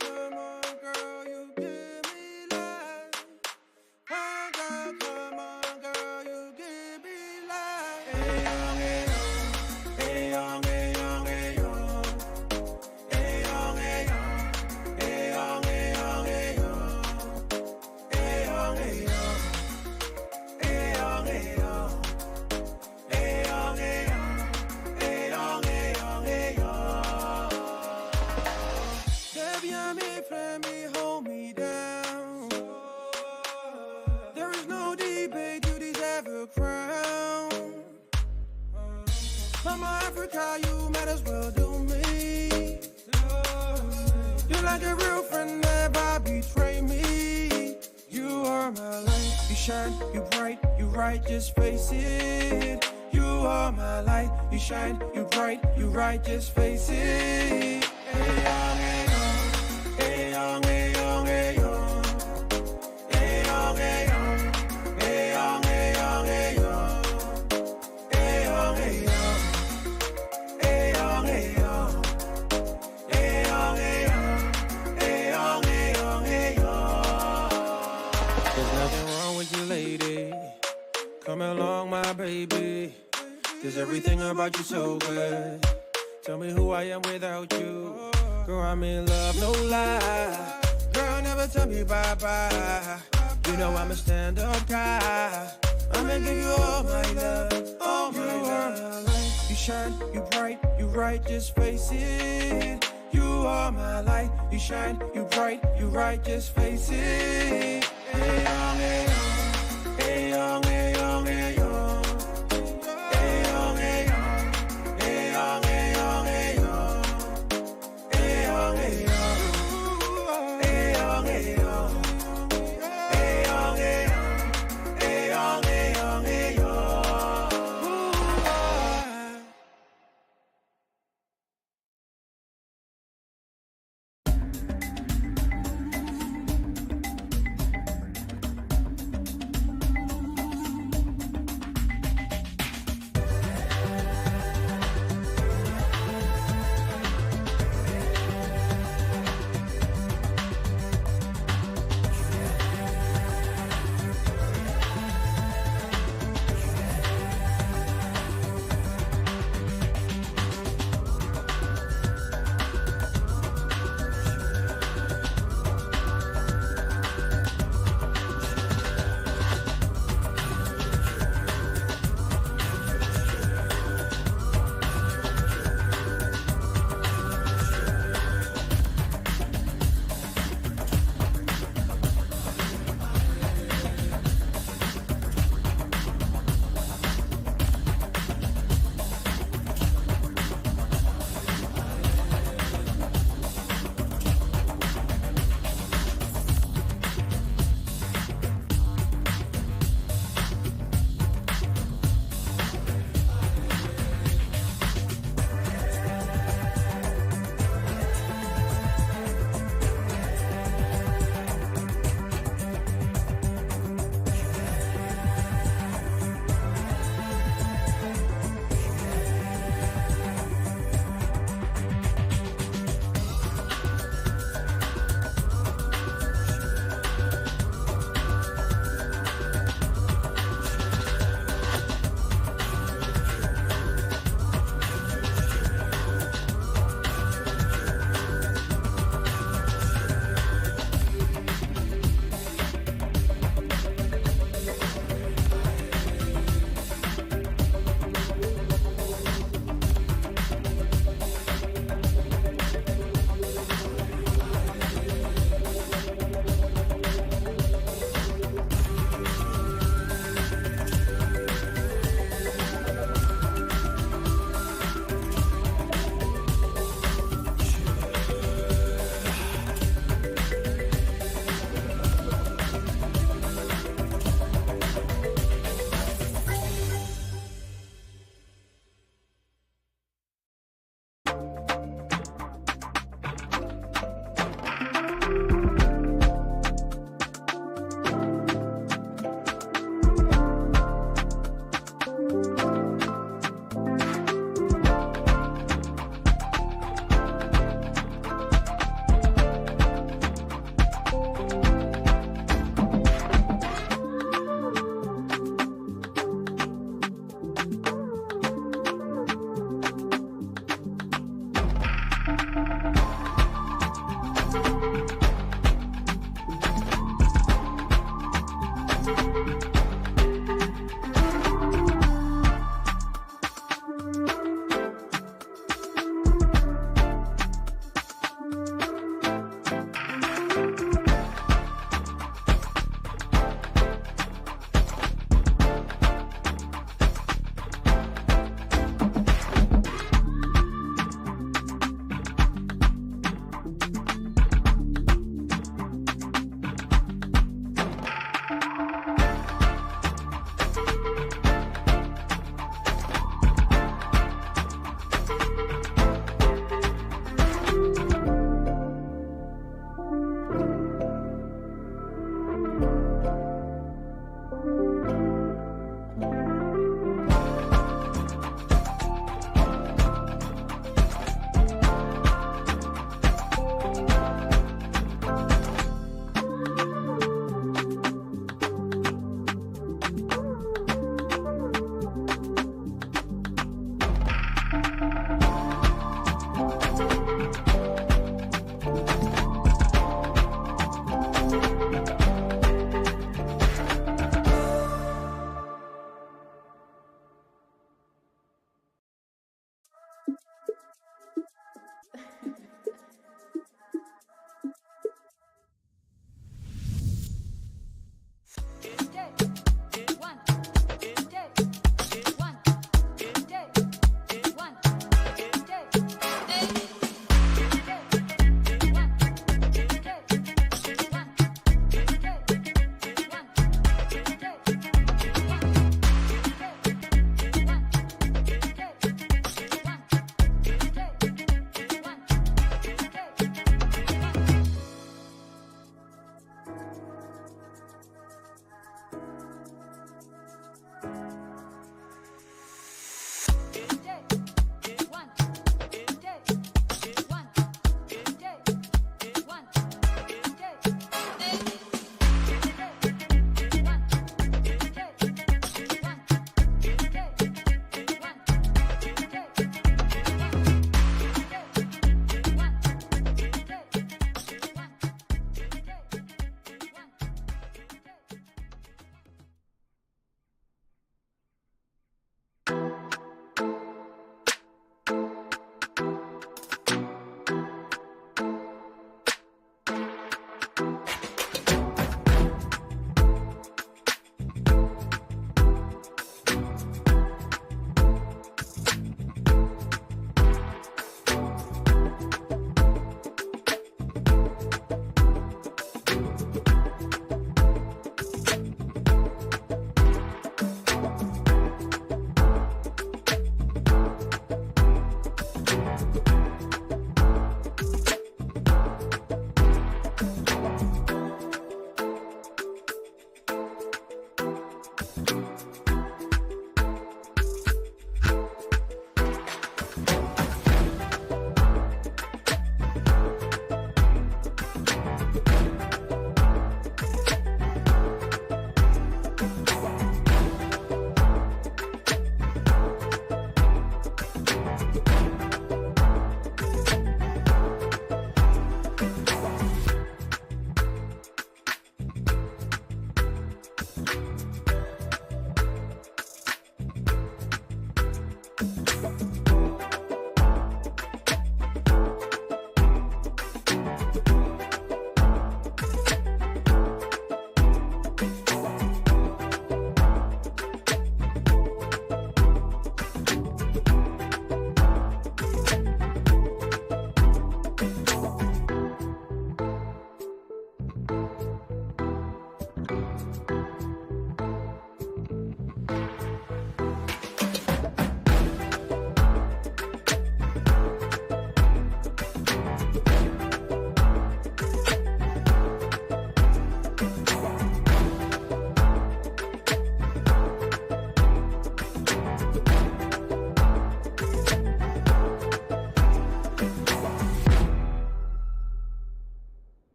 Come on, girl, you give me life. Come on, girl, you give me life. Hey young, hey young, hey young, hey young, hey young, hey young, hey young, hey young, hey young, hey young, hey young, hey young, hey young, hey young, hey young, hey young, hey young, hey young. Baby, I'm here, friend, me, hold me down. There is no debate, you deserve a crown. Mama Africa, you might as well do me. You're like a real friend, never betray me. You are my light, you shine, you bright, you right, just face it. You are my light, you shine, you bright, you right, just face it. Hey young, hey young, hey young, hey young, hey young, hey young, hey young, hey young, hey young, hey young, hey young, hey young, hey young, hey young, hey young, hey young, hey young, hey young. There's nothing wrong with you, lady. Come along, my baby. There's everything about you so good. Tell me who I am without you. Girl, I'm in love, no lie. Girl, never tell me bye-bye. You know I'm a stand-up guy. I'ma give you all my love, all my love. You shine, you bright, you right, just face it. You are my light, you shine, you bright, you right, just face it. Hey young, hey young, hey young, hey young, hey young, hey young, hey young, hey young, hey young, hey young, hey young, hey young, hey young, hey young, hey young, hey young, hey young, hey young, hey young.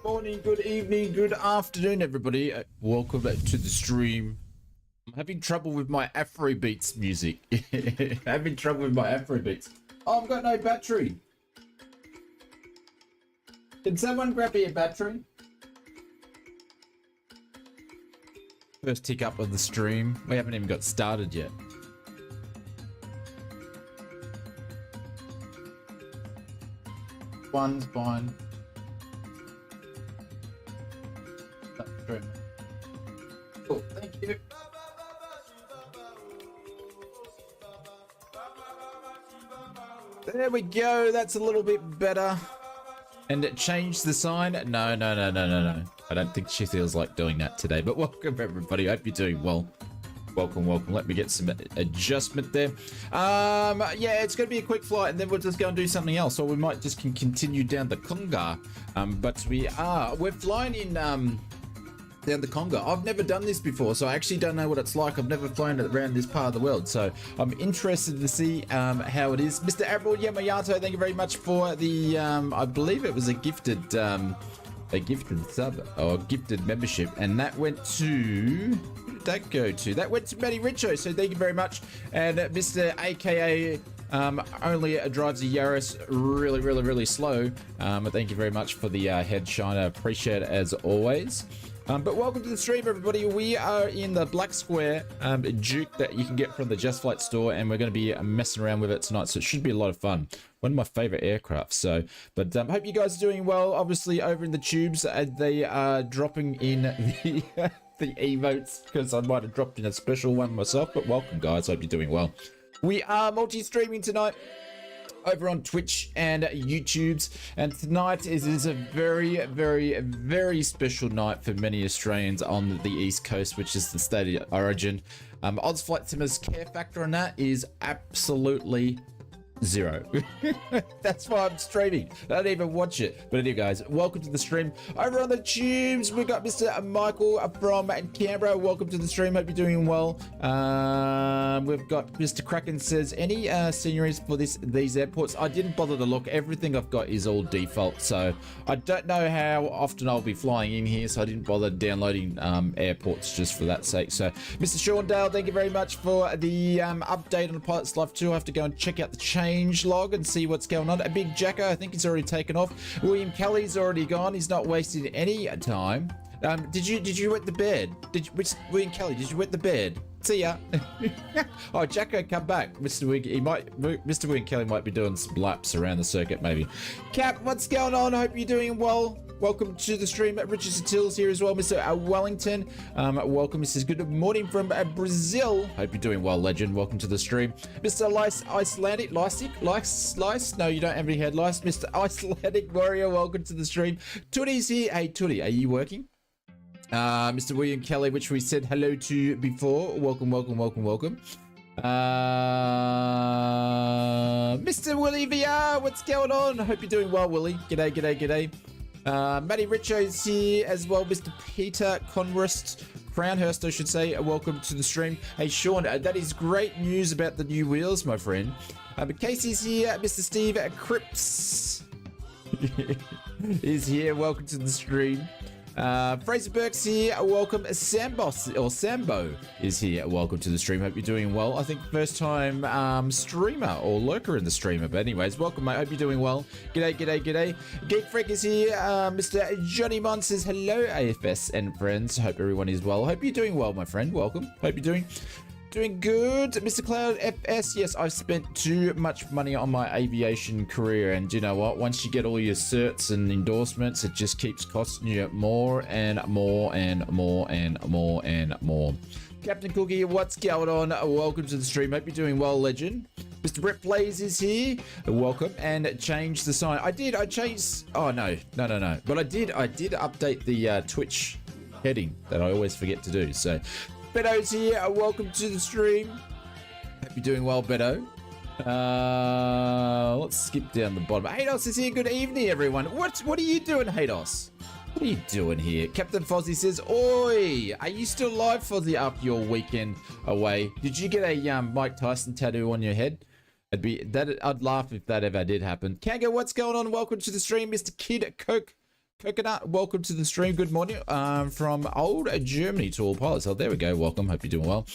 Morning, good evening, good afternoon, everybody. Welcome back to the stream. I'm having trouble with my Afrobeats music. Having trouble with my Afrobeats. Oh, I've got no battery. Can someone grab me a battery? First tick up of the stream. We haven't even got started yet. One's fine. Cool, thank you. There we go. That's a little bit better. And it changed the sign. No. I don't think she feels like doing that today. But welcome, everybody. I hope you're doing well. Welcome. Let me get some adjustment there. Yeah, it's going to be a quick flight, and then we'll just go and do something else, or we might just continue down the Congo. But we're flying in down the Congo. I've never done this before, so I actually don't know what it's like. I've never flown around this part of the world, so I'm interested to see how it is. Mr. Abril Yamayato, thank you very much for the I believe it was a gifted sub or gifted membership, and that went to, who did that go to? That went to Matty Richo, so thank you very much. And Mr. AKA only drives a Yaris really slow. Thank you very much for the head shiner. Appreciate it as always. But welcome to the stream, everybody. We are in the Black Square Duke that you can get from the Just Flight store, and we're going to be messing around with it tonight, so it should be a lot of fun. One of my favorite aircraft. So, but hope you guys are doing well. Obviously, over in the tubes, they are dropping in the the emotes, because I might have dropped in a special one myself. But welcome, guys. Hope you're doing well. We are multi-streaming tonight over on Twitch and YouTube's, and tonight is a very special night for many Australians on the East Coast, which is the state of origin. Ausflightsimmer's care factor on that is absolutely 0. That's why I'm streaming. I don't even watch it. But anyway, guys, welcome to the stream. Over on the tubes, we've got Mr. Michael from Canberra. Welcome to the stream. Hope you're doing well. We've got Mr. Kraken says, any sceneries for these airports? I didn't bother to look. Everything I've got is all default. So I don't know how often I'll be flying in here. So I didn't bother downloading airports just for that sake. So Mr. Sean Dale, thank you very much for the update on the Pilot's Life 2. I have to go and check out the change log and see what's going on. A Big Jacko, I think he's already taken off. William Kelly's already gone. He's not wasting any time. Did you wet the bed? William Kelly, did you wet the bed? See ya. Oh, Jacko, come back. Mr. William Kelly might be doing some laps around the circuit, maybe. Cap, what's going on? Hope you're doing well. Welcome to the stream. Richard Satil's here as well. Mr. Wellington, welcome. He says, good morning from Brazil. Hope you're doing well, legend. Welcome to the stream. Mr. Icelandic, Lice? No, you don't have any head lice. Mr. Icelandic Warrior, welcome to the stream. Tootie's here. Hey, Tootie, are you working? Mr. William Kelly, which we said hello to before. Welcome. Mr. Willie VR, what's going on? Hope you're doing well, Willie. G'day. Matty Richo's here as well. Mr. Peter Crownhurst, I should say. Welcome to the stream. Hey, Sean, that is great news about the new wheels, my friend. Casey's here. Mr. Steve Cripps is here. Welcome to the stream. Fraser Burke's here. Welcome. Sambo is here. Welcome to the stream. Hope you're doing well. I think first time streamer or lurker in the streamer. But anyways, welcome, mate. Hope you're doing well. G'day. Geek Freak is here. Mr. Johnny Mon says hello, AFS and friends. Hope everyone is well. Hope you're doing well, my friend. Welcome. Hope you're doing good. Mr. Cloud FS, yes, I've spent too much money on my aviation career, and you know what, once you get all your certs and endorsements, it just keeps costing you more and more. Captain Cookie, what's going on? Welcome to the stream. Hope you're doing well, legend. Mr. Brett Plays is here. Welcome. And change the sign. I changed. Oh no. But I did update the Twitch heading that I always forget to do. So Bedo's here. Welcome to the stream. Hope you're doing well, Bedo. Let's skip down the bottom. Hados is here. Good evening, everyone. What are you doing, Hados? What are you doing here? Captain Fozzie says, oi, are you still live, Fozzie, after your weekend away? Did you get a Mike Tyson tattoo on your head? I'd laugh if that ever did happen. Kango, what's going on? Welcome to the stream, Mr. Kid Coconut, welcome to the stream. Good morning from old Germany to all pilots. Oh, there we go. Welcome. Hope you're doing well.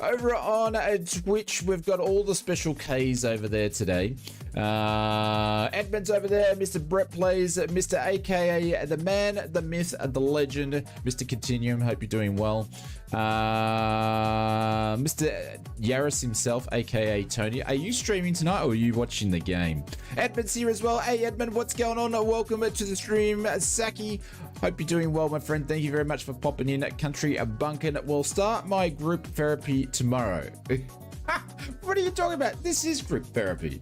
Over on Twitch, we've got all the special Ks over there today. Edmund's over there. Mr. Brett Plays. Mr. AKA the man, the myth, the legend. Mr. Continuum. Hope you're doing well. Mr. Yaris himself, aka Tony. Are you streaming tonight or are you watching the game? Edmund's here as well. Hey, Edmund, what's going on? Welcome to the stream. Saki, hope you're doing well, my friend. Thank you very much for popping in. Country Bunkin. We'll start my group therapy tomorrow. What are you talking about? This is group therapy.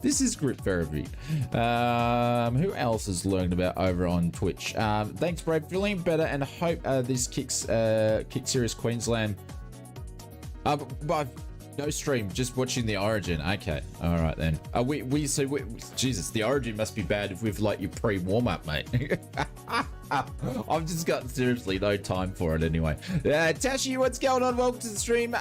Who else has learned about over on Twitch? Thanks, Brave. Feeling better and hope this Kick Series Queensland. But no stream, just watching the Origin. Okay, all right then. Jesus, the Origin must be bad if we've like your pre-warm up, mate. I've just got seriously no time for it anyway. Tashi, what's going on? Welcome to the stream.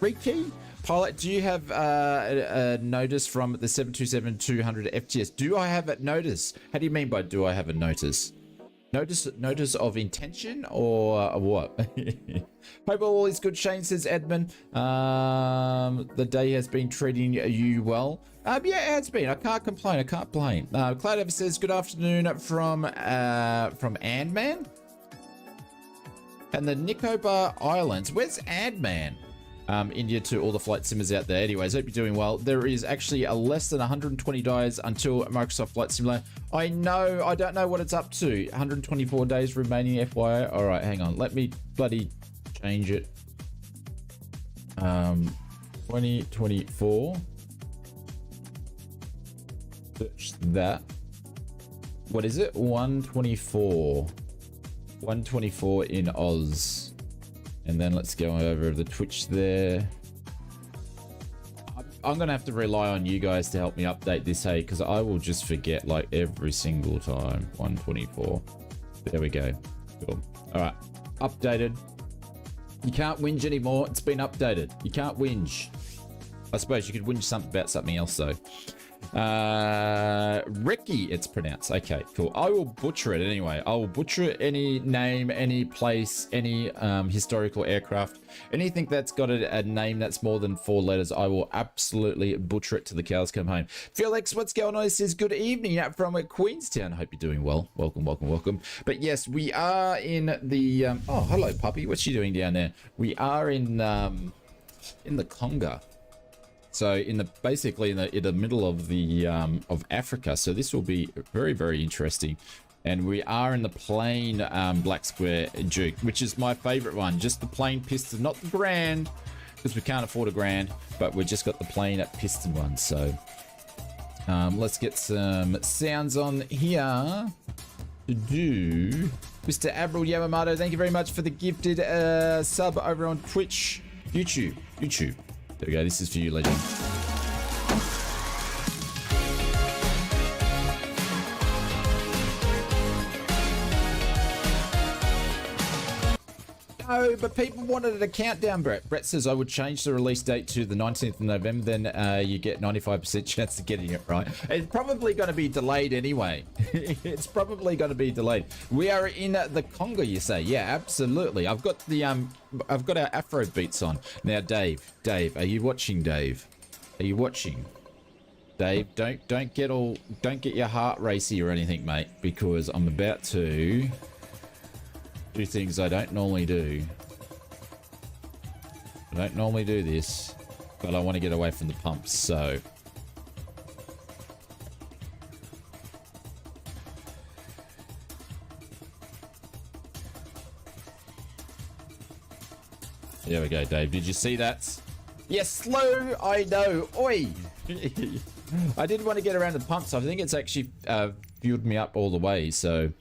Richie Pilot, do you have a notice from the 727-200 FTS? Do I have a notice? How do you mean by do I have a notice? Notice of intention or what? Hope all is good, Shane, says Edmund. The day has been treating you well. Yeah, it has been. I can't complain. Cloud ever says good afternoon from Andman and the Nicobar Islands. Where's Andman? India to all the flight simmers out there. Anyways, hope you're doing well. There is actually a less than 120 days until Microsoft Flight Simulator. I know. I don't know what it's up to. 124 days remaining, FYI. All right, hang on. Let me bloody change it. 2024. Search that. What is it? 124. 124 in Oz. And then let's go over the Twitch there. I'm gonna have to rely on you guys to help me update this, hey, because I will just forget like every single time. 124. There we go. Cool. All right, updated. You can't whinge anymore. It's been updated. You can't whinge. I suppose you could whinge something about something else though. Reki, it's pronounced. Okay, cool. I will butcher it anyway. I will butcher any name, any place, any historical aircraft, anything that's got a name that's more than 4 letters. I will absolutely butcher it till the cows come home. Felix, what's going on? This is good evening out from Queenstown. Hope you're doing well. Welcome, welcome, welcome. But yes, we are in the oh, hello puppy. What's she doing down there? We are in the Congo. So basically in the middle of the of Africa. So this will be very, very interesting. And we are in the plain black square Duke, which is my favorite one. Just the plain piston, not the grand, because we can't afford a grand, but we just got the plain piston one. So let's get some sounds on here to do. Mr. Avril Yamamoto, thank you very much for the gifted sub over on Twitch, YouTube. There we go. This is for you, legend. No, but people wanted a countdown, Brett. Brett says I would change the release date to the 19th of November, then you get 95% chance of getting it right. It's probably going to be delayed anyway. It's probably going to be delayed. We are in the Congo, you say? Yeah, absolutely. I've got the I've got our Afro beats on now. Dave, are you watching? Dave, are you watching? Dave, don't get your heart racy or anything, mate, because I'm about to do things I don't normally do. I don't normally do this, but I want to get away from the pumps, so. There we go, Dave. Did you see that? Yes, slow, I know. Oi! I did want to get around the pumps. I think it's actually fueled me up all the way, so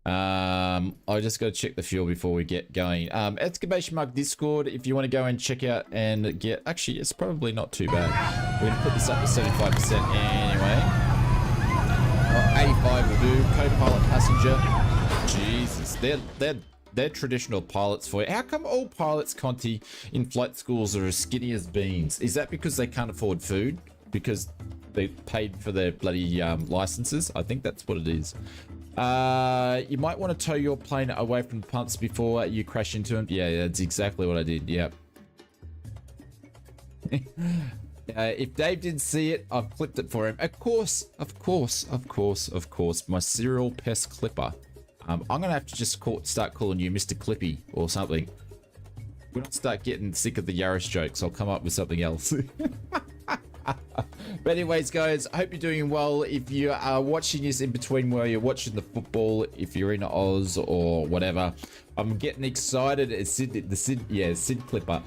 I just got to check the fuel before we get going. Excavation Mark Discord, if you want to go and check out and get, actually it's probably not too bad. We're gonna put this up to 75% anyway. 85 will do. Co-pilot passenger. Jesus, they're traditional pilots for you. How come all pilots, Conti, in flight schools are as skinny as beans? Is that because they can't afford food? Because they paid for their bloody licenses? I think that's what it is. You might want to tow your plane away from the pumps before you crash into them. Yeah, that's exactly what I did. Yep. If Dave didn't see it, I've clipped it for him. Of course. My serial pest clipper. I'm gonna have to just start calling you Mr. Clippy or something. When I start getting sick of the Yaris jokes, I'll come up with something else. But anyways, guys, I hope you're doing well. If you are watching this in between where you're watching the football, if you're in Oz or whatever, I'm getting excited. It's Sid Clipper.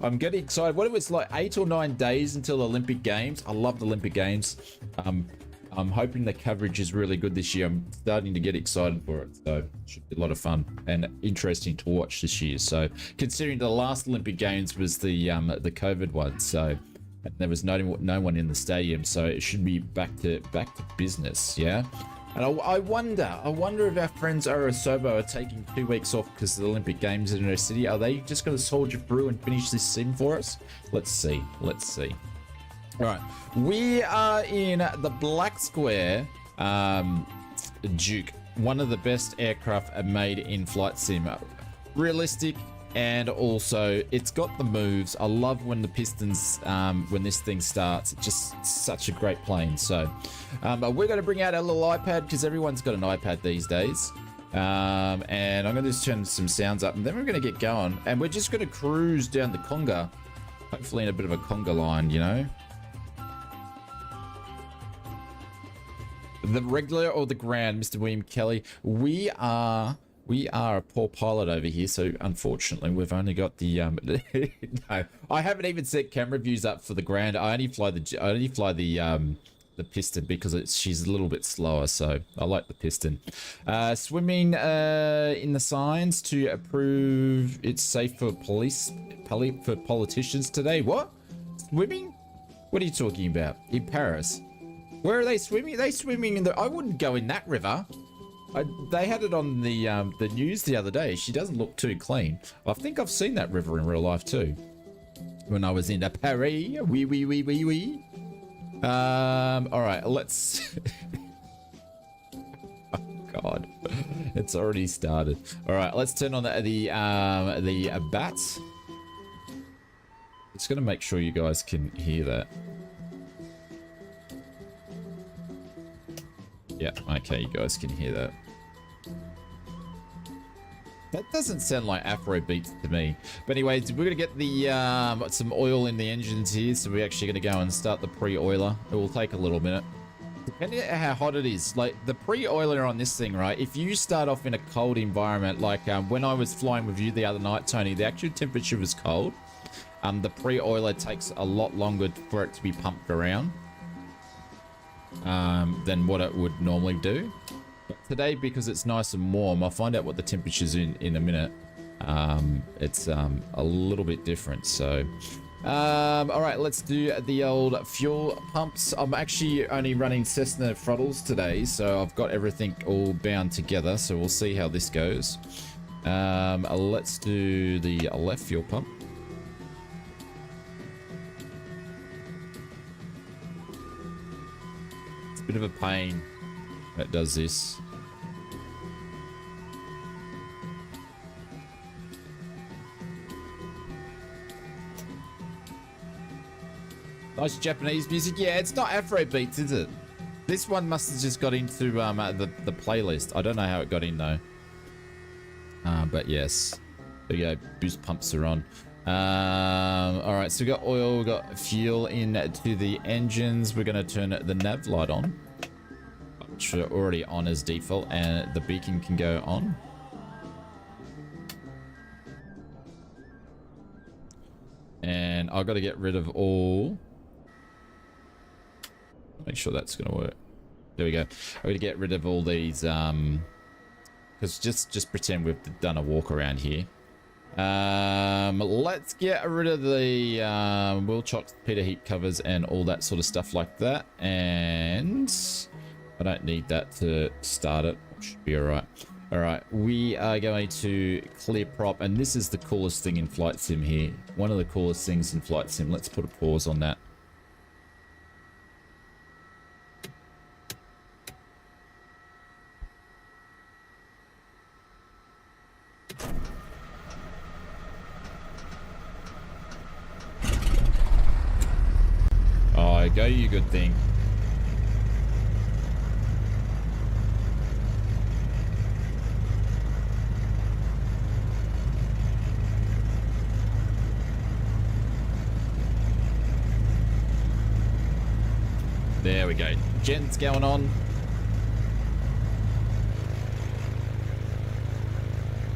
I'm getting excited. What if it's like 8 or 9 days until the Olympic Games? I love the Olympic Games. I'm hoping the coverage is really good this year. I'm starting to get excited for it, so it should be a lot of fun and interesting to watch this year. So, considering the last Olympic Games was the COVID one, so there was no one in the stadium, so it should be back to business, yeah. And I wonder if our friends Arasobo are taking 2 weeks off because of the Olympic Games in their city. Are they just going to soldier through and finish this sim for us? Let's see. All right, we are in the Black Square Duke, one of the best aircraft made in flight sim. Realistic, and also it's got the moves. I love when the pistons, when this thing starts. It's just such a great plane. So we're going to bring out our little iPad because everyone's got an iPad these days. And I'm going to just turn some sounds up, and then we're going to get going. And we're just going to cruise down the Congo, hopefully in a bit of a Congo line, you know. The regular or the grand, Mr. William Kelly? We are a poor pilot over here, so unfortunately we've only got the no, I haven't even set camera views up for the grand. I only fly the piston because she's a little bit slower, so I like the piston. Swimming in the signs to approve it's safe for politicians today. What? Swimming? What are you talking about? In Paris? Where are they swimming? Are they swimming in the... I wouldn't go in that river. They had it on the news the other day. She doesn't look too clean. I think I've seen that river in real life too. When I was in Paris. Oui. All right, let's... Oh, God. It's already started. All right, let's turn on the bats. Just gonna make sure you guys can hear that. Yeah, okay, you guys can hear that. That doesn't sound like Afro beats to me. But anyways, we're gonna get the some oil in the engines here, so we're actually gonna go and start the pre-oiler. It will take a little minute. Depending on how hot it is, like the pre-oiler on this thing, right? If you start off in a cold environment, like when I was flying with you the other night, Tony, the actual temperature was cold. The pre-oiler takes a lot longer for it to be pumped around than what it would normally do. But today, because it's nice and warm, I'll find out what the temperature's in a minute. It's a little bit different, so... all right, let's do the old fuel pumps. I'm actually only running Cessna throttles today, so I've got everything all bound together, so we'll see how this goes. Let's do the left fuel pump. It's a bit of a pain that does this. Nice Japanese music. Yeah, it's not Afro beats, is it? This one must have just got into the playlist. I don't know how it got in though. But yes, there you go. Boost pumps are on. All right, so we got oil, we got fuel in to the engines. We're gonna turn the nav light on, which are already on as default, and the beacon can go on. And I've got to get rid of all. Make sure that's gonna work. There we go. I'm gonna get rid of all these because just pretend we've done a walk around here. Let's get rid of the wheel chocks, Peter heat covers, and all that sort of stuff like that. And I don't need that to start it. Should be all right. All right, we are going to clear prop, and this is the coolest thing in Flight Sim here. One of the coolest things in Flight Sim. Let's put a pause on that. Oh, go you good thing. There we go. Gen's going on.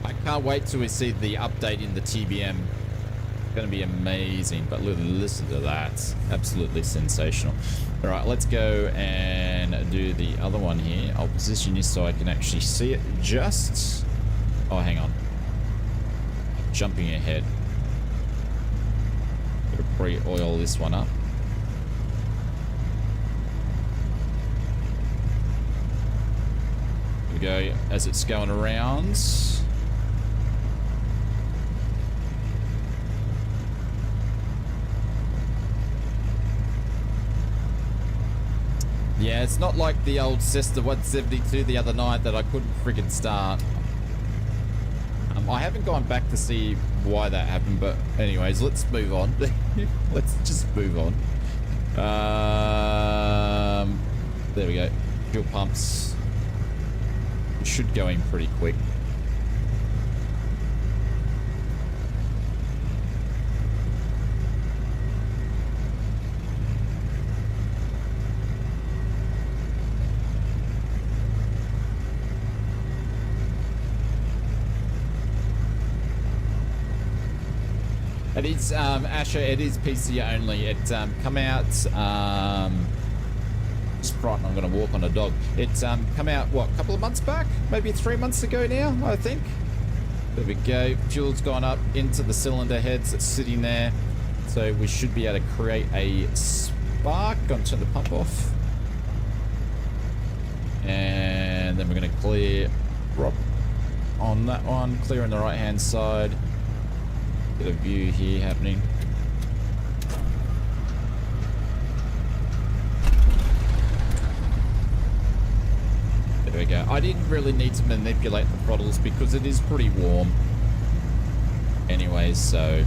I can't wait till we see the update in the TBM. It's going to be amazing. But listen to that. Absolutely sensational. All right, let's go and do the other one here. I'll position this so I can actually see it just... Oh, hang on. Jumping ahead. Got to pre-oil this one up. Go as it's going around. Yeah, it's not like the old Cessna 172 the other night that I couldn't friggin' start. I haven't gone back to see why that happened, but anyways, let's move on. Let's just move on. There we go. Fuel pumps. Should go in pretty quick. It is Asher, it is PC only. It come out Sprite, I'm going to walk on a dog. It's come out, what, a couple of months back? Maybe 3 months ago now, I think. There we go. Fuel's gone up into the cylinder heads. It's sitting there. So we should be able to create a spark. Gonna turn the pump off. And then we're gonna clear drop on that one. Clear on the right hand side. Get a view here happening. There we go. I didn't really need to manipulate the throttles because it is pretty warm. Anyways, so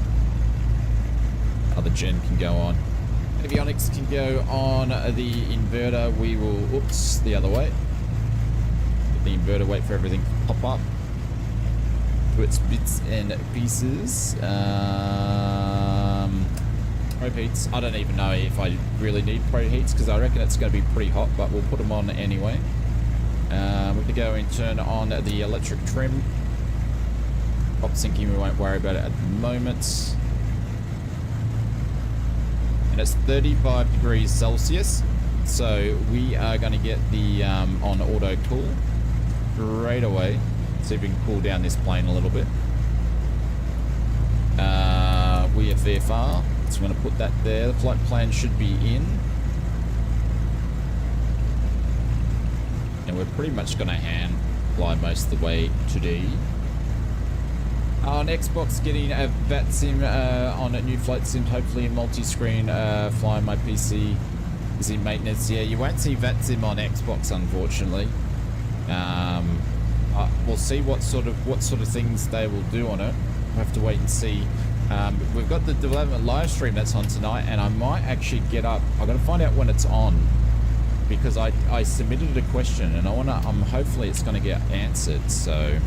other gen can go on. Avionics can go on the inverter. We will, oops, the other way. Get the inverter, wait for everything to pop up. To its bits and pieces. Probe heats. I don't even know if I really need probe heats because I reckon it's going to be pretty hot, but we'll put them on anyway. We can go and turn on the electric trim. Pop sinking, we won't worry about it at the moment. And it's 35 degrees Celsius. So we are going to get the on auto cool straight away. See if we can cool down this plane a little bit. We have VFR. So I'm going to put that there. The flight plan should be in. And we're pretty much going to hand fly most of the way today. On Xbox, getting a VATSIM on a new flight sim, hopefully a multi-screen. Flying my PC is in maintenance. Yeah, you won't see VATSIM on Xbox, unfortunately. We'll see what sort of things they will do on it. We'll have to wait and see. We've got the development live stream that's on tonight, and I might actually get up. I've got to find out when it's on. Because I submitted a question and hopefully it's going to get answered, so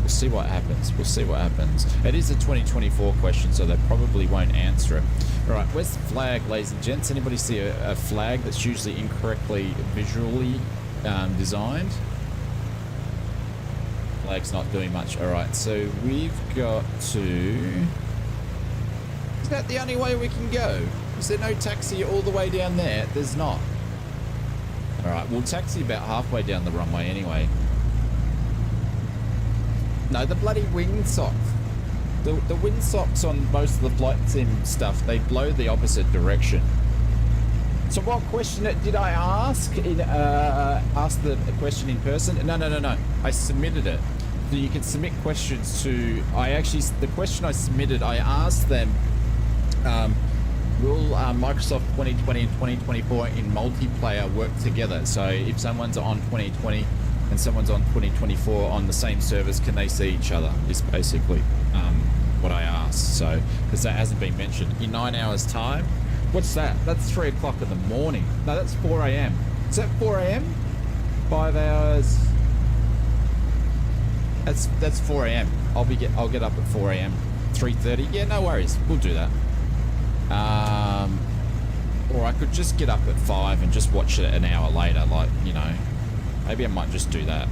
we'll see what happens. We'll see what happens. It is a 2024 question, so they probably won't answer it. All right, where's the flag, ladies and gents? Anybody see a flag that's usually incorrectly visually designed? Flag's not doing much. All right, so we've got to... Is that the only way we can go? Is there no taxi all the way down there? There's not. Alright, we'll taxi about halfway down the runway anyway. No, the bloody windsocks. The windsocks on most of the flight sim stuff, they blow the opposite direction. So what question did I ask? Ask the question in person? No. I submitted it. So you can submit questions to... the question I submitted, I asked them... will Microsoft 2020 and 2024 in multiplayer work together? So if someone's on 2020 and someone's on 2024 on the same servers, can they see each other? Is basically what I asked. So, because that hasn't been mentioned. In 9 hours time, what's that? That's 3 o'clock in the morning. No, that's 4 a.m. Is that 4 a.m? 5 hours. That's 4 a.m. I'll get up at 4 a.m. 3:30. Yeah, no worries. We'll do that. Or I could just get up at 5 and just watch it an hour later, like, you know. Maybe I might just do that.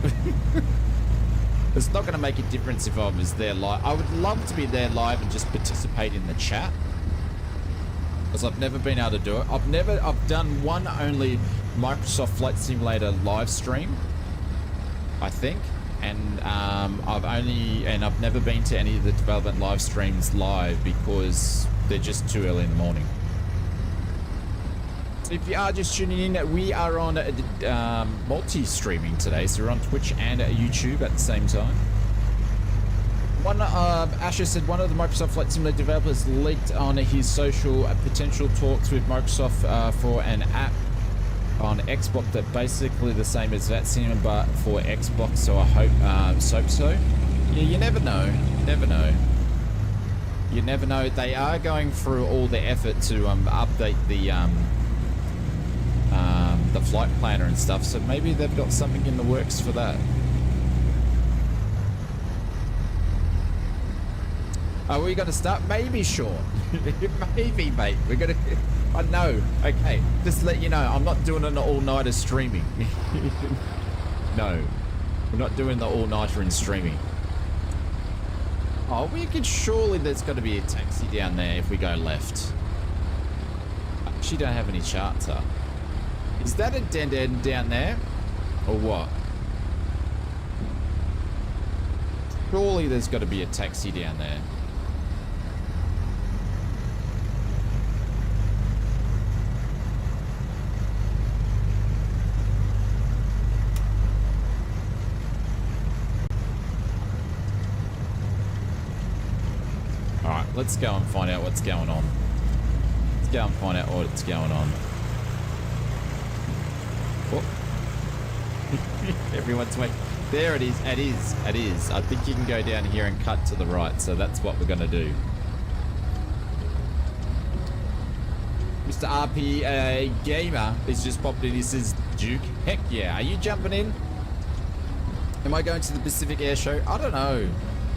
It's not going to make a difference if I was there live. I would love to be there live and just participate in the chat. Because I've never been able to do it. I've done one only Microsoft Flight Simulator live stream, I think. And I've never been to any of the development live streams live because they're just too early in the morning. So if you are just tuning in, we are on multi-streaming today, so we're on Twitch and YouTube at the same time. Asher said one of the Microsoft Flight Simulator developers leaked on his social potential talks with Microsoft for an app on Xbox that basically the same as VATSIM but for Xbox, so I hope so. Yeah, you never know. You never know. They are going through all the effort to update the flight planner and stuff, so maybe they've got something in the works for that. Are we going to start? Maybe, Sean. Maybe, mate. We're going to... I know. Okay. Just to let you know, I'm not doing an all-nighter streaming. No. We're not doing the all-nighter in streaming. Oh, we could... Surely there's got to be a taxi down there if we go left. I actually don't have any charts up. Is that a dead end down there? Or what? Surely there's got to be a taxi down there. Let's go and find out what's going on. Let's go and find out what's going on. Oh. Everyone's waiting. There it is. It is. It is. I think you can go down here and cut to the right. So that's what we're going to do. Mr. RP Gamer is just popped in. He says, Duke. Heck yeah. Are you jumping in? Am I going to the Pacific Air Show? I don't know.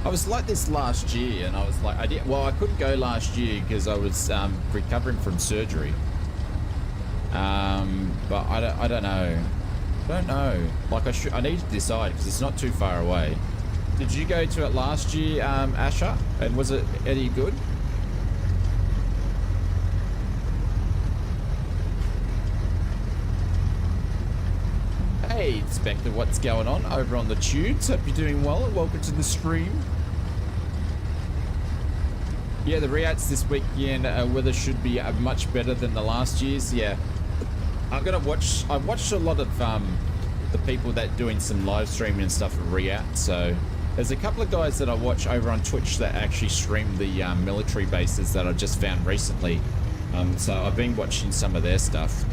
I was like this last year, and I was like, I couldn't go last year because I was recovering from surgery. But I don't know. I don't know. Like I need to decide because it's not too far away. Did you go to it last year, Asher? And was it any good? Hey, Inspector, what's going on over on the tubes? Hope you're doing well and welcome to the stream. Yeah, the reacts this weekend weather should be much better than the last year's. Yeah, I've watched a lot of the people that doing some live streaming and stuff at react. So there's a couple of guys that I watch over on Twitch that actually stream the military bases that I just found recently. So I've been watching some of their stuff.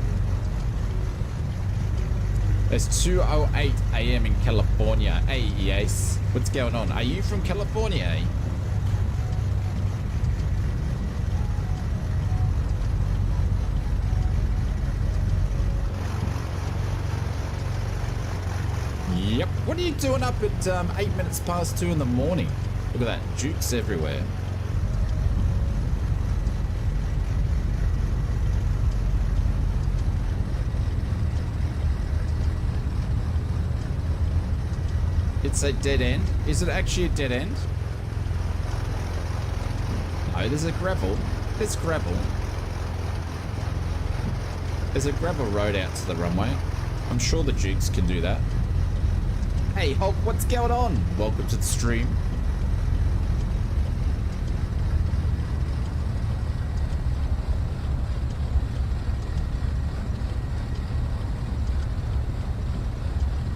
It's 2:08 a.m. in California. Hey, yes. What's going on? Are you from California, eh? Yep. What are you doing up at 8 minutes past 2 in the morning? Look at that. Dukes everywhere. It's a dead end. Is it actually a dead end? No, there's a gravel. There's gravel. There's a gravel road out to the runway. I'm sure the Dukes can do that. Hey, Hulk, what's going on? Welcome to the stream.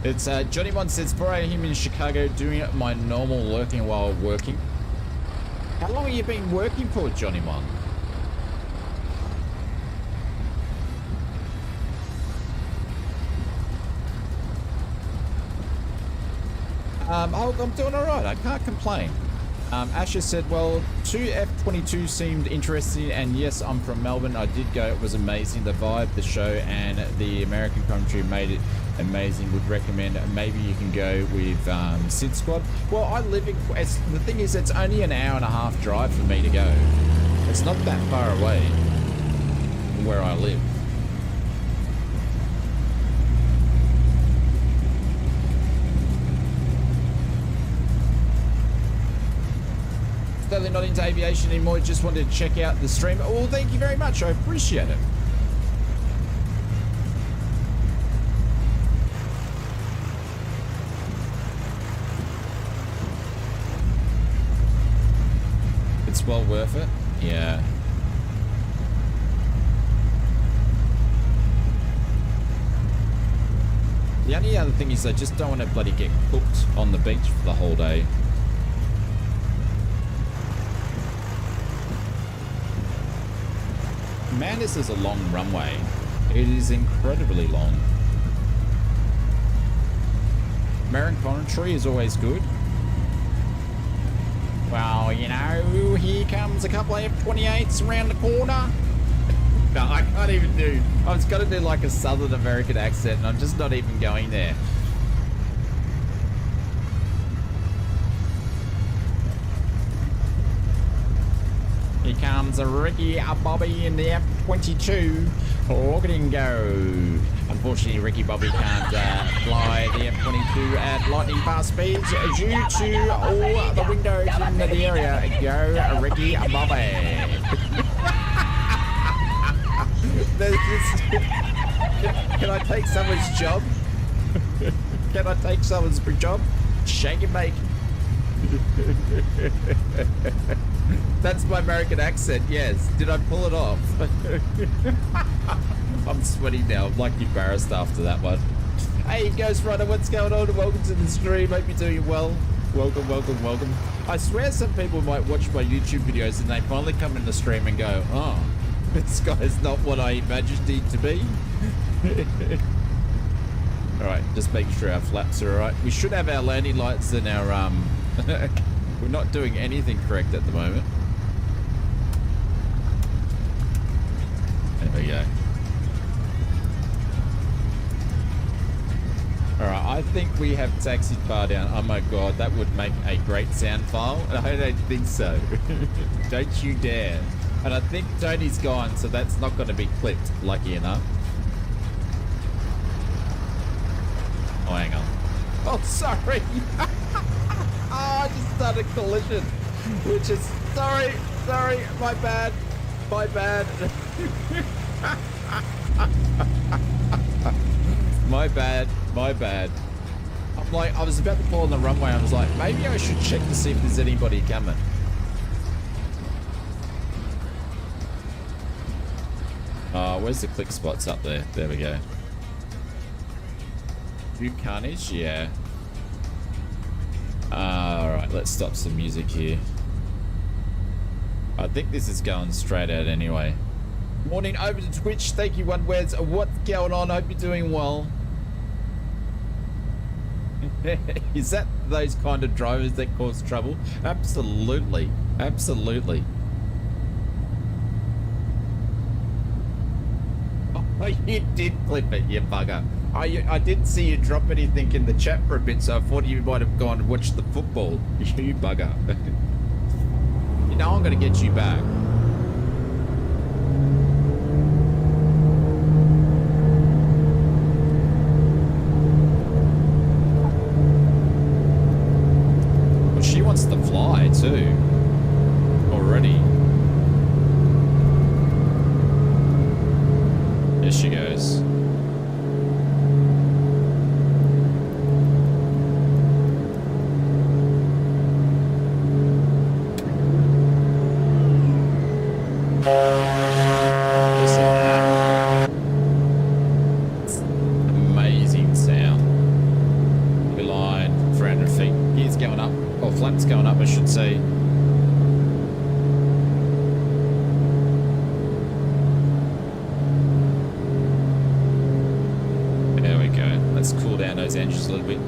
It's Johnny Mon says 4 a.m. in Chicago doing my normal lurking while working. How long have you been working for, Johnny Mon? I'm doing all right. I can't complain. Asher said, well, 2F22 seemed interesting, and yes, I'm from Melbourne. I did go. It was amazing. The vibe, the show, and the American commentary made it amazing. Would recommend. Maybe you can go with Sid Squad. Well, I live in... the thing is, it's only an hour and a half drive for me to go. It's not that far away from where I live. Totally not into aviation anymore. Just wanted to check out the stream. Well, thank you very much. I appreciate it. It's well worth it. Yeah. The only other thing is I just don't want to bloody get cooked on the beach for the whole day. Man, this is a long runway. It is incredibly long. American commentary is always good. Well, you know, here comes a couple of F-28s around the corner. No, I can't even do... I was going to do like a Southern American accent, and I'm just not even going there. Here comes a Ricky, a Bobby in the F-22. Look at him go. Unfortunately, Ricky Bobby can't fly the F-22 at lightning fast speeds due to all the windows in the area. Go, Ricky Bobby. Can I take someone's job? Can I take someone's job? Shake and bake. That's my American accent, yes. Did I pull it off? I'm sweating now. I'm like embarrassed after that one. Hey, Ghost Runner, what's going on? Welcome to the stream. Hope you're doing well. Welcome, welcome, welcome. I swear some people might watch my YouTube videos and they finally come in the stream and go, oh, this guy's not what I imagined him to be. All right, just make sure our flaps are all right. We should have our landing lights and our, we're not doing anything correct at the moment. There we go. All right, I think we have taxied far down. Oh my God, that would make a great sound file. I don't think so. Don't you dare. And I think Tony's gone, so that's not going to be clipped, lucky enough. Oh, hang on. Oh, sorry. Oh, I just started collision, which is, sorry, my bad. My bad. My bad. I'm like, I was about to pull on the runway. I was like, maybe I should check to see if there's anybody coming. Oh, where's the click spots up there? There we go. View carnage, yeah. All right, let's stop some music here. I think this is going straight out anyway. Morning over to Twitch. Thank you, Wendesdsay. What's going on? Hope you're doing well. Is that those kind of drivers that cause trouble? Absolutely. Absolutely. Oh, you did clip it, you bugger. I didn't see you drop anything in the chat for a bit, so I thought you might have gone and watched the football. You bugger. You know I'm going to get you back. She wants to fly too already. There she goes. Amazing sound. We're line 300 feet. Gears going up. Or flaps going up, I should say. There we go. Let's cool down those engines a little bit.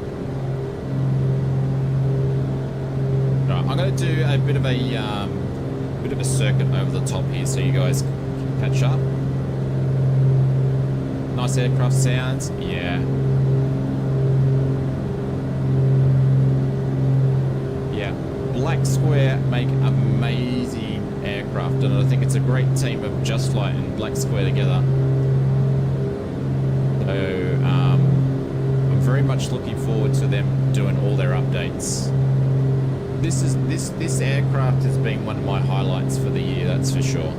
Right, I'm going to do a bit of a circuit over the top here so you guys can catch up. Nice aircraft sounds, yeah. Black Square make amazing aircraft, and I think it's a great team of Just Flight and Black Square together. So I'm very much looking forward to them doing all their updates. This aircraft has been one of my highlights for the year, that's for sure.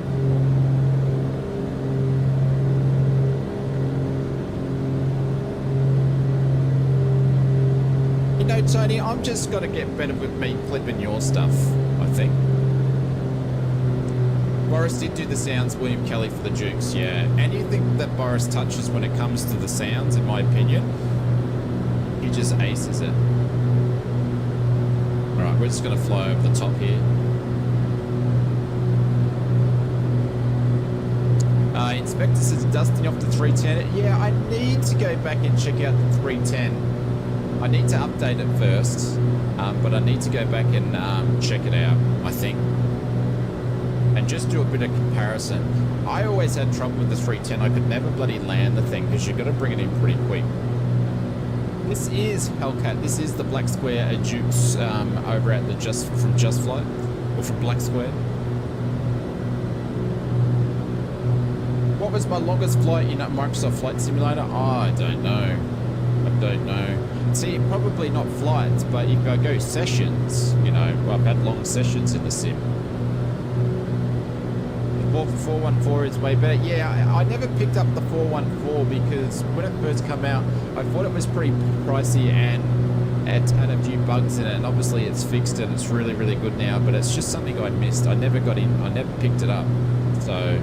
You know, Tony, I'm just got to get better with me clipping your stuff, I think. Boris did do the sounds, William Kelly for the Dukes, yeah. Anything that Boris touches when it comes to the sounds, in my opinion, he just aces it. Alright, we're just going to fly over the top here. Inspector says dusting off the 310. Yeah, I need to go back and check out the 310. I need to update it first, but I need to go back and check it out, I think. And just do a bit of comparison. I always had trouble with the 310. I could never bloody land the thing because you've got to bring it in pretty quick. This is Hellcat. This is the Black Square Dukes over at the Just Flight, or from Black Square. What was my longest flight in a Microsoft Flight Simulator? Oh, I don't know. I don't know. See, probably not flights, but if I go sessions, you know, I've had long sessions in the sim. The 414 is way better. Yeah, I never picked up the 414 because when it first came out, I thought it was pretty pricey and it had a few bugs in it. And obviously it's fixed and it's really, really good now, but it's just something I missed. I never got in, I never picked it up. So...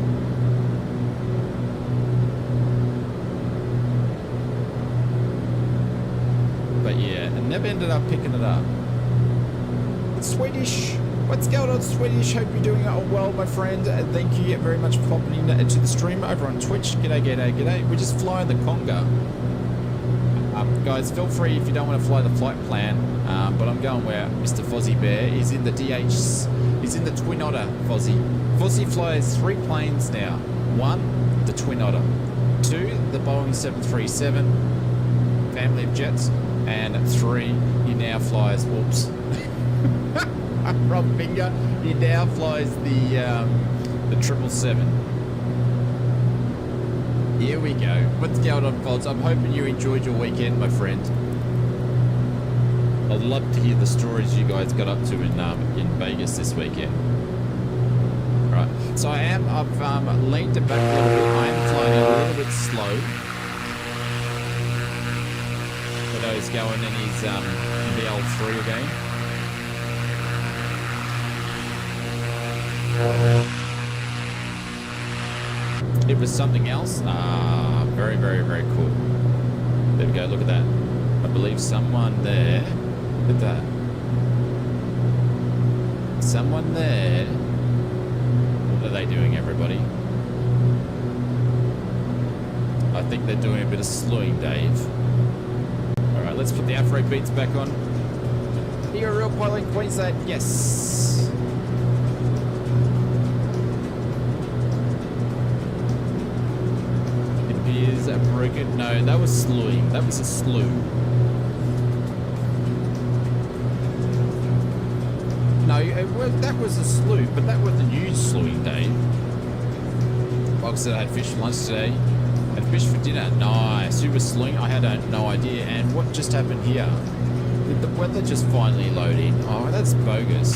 but yeah, I never ended up picking it up. Swedish? What's going on, Swedish? Hope you're doing well, my friend. Thank you very much for popping into the stream over on Twitch. G'day, g'day, g'day. We're just flying the CONGO. Guys, feel free if you don't want to fly the flight plan, but I'm going where Mr. Fozzie Bear is in the DH. He's in the Twin Otter, Fozzie. Fozzie flies 3 planes now. 1, the Twin Otter. 2, the Boeing 737, family of jets. And 3, he now flies, whoops. Rob Finger, he now flies the 777. Here we go. What's going on, Foz? I'm hoping you enjoyed your weekend, my friend. I'd love to hear the stories you guys got up to in Vegas this weekend. Right. So I've leaned it back a little bit. I am flying a little bit slow. He's going in his VL3 again. It was something else. Very, very, very cool. There we go. Look at that. I believe someone there. Look at that. Someone there. What are they doing, everybody? I think they're doing a bit of slewing, Dave. Alright, let's put the Afro beats back on. You're a real pilot, Queensland. Yes. It appears very good. No, that was slewing. That was a slew. No, that was a slew, but that wasn't huge slewing, Dave. Like I said, I had fish for lunch today. Had fish for dinner. Nice. You were slewing? I had no idea. And what just happened here? Did the weather just finally load in? Oh, that's bogus.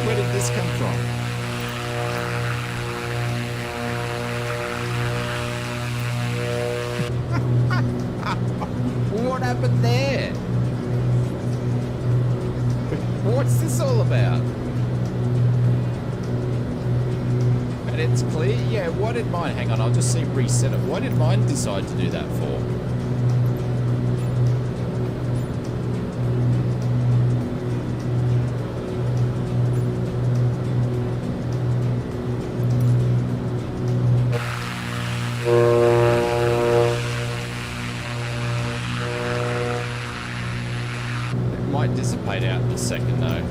Where did this come from? What happened there? What's this all about? And it's clear? Yeah, why did mine? Hang on, I'll just see reset it. Why did mine decide to do that for? Dissipate out in a second though.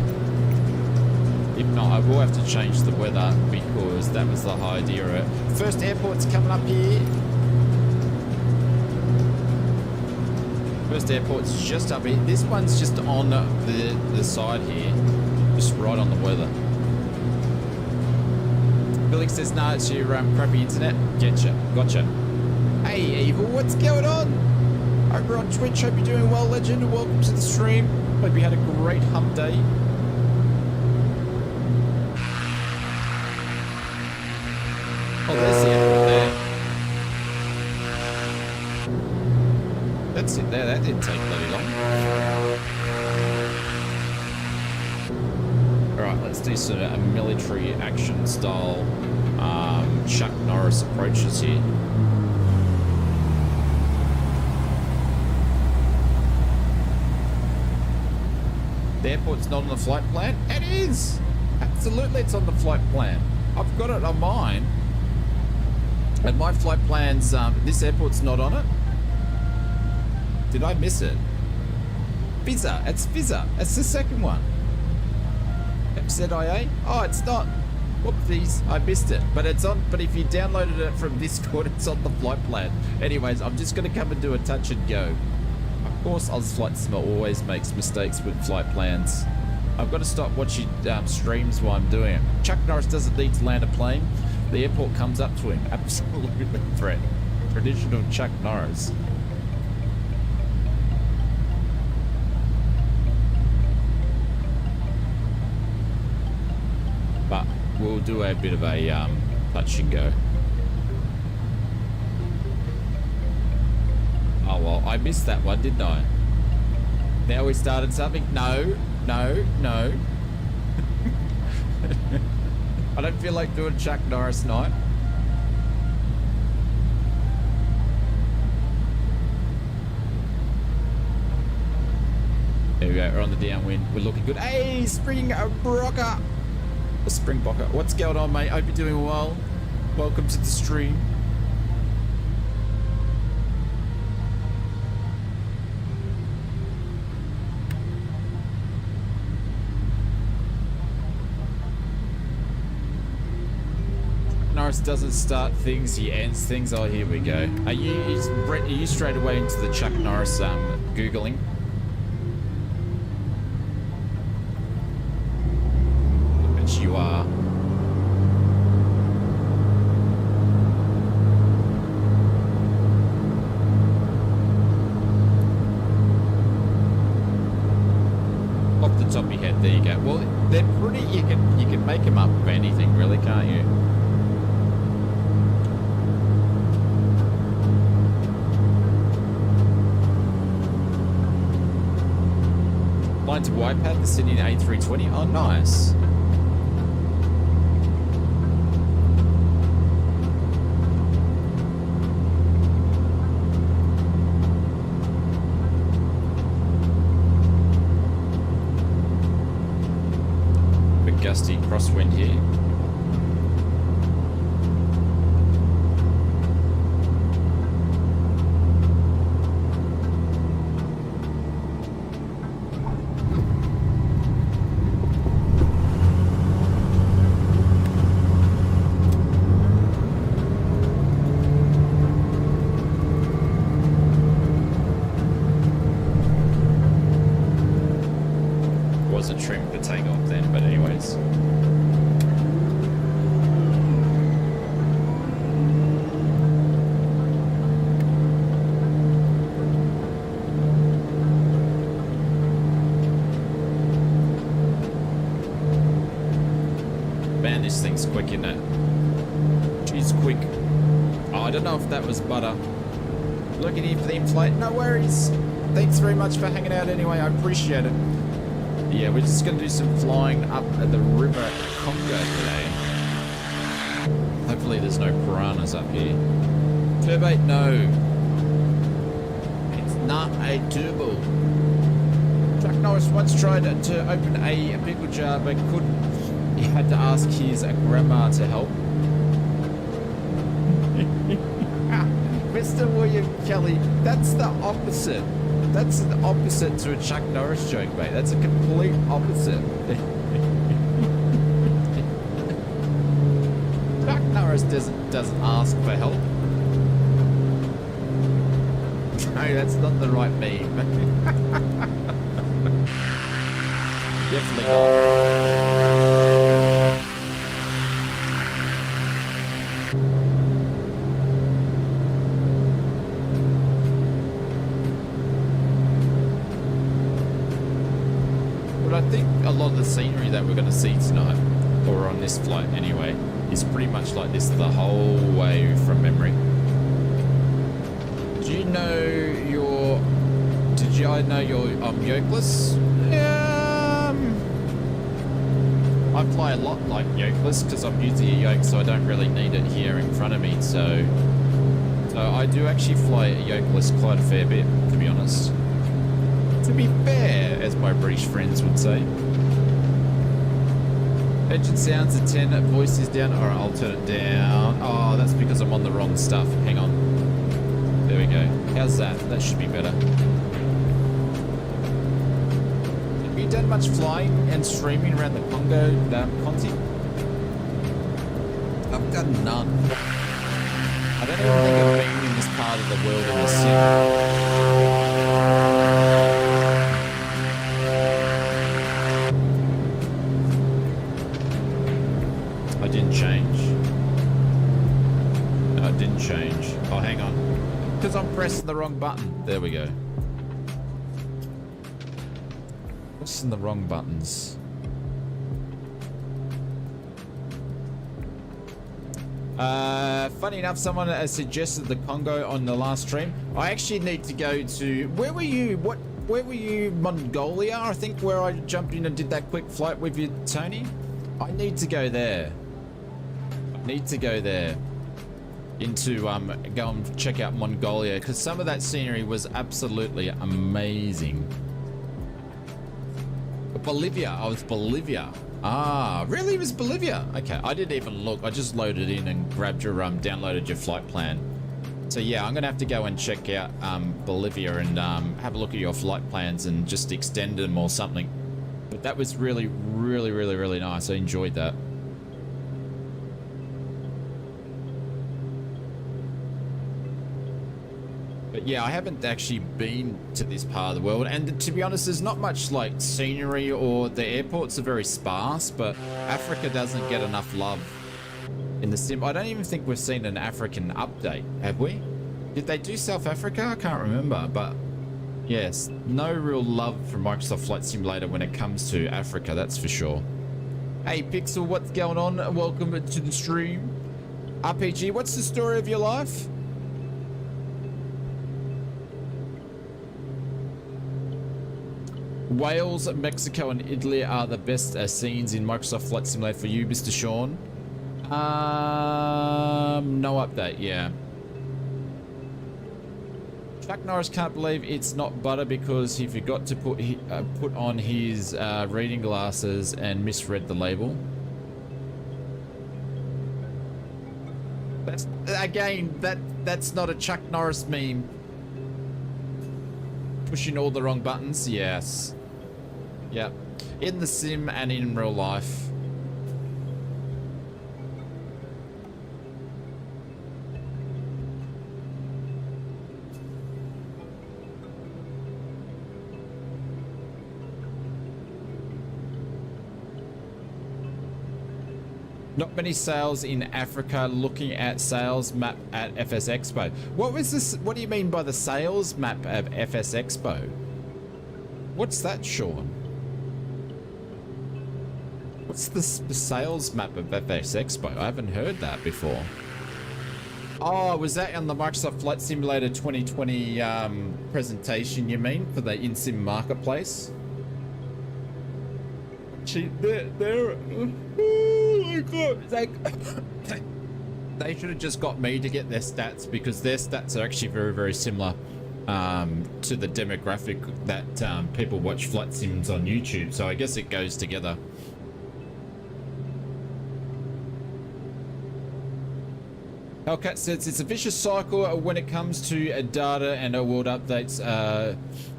If not, I will have to change the weather because that was the whole idea of it. First airport's coming up here. First airport's just up here. This one's just on the side here. Just right on the weather. Billy says, nah, it's your crappy internet. Gotcha. Hey, Evil, what's going on? Over on Twitch, hope you're doing well, legend. Welcome to the stream. Hope you had a great hump day. Oh, there's the airport there. That's it there. That didn't take bloody long. Alright, let's do some military action style Chuck Norris approaches here. The airport's not on the flight plan? It is! Absolutely it's on the flight plan. I've got it on mine. And my flight plan's, this airport's not on it. Did I miss it? FZIC, it's FZIC. It's the second one. FZIA? Oh, it's not. Whoopsies, I missed it. But it's on, but if you downloaded it from Discord, it's on the flight plan. Anyways, I'm just gonna come and do a touch and go. Of course, ausflightsimmer always makes mistakes with flight plans. I've got to stop watching streams while I'm doing it. Chuck Norris doesn't need to land a plane. The airport comes up to him. Absolutely, Fred. Traditional Chuck Norris. But we'll do a bit of a touch and go. Oh well, I missed that one, didn't I? Now we started something. No. I don't feel like doing Chuck Norris night. There we go. We're on the downwind. We're looking good. Hey, Springbokker. Springbokker. What's going on, mate? Hope you're doing well. Welcome to the stream. Norris doesn't start things, he ends things. Oh, here we go. Are you straight away into the Chuck Norris Googling? I bet you are. Off the top of your head, there you go. Well, they're pretty, you can make them up of anything, really, can't you? Line to Whitepad, the Sydney A320. Oh, nice. Big gusty crosswind here. Wasn't trimmed for takeoff then, but anyways. Man, this thing's quick, isn't it? She's quick. Oh, I don't know if that was butter. Looking here for the inflate. No worries. Thanks very much for hanging out anyway. I appreciate it. Yeah, we're just going to do some flying up at the River Congo today. Hopefully there's no piranhas up here. Turbate, no. It's not a turbo. Chuck Norris once tried to open a pickle jar but couldn't. He had to ask his grandma to help. Mr. William Kelly, that's the opposite. That's the opposite to a Chuck Norris joke, mate. That's a complete opposite. Chuck Norris doesn't ask for help. No, that's not the right meme. Definitely not. I think a lot of the scenery that we're going to see tonight, or on this flight anyway, is pretty much like this the whole way from memory. Do you know your... Did I know you're yokeless? I fly a lot like yokeless because I'm using a yoke, so I don't really need it here in front of me. So I do actually fly a yokeless quite a fair bit, to be honest. To be fair, as my British friends would say. Engine sounds at 10, voice is down. Alright, I'll turn it down. Oh, that's because I'm on the wrong stuff. Hang on. There we go. How's that? That should be better. Have you done much flying and streaming around the Congo, Conti? I've done none. I don't even think I've been in this part of the world in the city. I didn't change. No, it didn't change. Oh, hang on. Because I'm pressing the wrong button. There we go. Pressing the wrong buttons. Funny enough, someone has suggested the Congo on the last stream. I actually need to go to... Where were you? Where were you? Mongolia, I think, where I jumped in and did that quick flight with you, Tony? I need to go there. Need to go there into go and check out Mongolia because some of that scenery was absolutely amazing. Bolivia. Oh, it's Bolivia. Ah, really? It was Bolivia. Okay, I didn't even look. I just loaded in and grabbed your downloaded your flight plan. So yeah, I'm gonna have to go and check out Bolivia and have a look at your flight plans and just extend them or something. But that was really, really, really, really nice. I enjoyed that. But yeah, I haven't actually been to this part of the world, and to be honest, there's not much like scenery, or the airports are very sparse, but Africa doesn't get enough love in the sim. I don't even think we've seen an African update, have we? Did they do South Africa? I can't remember, but yes, no real love from Microsoft Flight Simulator when it comes to Africa, that's for sure. Hey Pixel, what's going on? Welcome to the stream. RPG, what's the story of your life? Wales, Mexico, and Italy are the best scenes in Microsoft Flight Simulator for you, Mr. Sean. No update, yeah. Chuck Norris can't believe it's not butter because he forgot to put on his reading glasses and misread the label. That's, again, that's not a Chuck Norris meme. Pushing all the wrong buttons, yes. Yep, in the sim and in real life. Not many sales in Africa. Looking at sales map at FS Expo. What was this? What do you mean by the sales map of FS Expo? What's that, Sean? What's the sales map of FS Expo? I haven't heard that before. Oh, was that on the Microsoft Flight Simulator 2020 presentation, you mean, for the in-sim marketplace? Gee, they're oh my god, they should have just got me to get their stats, because their stats are actually very, very similar to the demographic that people watch flight sims on YouTube, so I guess it goes together. Hellcat says it's a vicious cycle when it comes to data and world updates.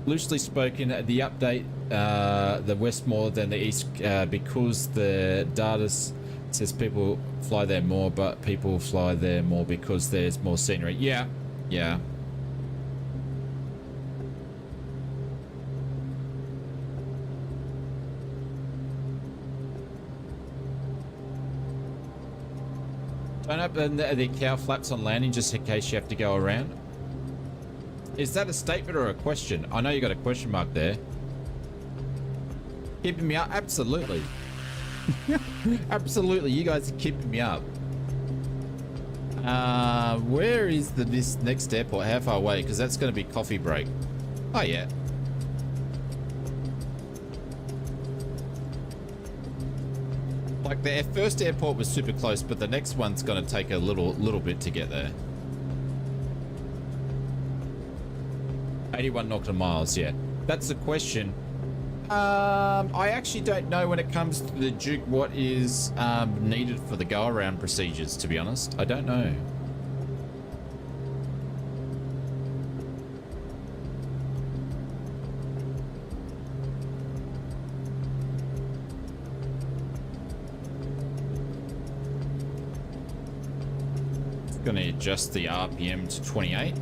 Loosely spoken, the update the west more than the east because the data says people fly there more, but people fly there more because there's more scenery. Yeah, yeah. Don't open the cow flaps on landing just in case you have to go around. Is that a statement or a question? I know you got a question mark there. Keeping me up? Absolutely. Absolutely, you guys are keeping me up. Where is this next airport? How far away? Because that's going to be coffee break. Oh, yeah. Like the first airport was super close, but the next one's going to take a little bit to get there. 81 nautical miles, yeah. That's the question. I actually don't know when it comes to the Duke what is needed for the go-around procedures, to be honest. I don't know. Going to adjust the RPM to 28.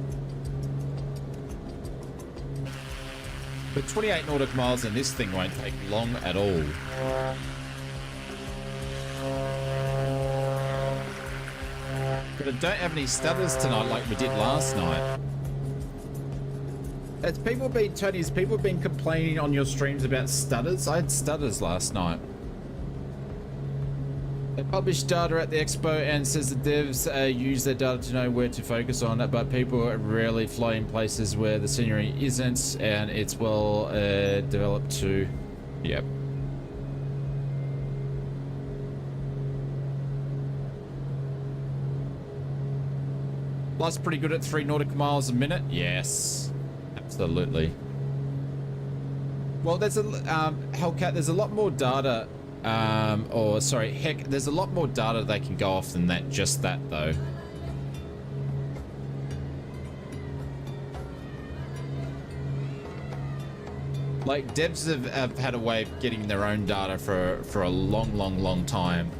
But 28 nautical miles in this thing won't take long at all. But I don't have any stutters tonight like we did last night. Has people been complaining on your streams about stutters? I had stutters last night. They published data at the expo and says the devs use their data to know where to focus on it, but people rarely fly in places where the scenery isn't, and it's well developed too. Yep. Flies pretty good at 3 nautical miles a minute. Yes, absolutely. Well, there's a Hellcat. There's a lot more data, or sorry, heck, there's a lot more data they can go off than that. Just that though. Like devs have had a way of getting their own data for a long time.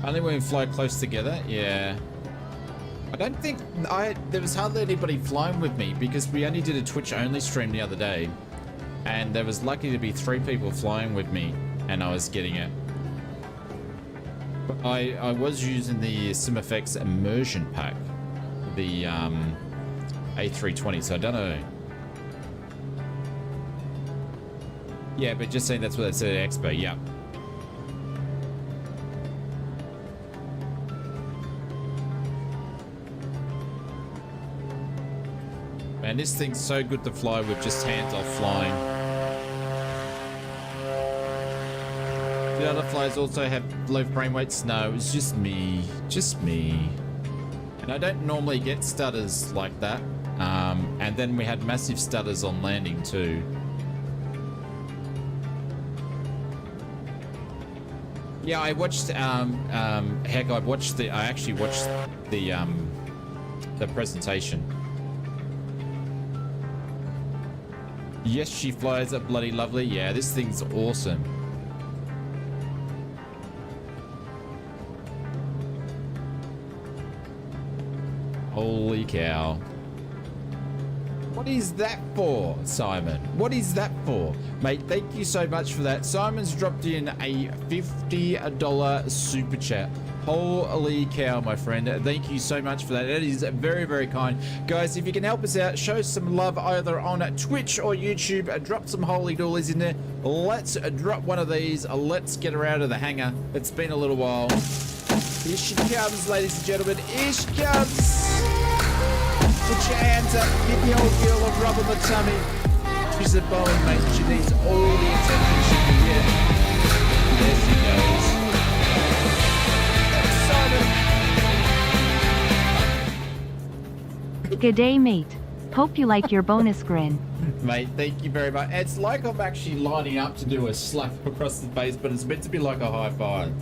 Only when we fly close together, yeah. I don't think there was hardly anybody flying with me because we only did a Twitch only stream the other day, and there was lucky to be 3 people flying with me, and I was getting it. But I was using the SimFX immersion pack, the A320, so I don't know. Yeah, but just saying that's what it said at Expo. Yeah. Man, this thing's so good to fly with just hands off flying. The other flyers also have low frame rates? No, it's just me. Just me. And I don't normally get stutters like that. And then we had massive stutters on landing too. Yeah, I watched, heck, I actually watched the presentation. Yes, she flies up bloody lovely. Yeah, this thing's awesome. Holy cow. What is that for, Simon? What is that for? Mate, thank you so much for that. Simon's dropped in a $50 super chat. Holy cow, my friend. Thank you so much for that. That is very, very kind. Guys, if you can help us out, show some love either on Twitch or YouTube. Drop some holy doolies in there. Let's drop one of these. Let's get her out of the hangar. It's been a little while. Here she comes, ladies and gentlemen. Here she comes. Put your hands up. Give the old girl a rub on the tummy. She's a Boeing, mate. She needs all the attention she can get. There she goes. G'day, mate. Hope you like your bonus grin. Mate, thank you very much. It's like I'm actually lining up to do a slap across the face, but it's meant to be like a high five.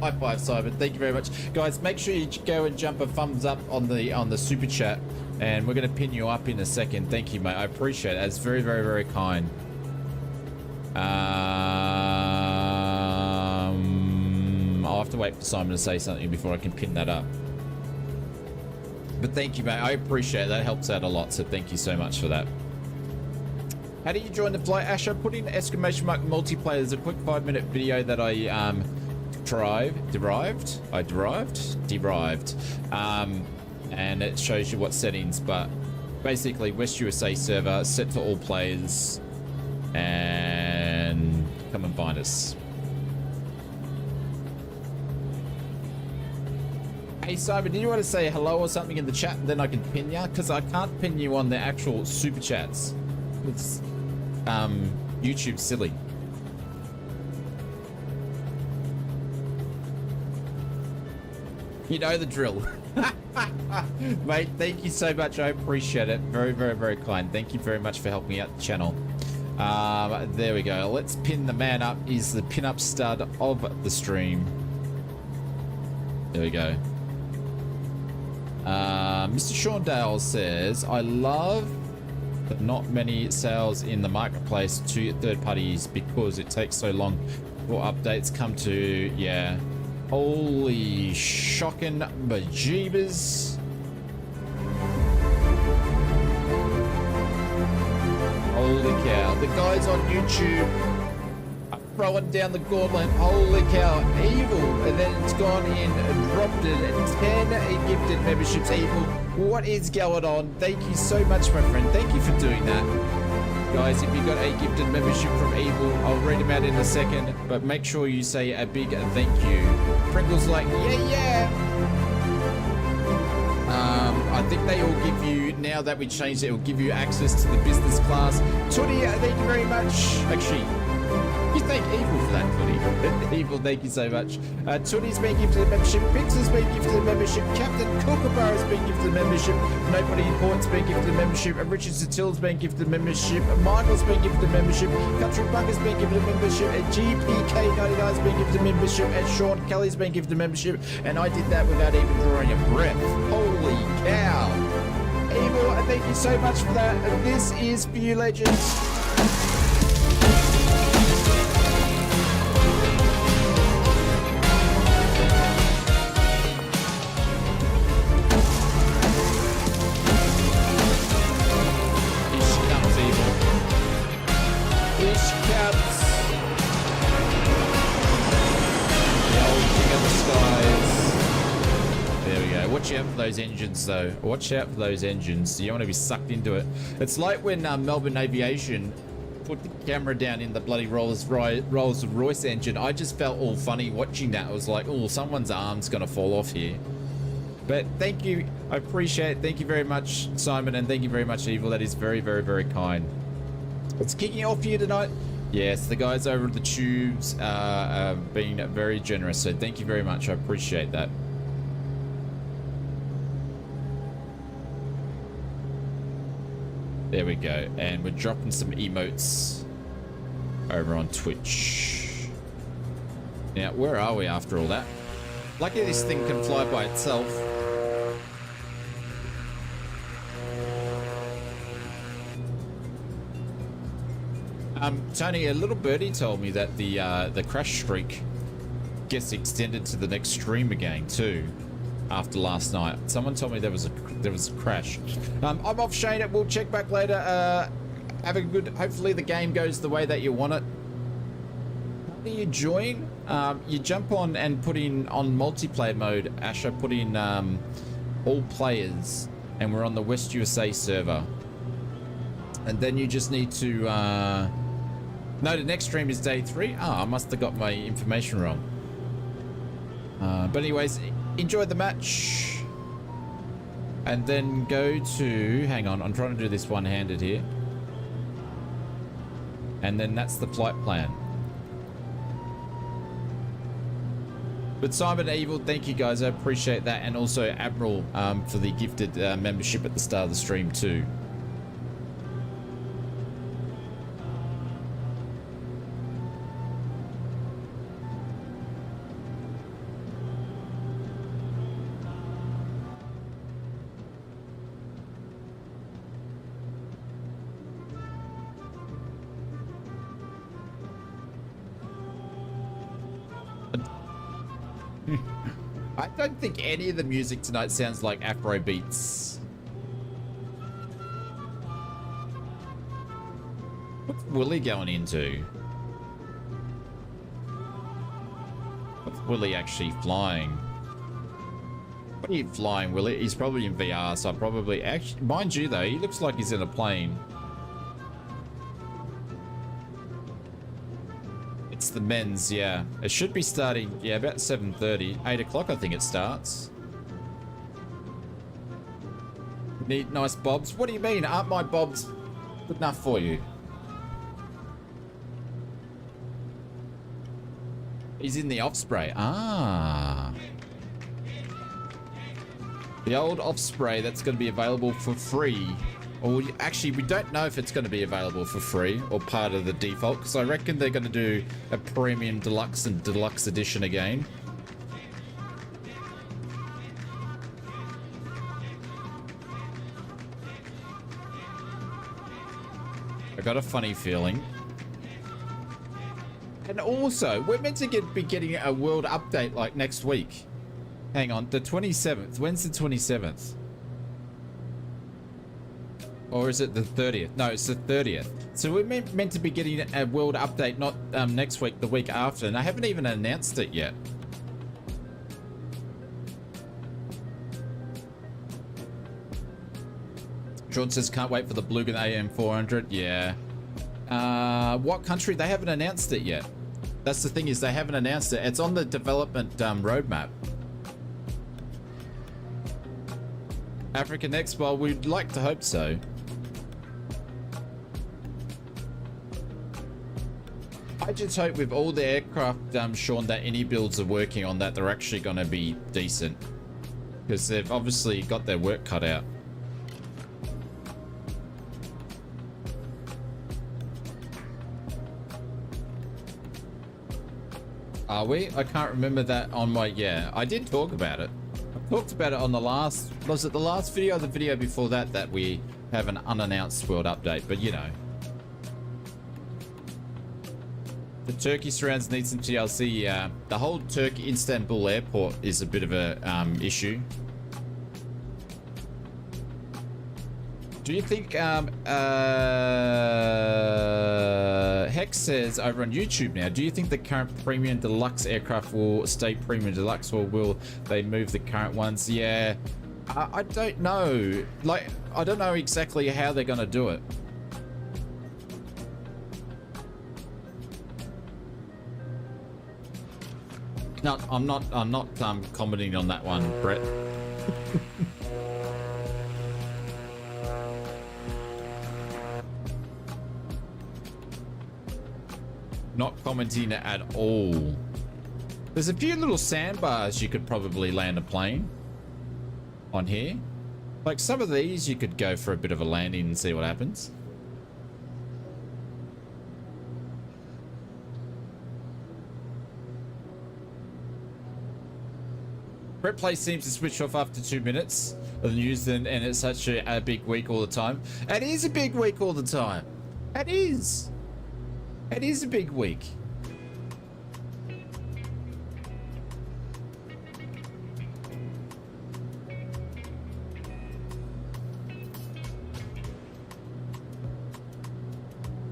High five, Simon. Thank you very much. Guys, make sure you go and jump a thumbs up on the super chat, and we're going to pin you up in a second. Thank you, mate. I appreciate it. That's very, very, very kind. I'll have to wait for Simon to say something before I can pin that up. But thank you, mate. I appreciate it. That helps out a lot, so thank you so much for that. How do you join the flight, Ash? I put in exclamation mark multiplayer. There's a quick 5-minute video that I derived. And it shows you what settings, but basically West USA server set for all players, and come and find us. Hey Simon, did you want to say hello or something in the chat and then I can pin you? Because I can't pin you on the actual super chats. It's YouTube's silly. You know the drill. Mate, thank you so much. I appreciate it. Very, very, very kind. Thank you very much for helping out the channel. There we go. Let's pin the man up. He's the pin-up stud of the stream. There we go. Mr. Shaundale says, I love that not many sales in the marketplace to third parties because it takes so long for updates come to, yeah. Holy shocking bejeebers. Holy cow. The guys on YouTube are throwing down the gauntlet. Holy cow. Evil. And then it's gone in and dropped it at 10 gifted memberships. Evil. What is going on? Thank you so much, my friend. Thank you for doing that. Guys, if you got a gifted membership from Evil, I'll read them out in a second, but make sure you say a big thank you. Pringle's like, yeah. I think they all give you, now that we changed it, will give you access to the business class. Tootie, thank you very much. Actually, You thank Evil for that, Tootie. Evil, thank you so much. Tootie's been gifted a membership. Pix has been gifted a membership. Captain Kookaburra has been gifted a membership. Nobody Import's been gifted a membership. Richard Satil's been gifted a membership. Michael's been gifted a membership. Country Bunker's been gifted a membership. GPK99's been gifted a membership. And Sean Kelly's been gifted a membership. And I did that without even drawing a breath. Holy cow. Evil, thank you so much for that. This is for you, legends. Watch out for those engines, though. Watch out for those engines. You don't want to be sucked into it. It's like when Melbourne Aviation put the camera down in the bloody Rolls-Royce engine. I just felt all funny watching that. I was like, oh, someone's arm's going to fall off here. But thank you. I appreciate it. Thank you very much, Simon, and thank you very much, Evil. That is very, very, very kind. What's kicking off here tonight? Yes, the guys over at the Tubes are being very generous, so thank you very much. I appreciate that. There we go, and we're dropping some emotes over on Twitch. Now, where are we after all that? Lucky this thing can fly by itself. Tony, a little birdie told me that the crash streak gets extended to the next stream again too. After last night, someone told me there was a crash. I'm off, Shane. We'll check back later. Have a good. Hopefully the game goes the way that you want it. How do you join? You jump on and put in on multiplayer mode. Asher, put in all players, and we're on the West USA server. And then you just need to. No, the next stream is day 3. I must have got my information wrong. But anyways. Enjoy the match and then go to hang on, I'm trying to do this one-handed here, and then that's the flight plan. But Simon, Evil, thank you guys, I appreciate that, and also Admiral for the gifted membership at the start of the stream too. I don't think any of the music tonight sounds like Afro beats. What's Willie going into? What's Willie actually flying? What are you flying, Willie? He's probably in VR, so I probably actually, mind you though, he looks like he's in a plane. It's the men's, yeah. It should be starting, yeah, about 7:30. 8 o'clock, I think it starts. Need nice bobs? What do you mean? Aren't my bobs good enough for you? He's in the Offspray. Ah. The old Offspray that's going to be available for free. Or actually, we don't know if it's going to be available for free or part of the default, because I reckon they're going to do a premium deluxe and deluxe edition again. I got a funny feeling. And also, we're meant to be getting a world update like next week. Hang on, the 27th. When's the 27th? Or is it the 30th? No, it's the 30th. So we're meant to be getting a world update, not next week, the week after. And I haven't even announced it yet. Sean says, can't wait for the Blugan AM400. Yeah. What country? They haven't announced it yet. That's the thing, is they haven't announced it. It's on the development roadmap. Africa next? Well, we'd like to hope so. I I just hope with all the aircraft, Sean, that any builds are working on that, they're actually going to be decent. Because they've obviously got their work cut out. Are we? I can't remember that on my... Yeah, I did talk about it. I talked about it on the last... Was it the last video or the video before that that we have an unannounced world update? But, you know. The Turkey surrounds need some TLC. The whole Turkey Istanbul airport is a bit of a issue. Do you think Hex says over on YouTube now, do you think the current premium deluxe aircraft will stay premium deluxe, or will they move the current ones? Yeah, I don't know. Like, I don't know exactly how they're going to do it. No, I'm not commenting on that one, Brett. Not commenting at all. There's a few little sandbars you could probably land a plane on here. Like some of these you could go for a bit of a landing and see what happens. Brett Play seems to switch off after 2 minutes of the news, and it's such a big week all the time. It is a big week all the time. It is. It is a big week.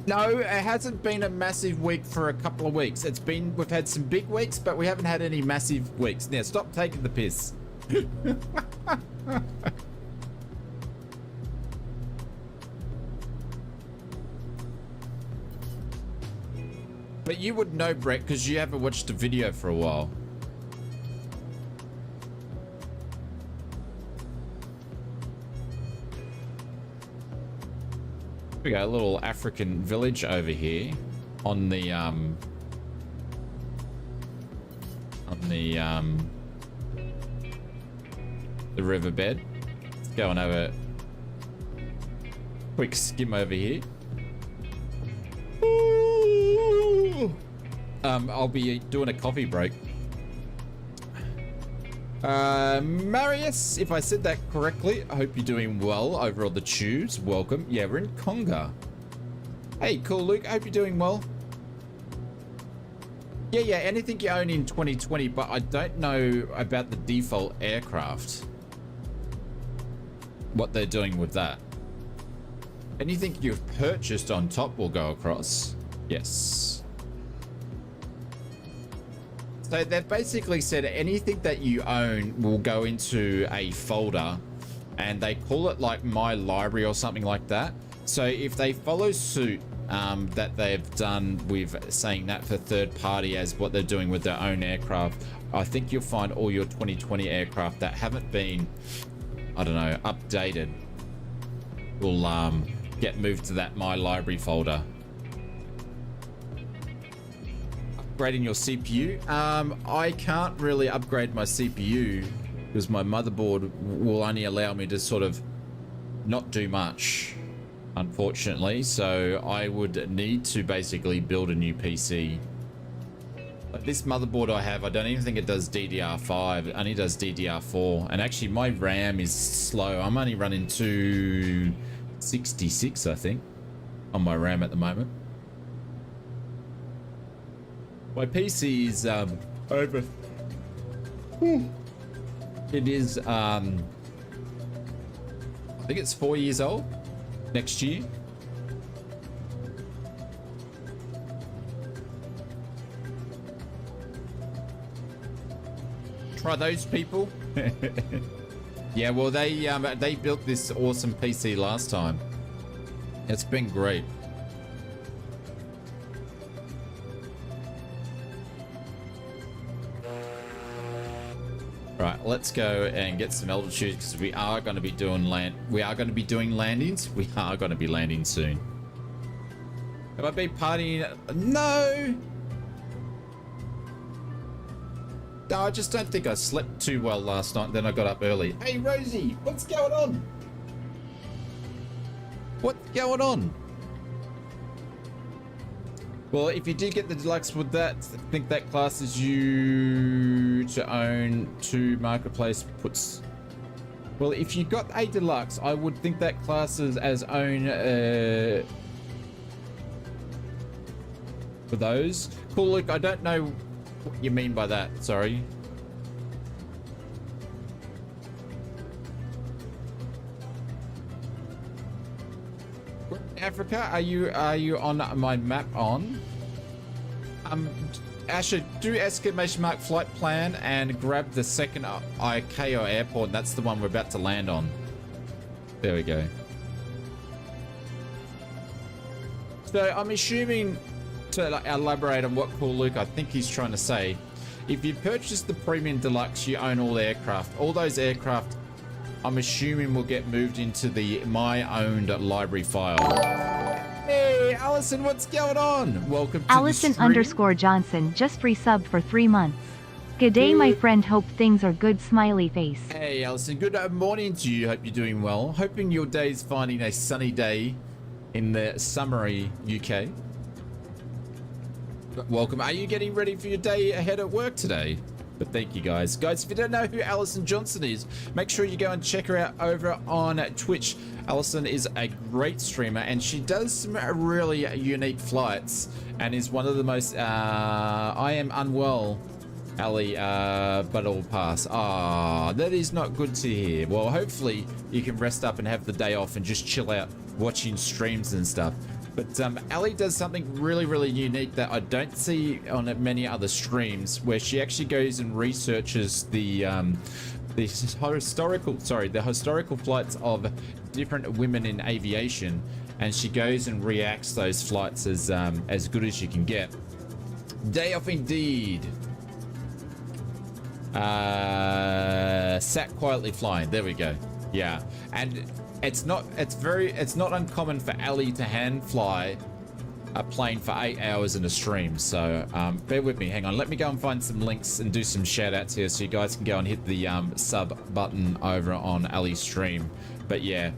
No, it hasn't been a massive week for a couple of weeks. It's been, we've had some big weeks, but we haven't had any massive weeks. Now, stop taking the piss. But you would know, Brett, because you haven't watched the video for a while. We got a little African village over here on the riverbed. Let's go and have a quick skim over here. I'll be doing a coffee break. Marius, if I said that correctly, I hope you're doing well over on the tubes. Welcome. Yeah, we're in CONGO. Hey, cool, Luke. I hope you're doing well. Yeah, anything you own in 2020, but I don't know about the default aircraft. What they're doing with that. Anything you've purchased on top will go across. Yes. So they've basically said anything that you own will go into a folder, and they call it like My Library or something like that. So if they follow suit that they've done with saying that for third party as what they're doing with their own aircraft, I think you'll find all your 2020 aircraft that haven't been, I don't know, updated will get moved to that My Library folder. Upgrading your CPU? I can't really upgrade my CPU because my motherboard will only allow me to sort of not do much, unfortunately. So I would need to basically build a new PC. Like this motherboard I have, I don't even think it does DDR5. It only does DDR4. And actually my RAM is slow. I'm only running 266, I think, on my RAM at the moment. My PC is over. It is I think it's 4 years old next year. Try those people. Yeah, well they built this awesome PC last time. It's been great. Right, let's go and get some altitude because we are going to be doing landings. We are going to be landing soon. Have I been partying? No, No, I just don't think I slept too well last night. Then I got up early. Hey, Rosie, what's going on? What's going on? Well, if you did get the deluxe, would that I think that classes you to own 2 marketplace puts? Well, if you got a deluxe, I would think that classes as own for those. Cool, Luke. I don't know what you mean by that. Sorry. Africa, are you on my map on? Asher, do exclamation mark flight plan and grab the second ICAO airport. That's the one we're about to land on. There we go. So I'm assuming, to elaborate on what Cool Luke I think he's trying to say, if you purchase the premium deluxe, you own all the aircraft. All those aircraft, I'm assuming, will get moved into the my owned library file. Hey, Allison, what's going on? Welcome to Allison _ Johnson just resubbed for 3 months. G'day, my friend. Hope things are good. Smiley face. Hey, Allison. Good morning to you. Hope you're doing well. Hoping your day's finding a sunny day in the summery UK. Welcome. Are you getting ready for your day ahead at work today? But thank you, guys. Guys, if you don't know who Allison Johnson is, make sure you go and check her out over on Twitch. Allison is a great streamer, and she does some really unique flights, and is one of the most... I am unwell, Ali, but it'll pass. Ah, that is not good to hear. Well, hopefully you can rest up and have the day off and just chill out watching streams and stuff. But Ali does something really, really unique that I don't see on many other streams, where she actually goes and researches the historical flights of different women in aviation, and she goes and reacts those flights as good as you can get. Day off indeed. Sat quietly flying. There we go. Yeah, and it's not uncommon for Ali to hand fly a plane for 8 hours in a stream. So bear with me. Hang on. Let me go and find some links and do some shout outs here, so you guys can go and hit the sub button over on Ali's stream. But yeah,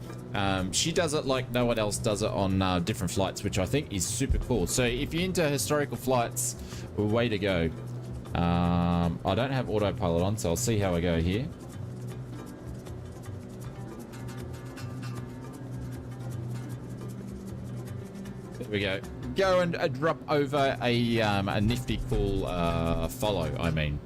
she does it like no one else does it on different flights, which I think is super cool. So if you're into historical flights, way to go. I don't have autopilot on, so I'll see how I go here. There we go. Go and drop over a nifty cool follow, I mean.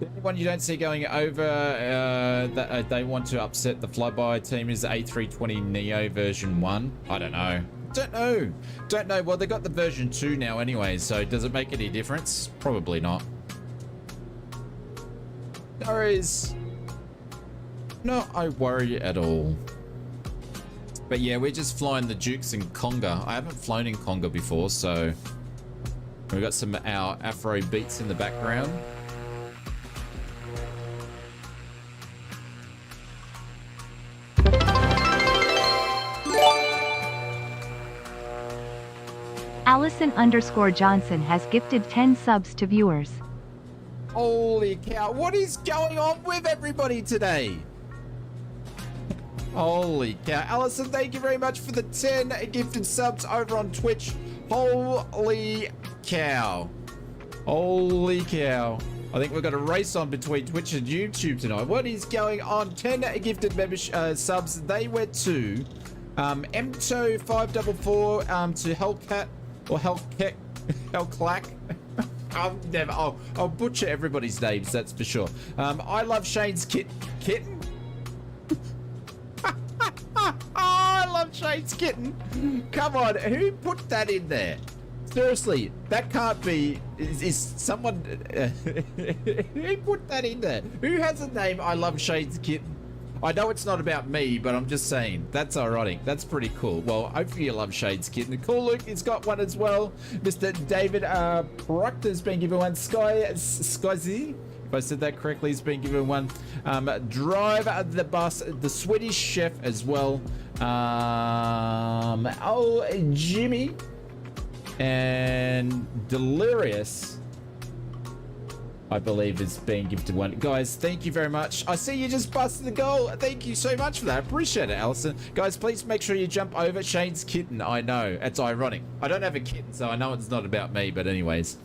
The only one you don't see going over that they want to upset the flyby team is the A320neo version 1. I don't know. Don't know. Well, they got the version 2 now anyway, so does it make any difference? Probably not. No worries. No, I worry at all. But yeah, we're just flying the Dukes in CONGO. I haven't flown in CONGO before, so we've got our Afro beats in the background. Allison _ Johnson has gifted 10 subs to viewers. Holy cow, what is going on with everybody today? Holy cow. Allison, thank you very much for the 10 gifted subs over on Twitch. Holy cow. Holy cow. I think we've got a race on between Twitch and YouTube tonight. What is going on? 10 gifted subs. They went to MTO544 to Hellcat or Hellclack. I'll butcher everybody's names, that's for sure. I love Shane's kitten. I love Shane's kitten. Come on, who put that in there? Seriously, that can't be. Is someone? Who put that in there? Who has a name? I love Shane's kitten. I know it's not about me, but I'm just saying that's ironic. That's pretty cool. Well, hopefully you love Shade's kitten. Cool Luke, he's got one as well. Mr. David Proctor's been given one. Skyzy, if I said that correctly, he's been given one. Drive the bus, the Swedish chef as well. Oh, Jimmy. And Delirious, I believe, is being gifted one. Guys, thank you very much. I see you just busted the goal. Thank you so much for that. Appreciate it, Alison. Guys, please make sure you jump over Shane's kitten. I know, it's ironic. I don't have a kitten, so I know it's not about me, but anyways.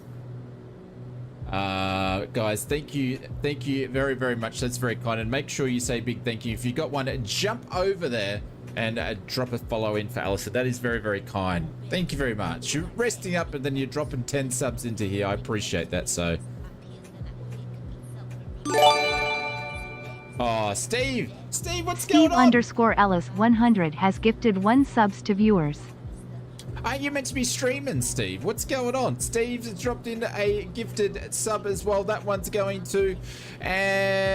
Guys, thank you very, very much. That's very kind. And make sure you say big thank you. If you got one, jump over there and drop a follow in for Alison. That is very, very kind. Thank you very much. You're resting up and then you're dropping 10 subs into here. I appreciate that. So oh, Steve, what's going on? Steve_Ellis100 has gifted 1 subs to viewers. Aren't you meant to be streaming, Steve? What's going on? Steve's dropped in a gifted sub as well. That one's going to... And...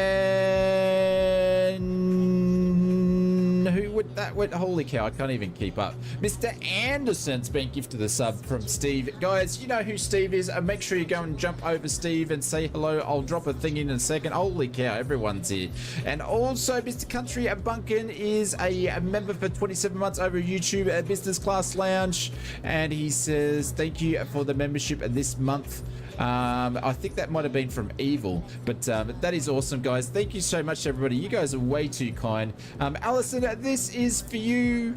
who would that went? Holy cow, I can't even keep up. Mr. Anderson's been gifted a sub from Steve. Guys, you know who Steve is. Make sure you go and jump over Steve and say hello. I'll drop a thing in a second. Holy cow, everyone's here. And also, Mr. Country Bunkin is a member for 27 months over YouTube at Business Class Lounge. And he says, thank you for the membership this month. I think that might have been from Evil, but that is awesome, guys. Thank you so much, everybody. You guys are way too kind. Alison, this is for you.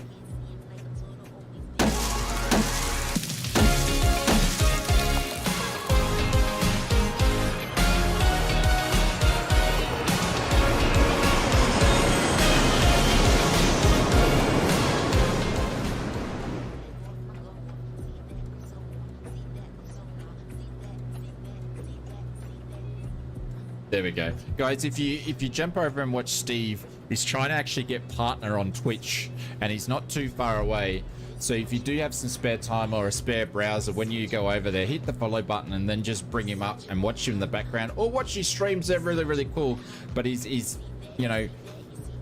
There we go, guys. If you jump over and watch Steve, he's trying to actually get partner on Twitch, and he's not too far away. So if you do have some spare time or a spare browser, when you go over there, hit the follow button and then just bring him up and watch him in the background, or watch his streams. They're really, really cool. But he's you know,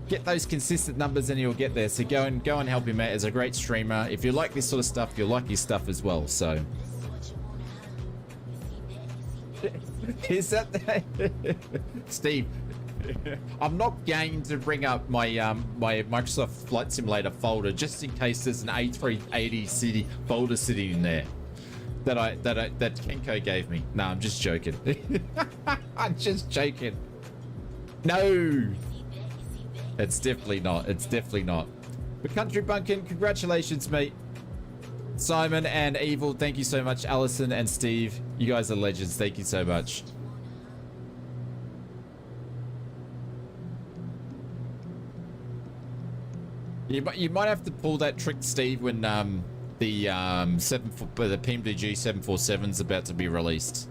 get those consistent numbers and he'll get there. So go and help him out. He's a great streamer. If you like this sort of stuff, you'll like his stuff as well. So. Is that Steve? I'm not going to bring up my my Microsoft Flight Simulator folder just in case there's an A380 city folder sitting in there that Kenko gave me. No, I'm just joking. I'm just joking. No, it's definitely not. It's definitely not. But Country Bunkin, congratulations, mate. Simon and Evil, thank you so much. Alison and Steve, you guys are legends. Thank you so much. You might have to pull that trick, Steve, when the PMDG 747 is about to be released.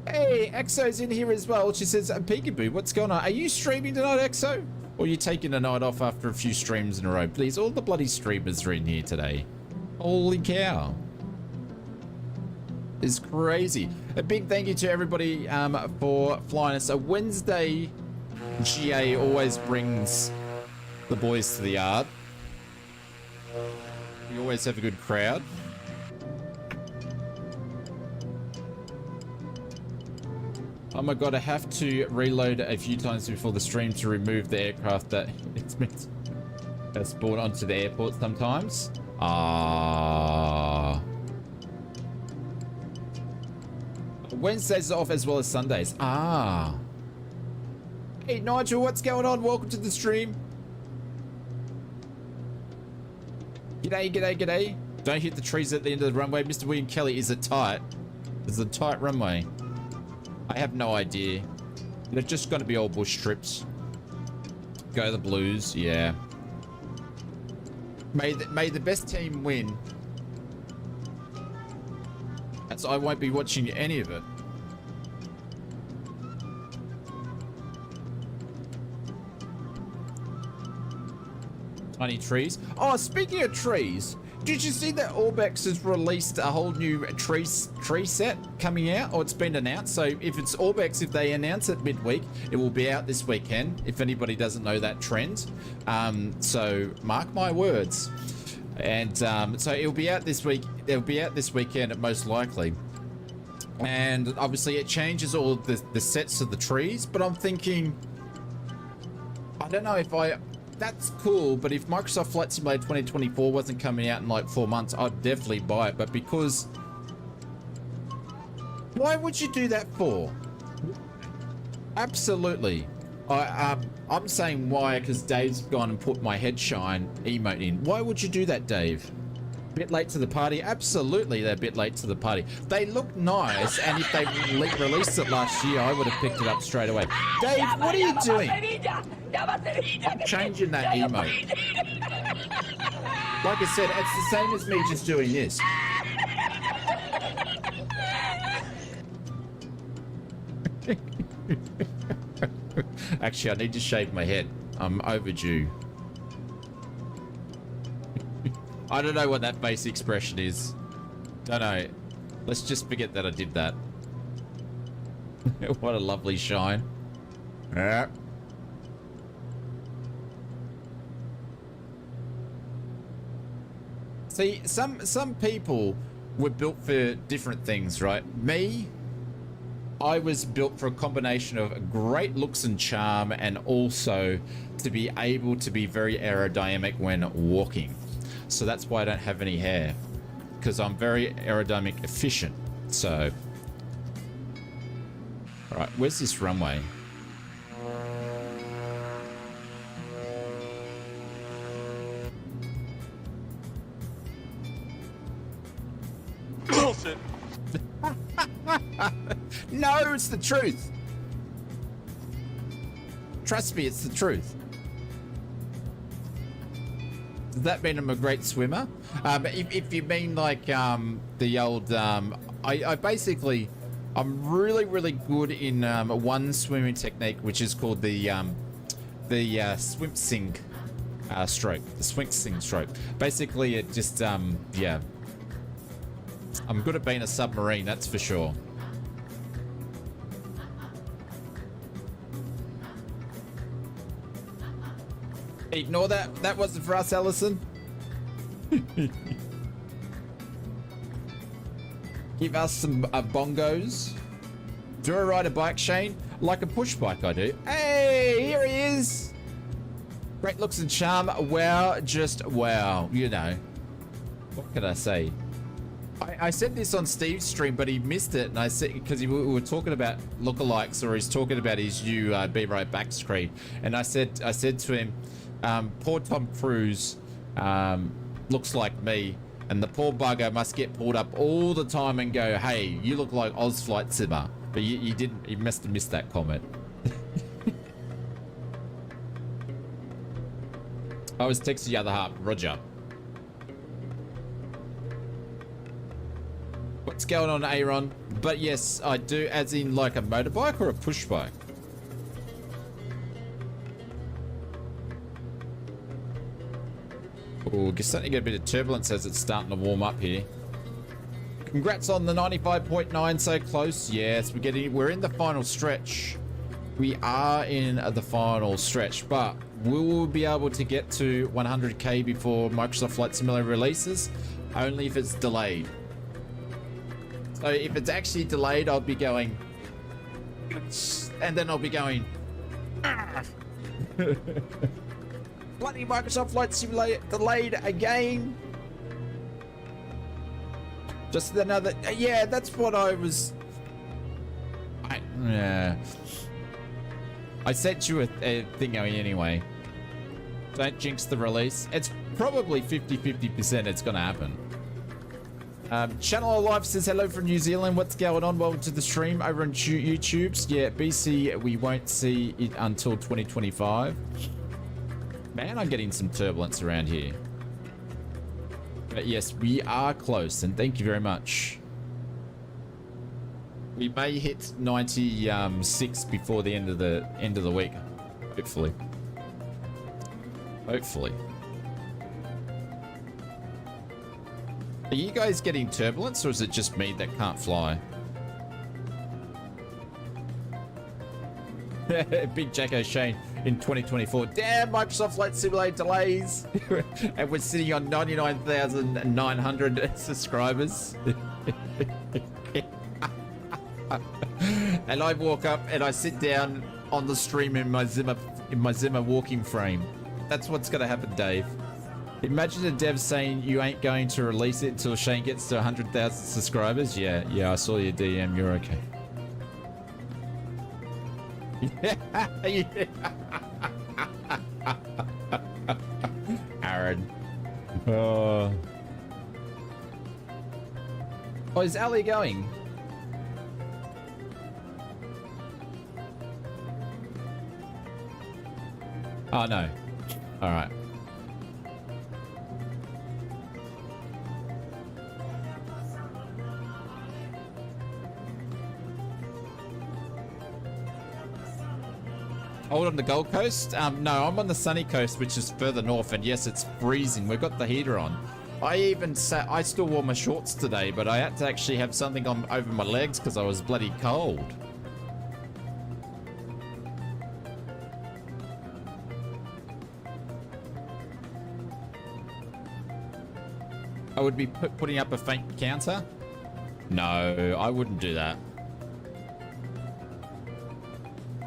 Hey, Exo's in here as well. She says, Peekaboo, what's going on? Are you streaming tonight, Exo? Or are you taking a night off after a few streams in a row? Please, all the bloody streamers are in here today. Holy cow. It's crazy. A big thank you to everybody for flying us. A Wednesday GA always brings the boys to the yard. We always have a good crowd. Oh my god, I have to reload a few times before the stream to remove the aircraft that it's meant to spawn onto the airport sometimes. Wednesdays are off as well as Sundays. Hey Nigel, what's going on? Welcome to the stream. G'day. Don't hit the trees at the end of the runway. Mr. William Kelly, is it tight? Is it a tight runway? I have no idea. They're just gonna be all bush trips. Go the Blues, yeah. May the best team win. As I won't be watching any of it. Tiny trees. Oh, speaking of trees, did you see that Orbex has released a whole new tree set coming out? Or it's been announced. So if it's Orbex, if they announce it midweek, it will be out this weekend. If anybody doesn't know that trend, so mark my words. And so it'll be out this week. It'll be out this weekend, most likely. And obviously, it changes all the sets of the trees. But I'm thinking, I don't know if I that's cool, but if Microsoft Flight Simulator 2024 wasn't coming out in like 4 months, I'd definitely buy it. But because... Why would you do that for? Absolutely. I'm saying why, because Dave's gone and put my head shine emote in. Why would you do that, Dave? Bit late to the party? Absolutely, they're a bit late to the party. They look nice, and if they released it last year, I would have picked it up straight away. Dave, what are you doing? I'm changing that emote. Like I said, it's the same as me just doing this. Actually, I need to shave my head. I'm overdue. I don't know what that face expression is. Don't know. Let's just forget that I did that. What a lovely shine. Yeah. See, some people were built for different things, right? Me, I was built for a combination of great looks and charm, and also to be able to be very aerodynamic when walking. So that's why I don't have any hair, because I'm very aerodynamic efficient. So, all right, where's this runway? Bullshit. No, it's the truth. Trust me, it's the truth. Does that mean I'm a great swimmer? If you mean like the old, I basically, I'm really good in one swimming technique, which is called the swim sing stroke. The swim sing stroke. Basically, it just yeah. I'm good at being a submarine, that's for sure. Ignore that. That wasn't for us, Allison. Give us some bongos. Do I ride a bike, Shane? Like a push bike, I do. Hey, here he is. Great looks and charm. Wow, just wow. You know. What can I say? I said this on Steve's stream, but he missed it. And I said, because we were talking about lookalikes, or he's talking about his new Be Right Back screen. And I said to him, poor Tom Cruise looks like me, and the poor bugger must get pulled up all the time and go, hey, you look like ausflightsimmer. But you didn't, you must have missed that comment. I was texting the other half, Roger. What's going on, Aaron? But yes, I do, as in like a motorbike or a push bike. Oh, starting to get a bit of turbulence as it's starting to warm up here. Congrats on the 95.9, so close. Yes, we're in the final stretch. We are in the final stretch, but we will be able to get to 100k before Microsoft Flight Simulator releases, only if it's delayed. So if it's actually delayed, I'll be going, and then I'll be going, bloody Microsoft Flight Simulator delayed again. Just another, yeah, that's what I was, yeah. I sent you a thing anyway. Don't jinx the release. It's probably 50% it's gonna happen. Channel Alive says hello from New Zealand. What's going on? Welcome to the stream over on YouTube's. Yeah, BC, we won't see it until 2025. Man, I'm getting some turbulence around here. But yes, we are close, and thank you very much. We may hit 96 before the end of the week, hopefully. Hopefully. Are you guys getting turbulence, or is it just me that can't fly? Big Jack O'Shane in 2024. Damn, Microsoft Flight Simulator delays. And we're sitting on 99,900 subscribers. And I walk up and I sit down on the stream in my Zimmer walking frame. That's what's gonna happen, Dave. Imagine a dev saying you ain't going to release it until Shane gets to 100,000 subscribers. Yeah, I saw your DM. You're okay. Yeah. Aaron. Oh, is Ali going? Oh, no. All right. Hold on the Gold Coast? No, I'm on the sunny coast, which is further north, and yes, it's freezing. We've got the heater on. I still wore my shorts today, but I had to actually have something on over my legs because I was bloody cold. I would be putting up a faint counter? No, I wouldn't do that.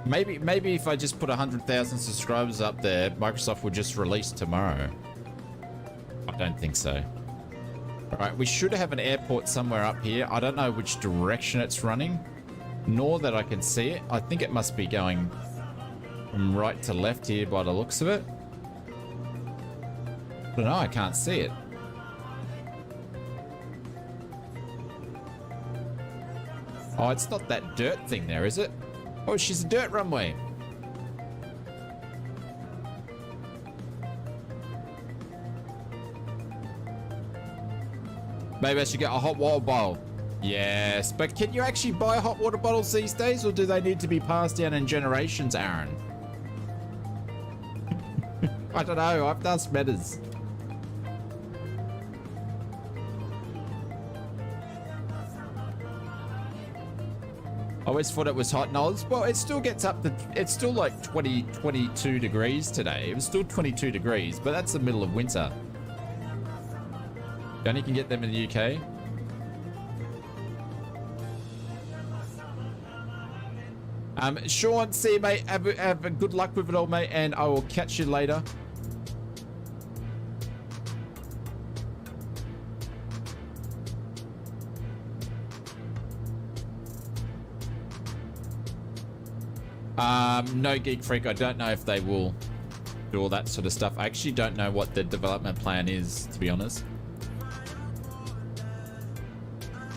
Maybe if I just put 100,000 subscribers up there, Microsoft would just release tomorrow. I don't think so. All right, we should have an airport somewhere up here. I don't know which direction it's running, nor that I can see it. I think it must be going from right to left here by the looks of it. I don't know, I can't see it. Oh, it's not that dirt thing there, is it? Oh, she's a dirt runway. Maybe I should get a hot water bottle. Yes, but can you actually buy hot water bottles these days, or do they need to be passed down in generations, Aaron? I don't know. I've done smetters. I always thought it was hot. No, well, it still gets up to, it's still like 22 degrees today. It was still 22 degrees, but that's the middle of winter. You only can get them in the UK. Sean, see you, mate. Have a good luck with it all, mate, and I will catch you later. No, Geek Freak, I don't know if they will do all that sort of stuff. I actually don't know what the development plan is, to be honest.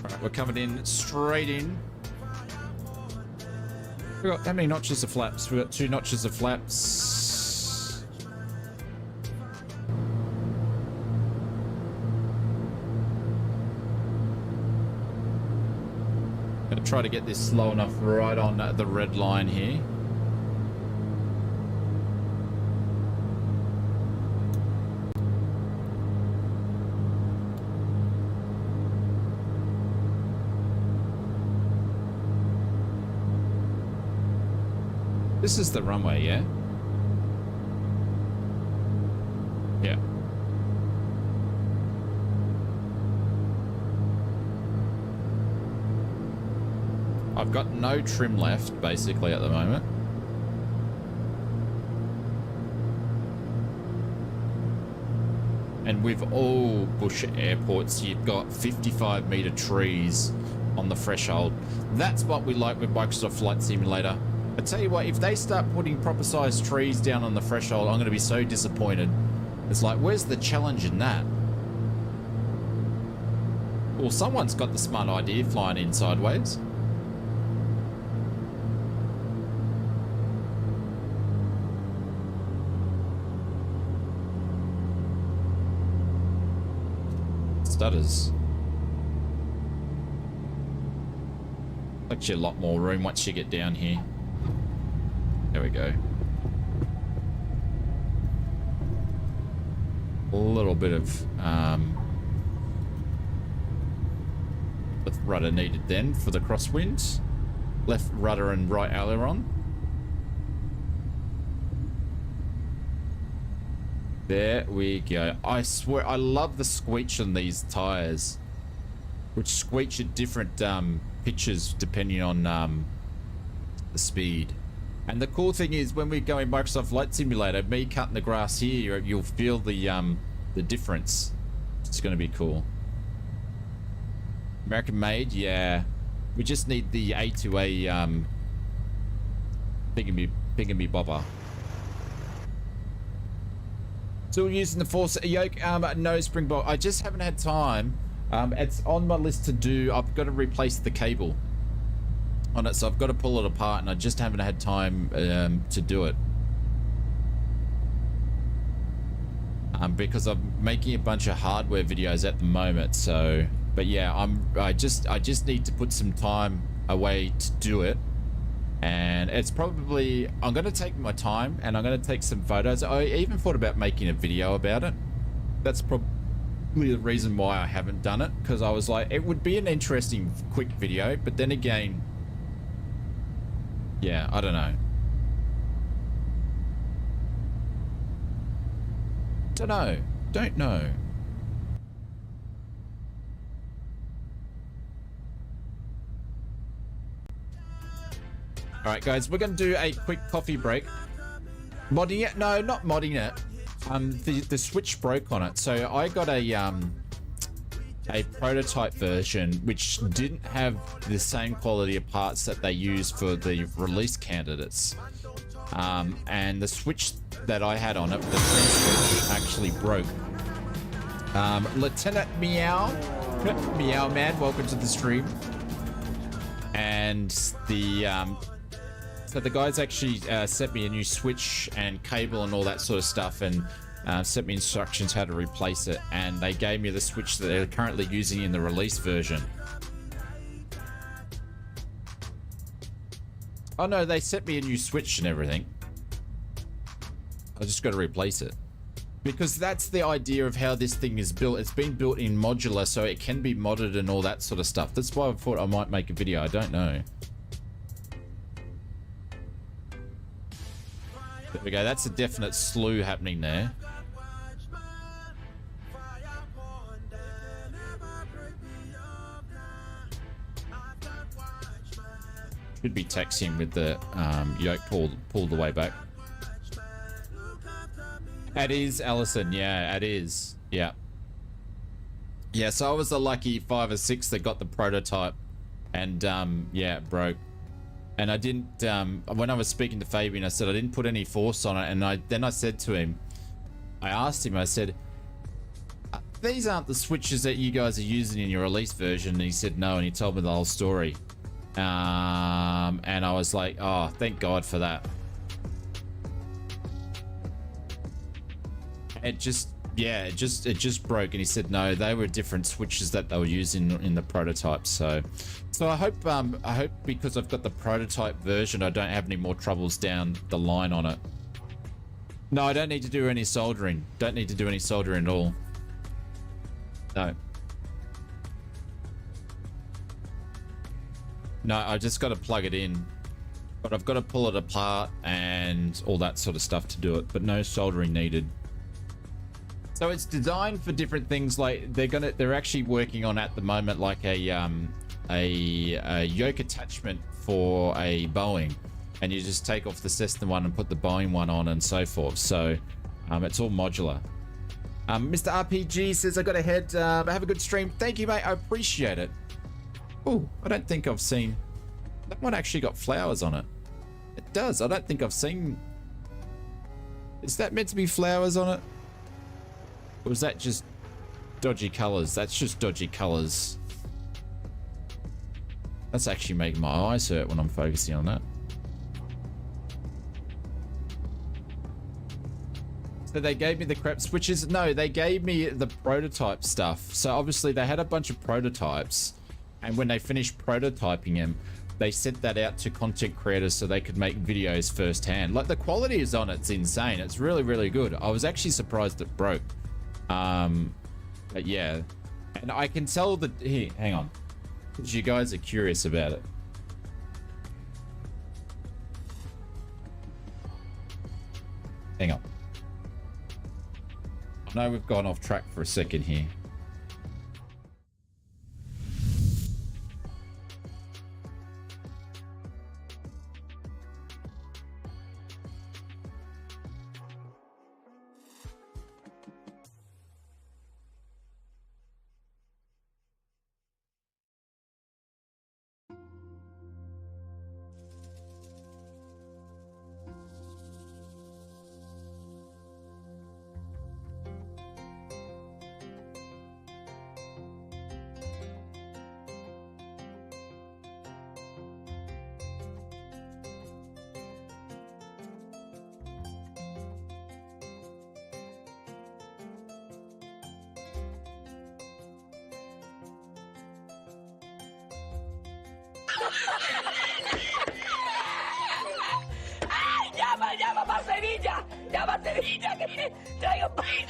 All right, we're coming in straight in. We've got how many notches of flaps? We've got 2 notches of flaps. Gonna try to get this slow enough right on the red line here. This is the runway, yeah? Yeah. I've got no trim left, basically, at the moment. And with all bush airports, you've got 55-meter trees on the threshold. That's what we like with Microsoft Flight Simulator. I tell you what, if they start putting proper sized trees down on the threshold, I'm going to be so disappointed. It's like, where's the challenge in that? Well, someone's got the smart idea flying in sideways. Stutters. Actually, a lot more room once you get down here. There we go. A little bit of rudder needed then for the crosswind. Left rudder and right aileron. There we go. I swear, I love the squeak on these tires, which squeak at different pitches depending on the speed. And the cool thing is when we go in Microsoft Flight Simulator, me cutting the grass here, you'll feel the difference. It's going to be cool. American made, yeah. We just need the A2A pingamy bobber. Still using the Force yoke? No, Springbok. I just haven't had time. It's on my list to do. I've got to replace the cable on it, so I've got to pull it apart, and I just haven't had time to do it. Because I'm making a bunch of hardware videos at the moment, so... But yeah, I just need to put some time away to do it. And it's probably... I'm going to take my time, and I'm going to take some photos. I even thought about making a video about it. That's probably the reason why I haven't done it, because I was like, it would be an interesting quick video, but then again... Yeah, I don't know. Don't know. All right, guys, we're going to do a quick coffee break. Modding it? No, not modding it. The switch broke on it, so I got a prototype version which didn't have the same quality of parts that they use for the release candidates. And the switch that I had on it, the switch actually broke. Lieutenant Meow, Meow Man, welcome to the stream. And so the guys actually sent me a new switch and cable and all that sort of stuff, and sent me instructions how to replace it, and they gave me the switch that they're currently using in the release version. Oh no, they sent me a new switch and everything. I just got to replace it. Because that's the idea of how this thing is built. It's been built in modular, so it can be modded and all that sort of stuff. That's why I thought I might make a video. I don't know. There we go. That's a definite slew happening there. Should be taxiing with the yoke pulled the way back. It is, Allison. Yeah, it is. Yeah. Yeah, so I was the lucky 5 or 6 that got the prototype, and yeah, it broke. And I didn't, when I was speaking to Fabian, I said I didn't put any force on it, and then I said to him, I asked him, I said, these aren't the switches that you guys are using in your release version, and he said no, and he told me the whole story. And I was like, oh, thank God for that. It just, yeah, it just broke, and he said no, they were different switches that they were using in the prototype. So I hope because I've got the prototype version, I don't have any more troubles down the line on it. No, I don't need to do any soldering. Don't need to do any soldering at all. No. No, I just got to plug it in, but I've got to pull it apart and all that sort of stuff to do it, but no soldering needed. So it's designed for different things. Like they're actually working on at the moment like a yoke attachment for a Boeing, and you just take off the Cessna one and put the Boeing one on and so forth. So it's all modular. Mr. RPG says I got ahead. Have a good stream. Thank you, mate. I appreciate it. Oh, I don't think I've seen that one. Actually got flowers on it. It does. I don't think I've seen. Is that meant to be flowers on it? Or was that just dodgy colors? That's just dodgy colors. That's actually making my eyes hurt when I'm focusing on that. So they gave me the crap switches? No, they gave me the prototype stuff. So obviously they had a bunch of prototypes, and when they finished prototyping them, they sent that out to content creators so they could make videos firsthand. Like the quality is on it's insane. It's really, really good. I was actually surprised it broke. But yeah, and I can tell that here, hang on, because you guys are curious about it. Hang on. I know we've gone off track for a second here. ¡Ay, llama, llama para Sevilla! ¡Llama a Sevilla que traigo país!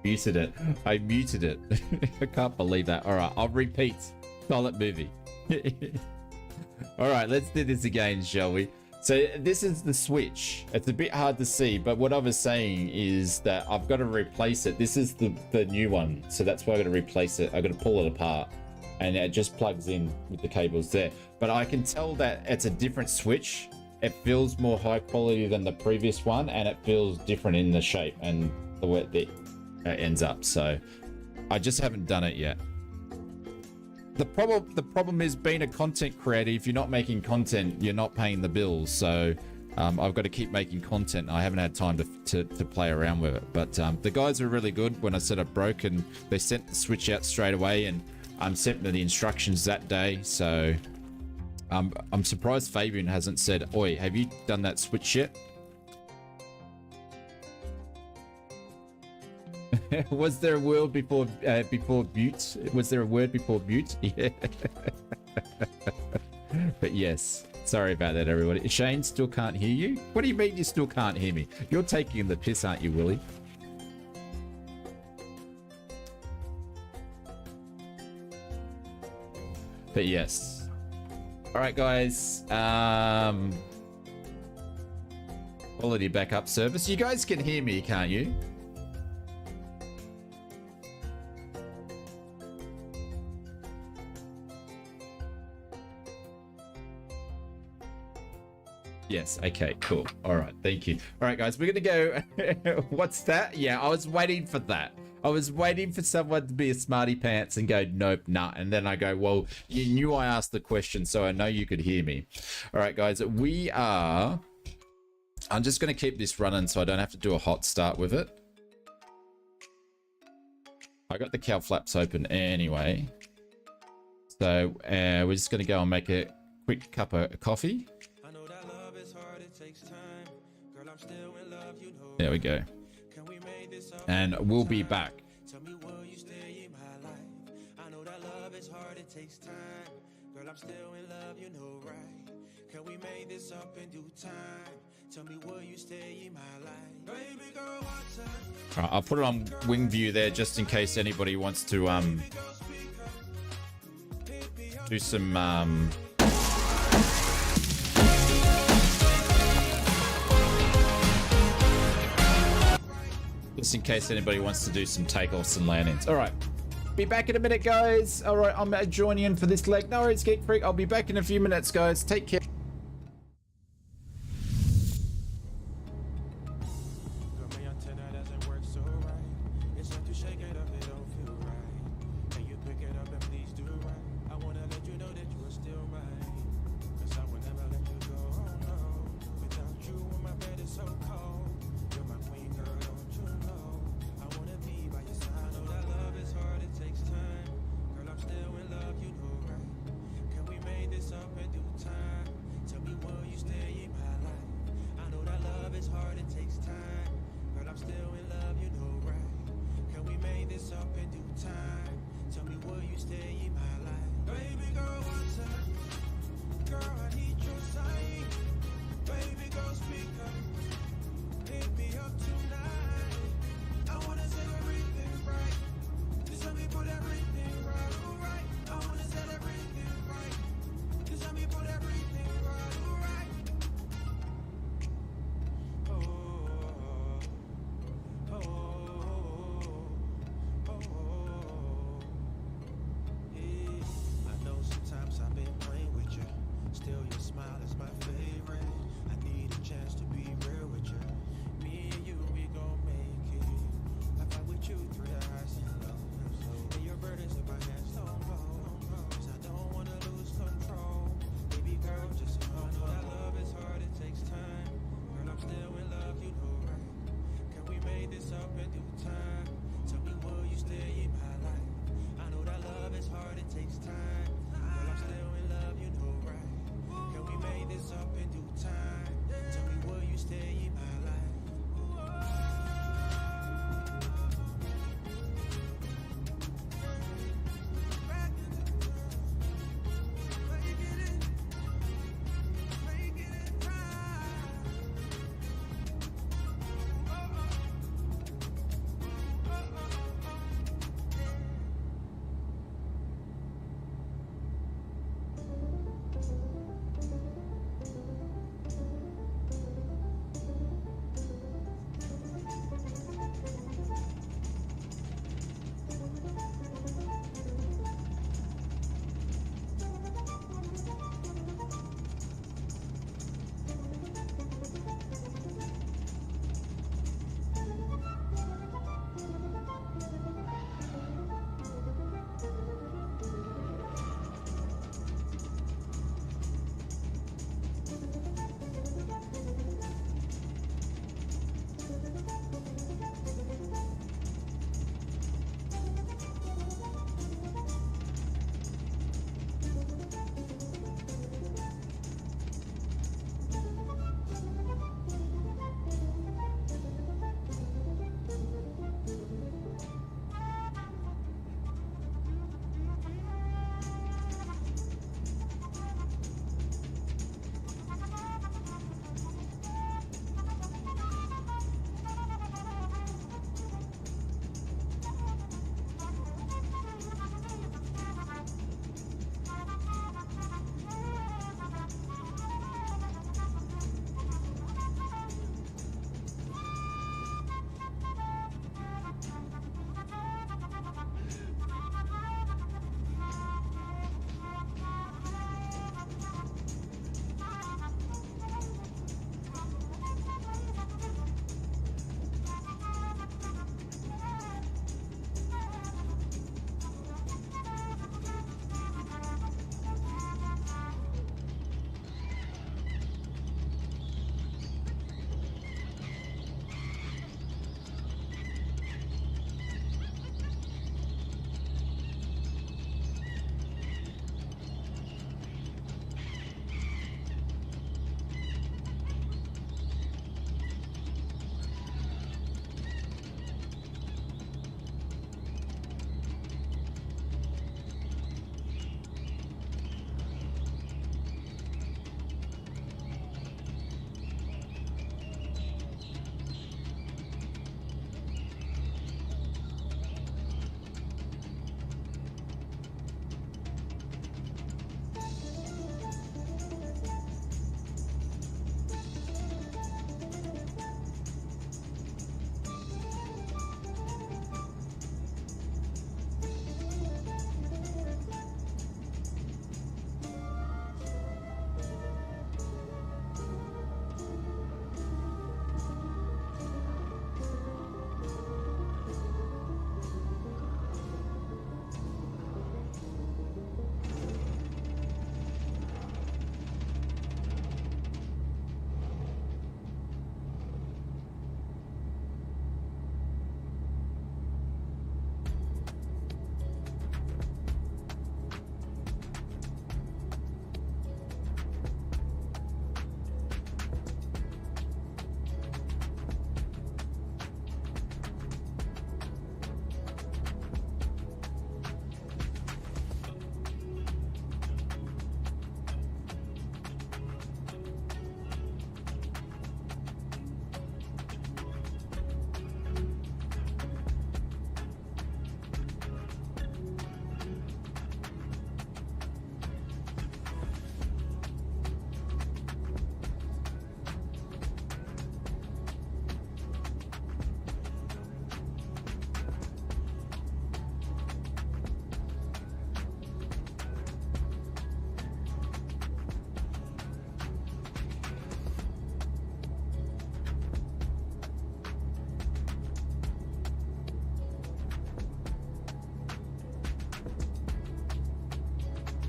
Muted it. I muted it. I can't believe that. All right, I'll repeat. Solid movie. All right, let's do this again, shall we? So this is the switch. It's a bit hard to see, but what I was saying is that I've got to replace it. This is the new one, so that's why I got to replace it. I got to pull it apart, and it just plugs in with the cables there. But I can tell that it's a different switch. It feels more high quality than the previous one, and it feels different in the shape and the way it ends up. So I just haven't done it yet. The problem is, being a content creator, if you're not making content, you're not paying the bills. So I've got to keep making content. I haven't had time to play around with it. But the guys are really good. When I said it broke, and they sent the switch out straight away, and sent me the instructions that day. So I'm surprised Fabian hasn't said, "Oi, have you done that switch yet?" Was there a word before mute? Was there a word before mute? Yeah. But yes, sorry about that, everybody. Shane, still can't hear you? What do you mean you still can't hear me? You're taking the piss, aren't you, Willie? But yes. All right, guys. Quality backup service. You guys can hear me, can't you? Yes, okay, cool. All right, thank you. All right, guys, we're gonna go. What's that? Yeah, I was waiting for that. I was waiting for someone to be a smarty pants and go, nope, nah. And then I go, well, you knew I asked the question, so I know you could hear me. All right, guys, we are... I'm just gonna keep this running so I don't have to do a hot start with it. I got the cow flaps open anyway. So we're just gonna go and make a quick cup of coffee. There we go. And we'll be back. Tell me, will you stay in my life? I know that love is hard, it takes time. Girl, I'm still in love, you know, right? Can we make this up in due time? Tell me, will you stay in my life? Baby girl, watch out. Right, I'll put it on wing view there just in case anybody wants to do some just in case anybody wants to do some takeoffs and landings. All right, be back in a minute, guys. All right, I'm joining in for this leg. No worries, Geek Freak. I'll be back in a few minutes, guys. Take care.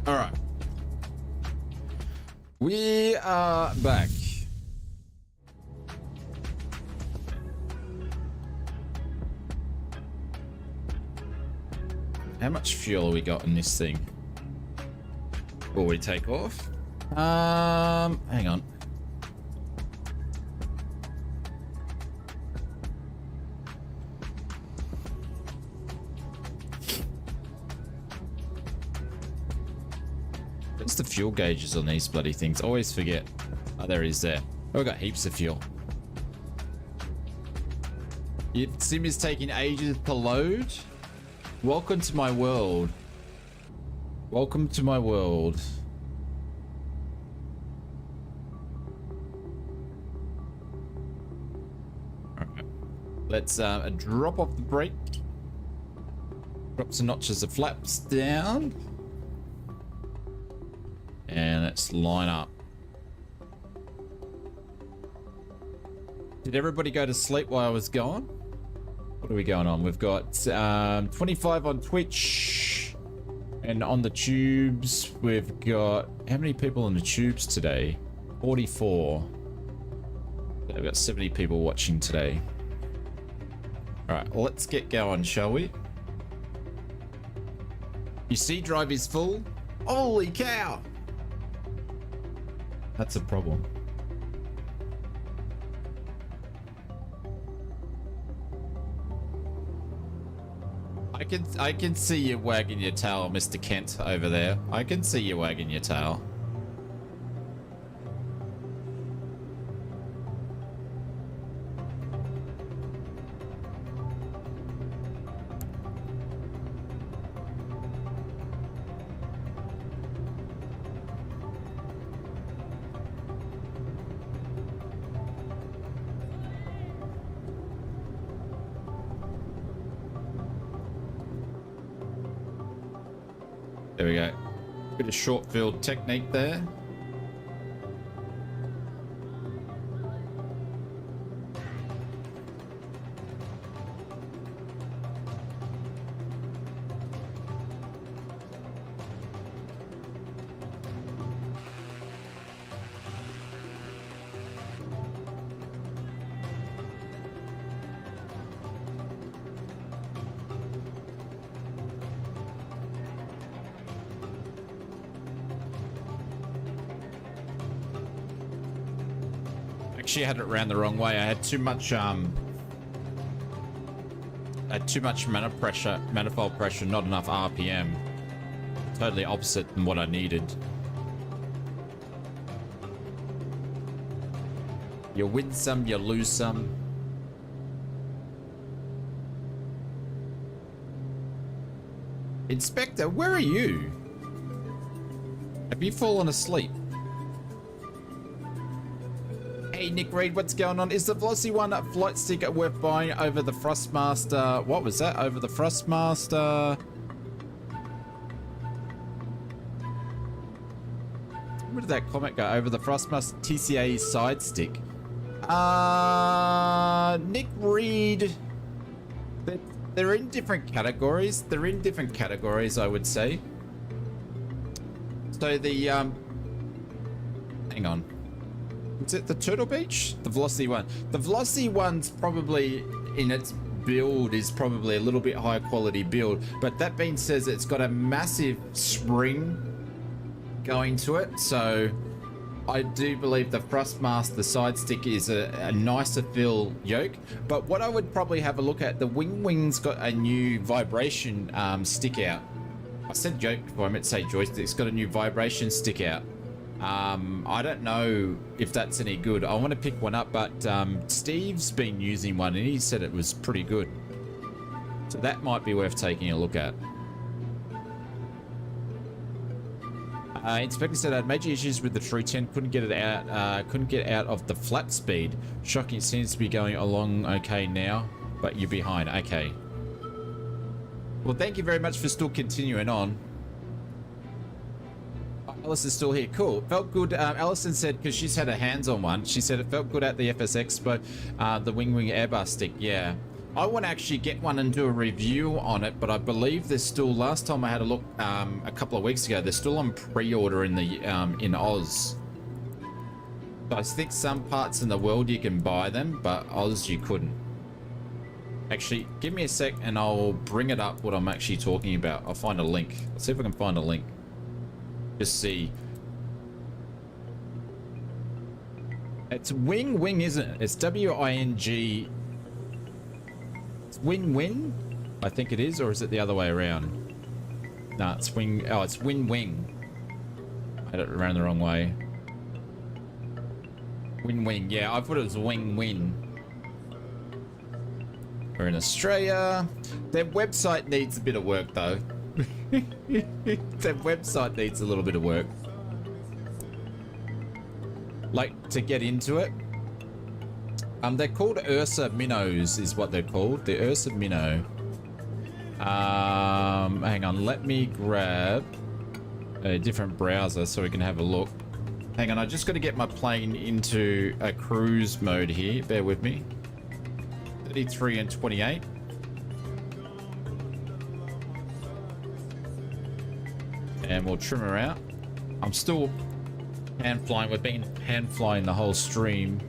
All right. We are back. How much fuel we got in this thing? Will we take off? Hang on. What's the fuel gauges on these bloody things? I always forget. Oh, there it is there. Oh, we got heaps of fuel. Your sim is taking ages to load. Welcome to my world. Welcome to my world. Alright. Let's drop off the brake. Drop some notches of flaps down. And let's line up. Did everybody go to sleep while I was gone? What are we going on? We've got 25 on Twitch. And on the tubes, we've got... How many people on the tubes today? 44. We've got 70 people watching today. Alright, well, let's get going, shall we? You see, drive is full. Holy cow! That's a problem. I can see you wagging your tail, Mr. Kent, over there. I can see you wagging your tail. There we go. Bit of short field technique there. Actually, I had it around the wrong way. I had too much manifold pressure, not enough RPM. Totally opposite than what I needed. You win some, you lose some. Inspector, where are you? Have you fallen asleep? Hey Nick Reed, what's going on? Is the Velocity 1 flight sticker worth buying over the Thrustmaster? What was that? Over the Thrustmaster? Where did that comment go? Over the Thrustmaster TCA side stick? Nick Reed. They're in different categories. They're in different categories, I would say. So the hang on. Is it the Turtle Beach? The Velocity 1. The Velocity 1's probably, in its build, is probably a little bit higher quality build. But that being said, it's got a massive spring going to it. So I do believe the Thrustmaster side stick is a nicer feel yoke. But what I would probably have a look at, the wing's got a new vibration stick out. I said yoke before, I meant to say joystick. It's got a new vibration stick out. I don't know if that's any good. I want to pick one up, but Steve's been using one and he said it was pretty good. So that might be worth taking a look at. Inspector said I had major issues with the 310, couldn't get it out, couldn't get out of the flat speed. Shocking, it seems to be going along okay now, but you're behind. Okay. Well, thank you very much for still continuing on. Alison's still here. Cool. Felt good. Alison said, because she's had her hands on one, she said it felt good at the FS Expo, the wing Airbus stick. Yeah. I want to actually get one and do a review on it, but I believe there's still, last time I had a look a couple of weeks ago, they're still on pre-order in the in Oz. So I think some parts in the world you can buy them, but Oz you couldn't. Actually, give me a sec and I'll bring it up what I'm actually talking about. I'll find a link. Let's see if I can find a link. Just see. It's Wing, isn't it? It's W-I-N-G. It's Win. I think it is, or is it the other way around? No, it's Wing. Oh, it's Wing. I had it around the wrong way. Wing. Yeah, I thought it was Win. We're in Australia. Their website needs a bit of work, though. Their website needs a little bit of work. Like, to get into it. They're called Ursa Minnows, is what they're called. The Ursa Minnow. Hang on, let me grab a different browser so we can have a look. Hang on, I just got to get my plane into a cruise mode here. Bear with me. 33 and 28. And we'll trim her out. I'm still hand flying. We've been hand flying the whole stream.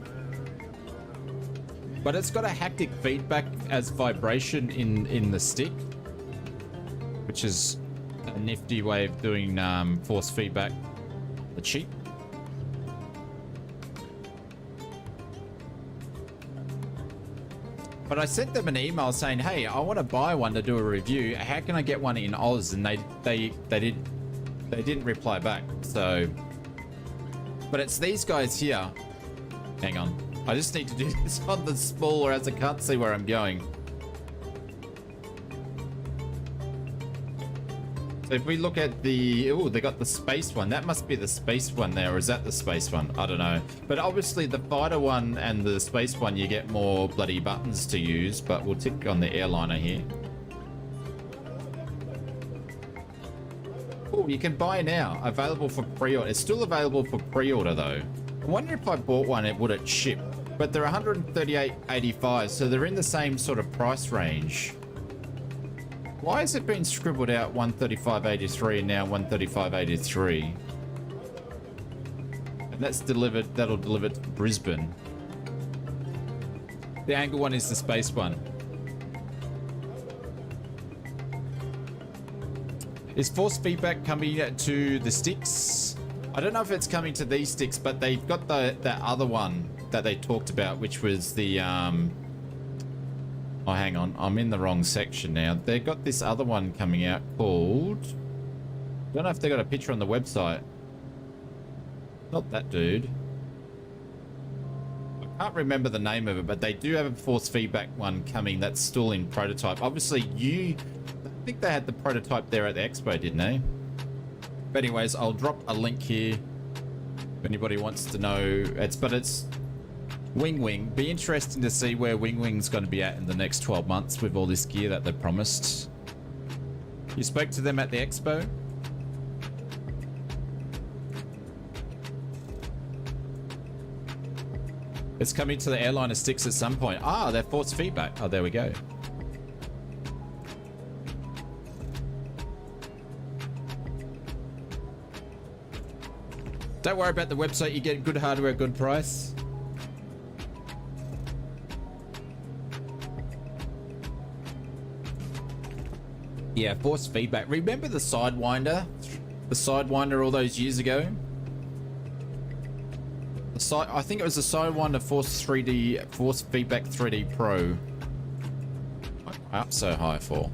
But it's got a haptic feedback as vibration in the stick, which is a nifty way of doing force feedback. The cheap. But I sent them an email saying, "Hey, I want to buy one to do a review. How can I get one in Oz?" And they didn't reply back. So, but it's these guys here. Hang on, I just need to do this on the smaller as I can't see where I'm going. So if we look at the, oh, they got the space one. That must be the space one there, or is that the space one? I don't know. But obviously the fighter one and the space one, you get more bloody buttons to use, but we'll tick on the airliner here. Oh, you can buy now. Available for pre-order. It's still available for pre-order though. I wonder if I bought one, it would it ship? But they're 138.85, so they're in the same sort of price range. Why has it been scribbled out 135.83 and now 135.83? And that's delivered, that'll deliver to Brisbane. The angle one is the space one. Is force feedback coming to the sticks? I don't know if it's coming to these sticks, but they've got that other one that they talked about, which was the oh, hang on, I'm in the wrong section now. They've got this other one coming out called, I don't know if they got a picture on the website. Not that dude. I can't remember the name of it, but they do have a force feedback one coming that's still in prototype. Obviously, I think they had the prototype there at the expo, didn't they? But anyways, I'll drop a link here if anybody wants to know. But it's Wing. Be interesting to see where Wing's going to be at in the next 12 months with all this gear that they promised. You spoke to them at the expo? It's coming to the airliner sticks at some point. Ah, they're force feedback. Oh, there we go. Don't worry about the website. You get good hardware, good price. Yeah, force feedback. Remember the Sidewinder? The Sidewinder all those years ago? I think it was the Sidewinder Force Feedback 3D Pro. Why am I up so high for?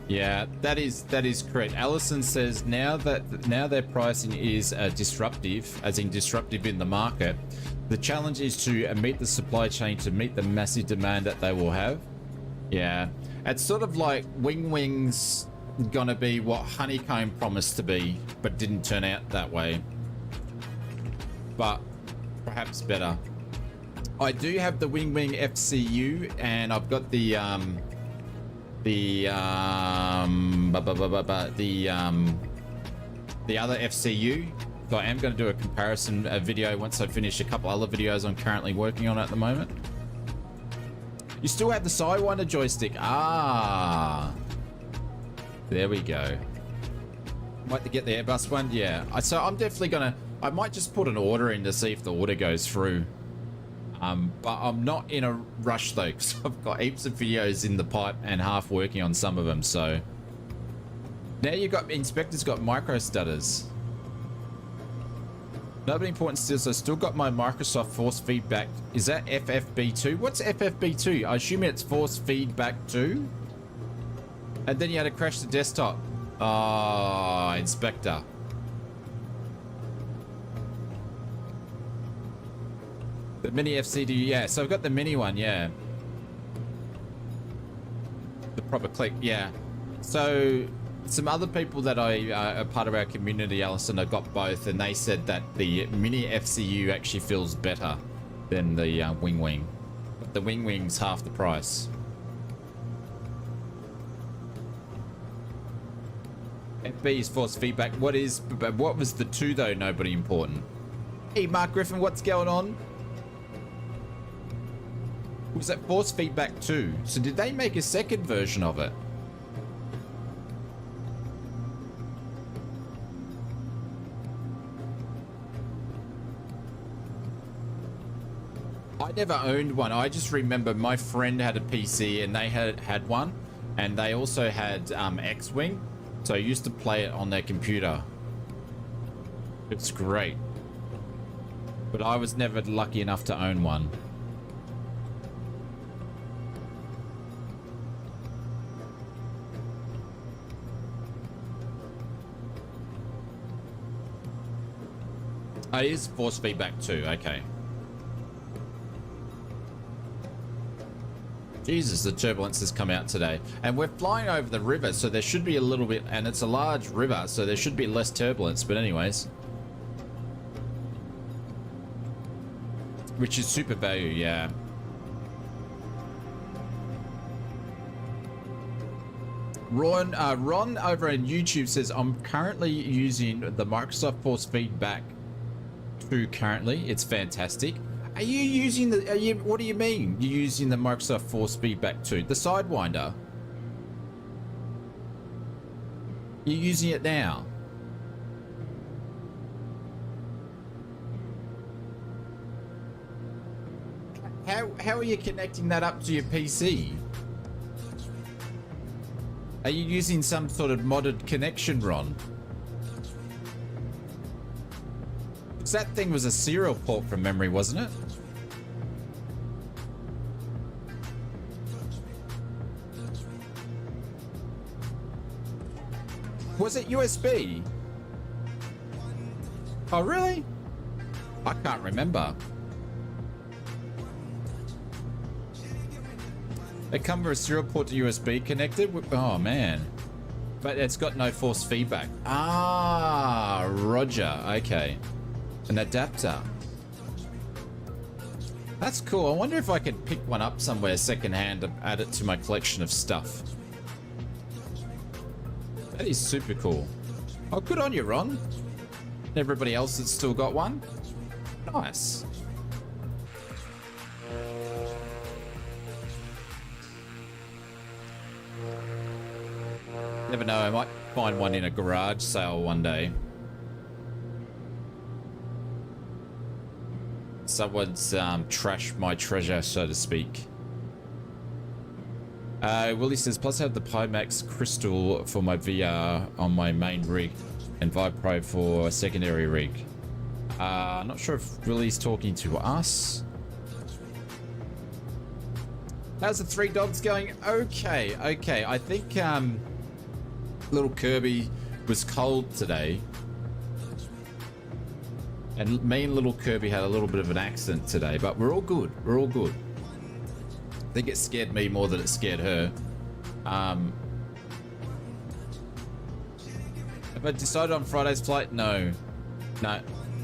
Yeah, that is correct. Allison says now their pricing is disruptive, as in disruptive in the market. The challenge is to meet the supply chain to meet the massive demand that they will have. Yeah, it's sort of like Wing's gonna be what Honeycomb promised to be, but didn't turn out that way. But perhaps better. I do have the Wing FCU, and I've got the the other FCU. So I am going to do a comparison video once I finish a couple other videos I'm currently working on at the moment. You still have the Sidewinder joystick. Ah, there we go. Might to get the Airbus one, yeah. So I'm definitely gonna. I might just put an order in to see if the order goes through. But I'm not in a rush though, because I've got heaps of videos in the pipe and half working on some of them. So now you got Inspector's got micro stutters. Nobody important still, so I still got my Microsoft force feedback. Is that FFB2? What's FFB2? I assume it's force feedback 2. And then you had to crash the desktop. Ah, Inspector. The mini FCD, yeah. So I've got the mini one, yeah. The proper click, yeah. So some other people that are part of our community, Alison, have got both, and they said that the mini FCU actually feels better than the Wing Wing. But the Wing Wing's half the price. FB is force feedback. What was the 2 though? Nobody important. Hey, Mark Griffin, what's going on? Was that force feedback 2? So did they make a second version of it? I never owned one. I just remember my friend had a PC and they had one, and they also had X-Wing, so I used to play it on their computer. It's great, but I was never lucky enough to own one. Oh, it is force feedback too. Okay. Jesus, the turbulence has come out today. And we're flying over the river, so there should be a little bit, and it's a large river, so there should be less turbulence, but anyways. Which is super value, yeah. Ron over on YouTube says, I'm currently using the Microsoft Force Feedback 2 currently. It's fantastic. Are you using the, what do you mean? You're using the Microsoft Force Feedback 2? The Sidewinder? You're using it now? How are you connecting that up to your PC? Are you using some sort of modded connection, Ron? Because that thing was a serial port from memory, wasn't it? Was it USB? Oh, really? I can't remember. They come with a serial port to USB connected? Oh, man. But it's got no force feedback. Ah, Roger. Okay. An adapter. That's cool. I wonder if I could pick one up somewhere secondhand and add it to my collection of stuff. That is super cool. Oh, good on you, Ron. Everybody else that's still got one. Nice. Never know, I might find one in a garage sale one day. Someone's trashed my treasure, so to speak. Willie says, plus I have the Pimax Crystal for my VR on my main rig and Vive Pro for a secondary rig. Not sure if Willie's talking to us. How's the 3 dogs going? Okay, okay. I think little Kirby was cold today. And me and little Kirby had a little bit of an accident today, but we're all good. We're all good. I think it scared me more than it scared her. Have I decided on Friday's flight? No. No,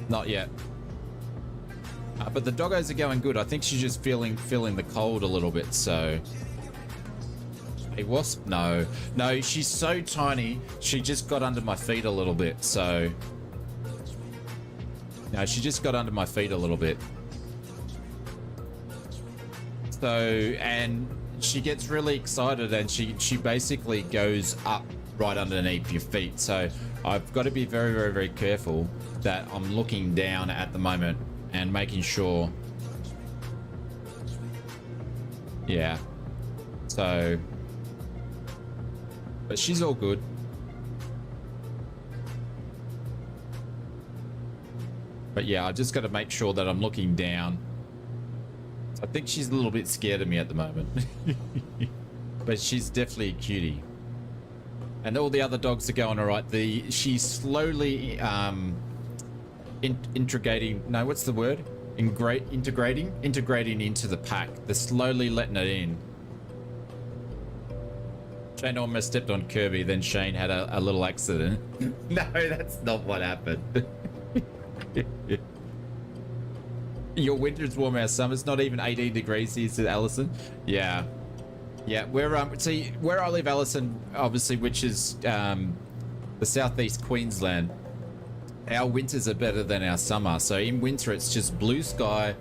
not yet. But the doggos are going good. I think she's just feeling the cold a little bit, so A wasp? No. No, she's so tiny. She just got under my feet a little bit, so... No, she just got under my feet a little bit. So, and she gets really excited and she basically goes up right underneath your feet. So I've got to be very, very, very careful that I'm looking down at the moment and making sure. Yeah. So... But she's all good. But yeah, I just got to make sure that I'm looking down. I think she's a little bit scared of me at the moment. But she's definitely a cutie. And all the other dogs are going all right. She's slowly integrating. No, what's the word? Integrating into the pack. They're slowly letting it in. Shane almost stepped on Kirby, then Shane had a little accident. No, that's not what happened. Your winter's warm, our summer's not even 18 degrees here, said Allison. Yeah. Yeah, we're see where I live, Allison, obviously, which is the southeast Queensland. Our winters are better than our summer. So in winter it's just blue sky,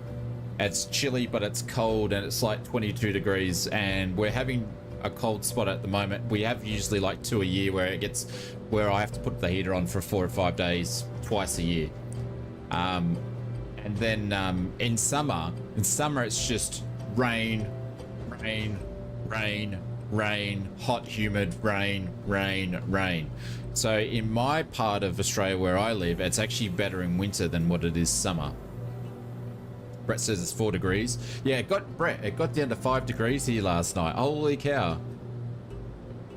it's chilly, but it's cold and it's like 22 degrees, and we're having a cold spot at the moment. We have usually like 2 a year where I have to put the heater on for 4 or 5 days twice a year. And then in summer it's just rain, hot, humid, rain. So in my part of Australia where I live, it's actually better in winter than what it is summer. Brett says it's 4 degrees. Yeah, it got down to 5 degrees here last night. Holy cow.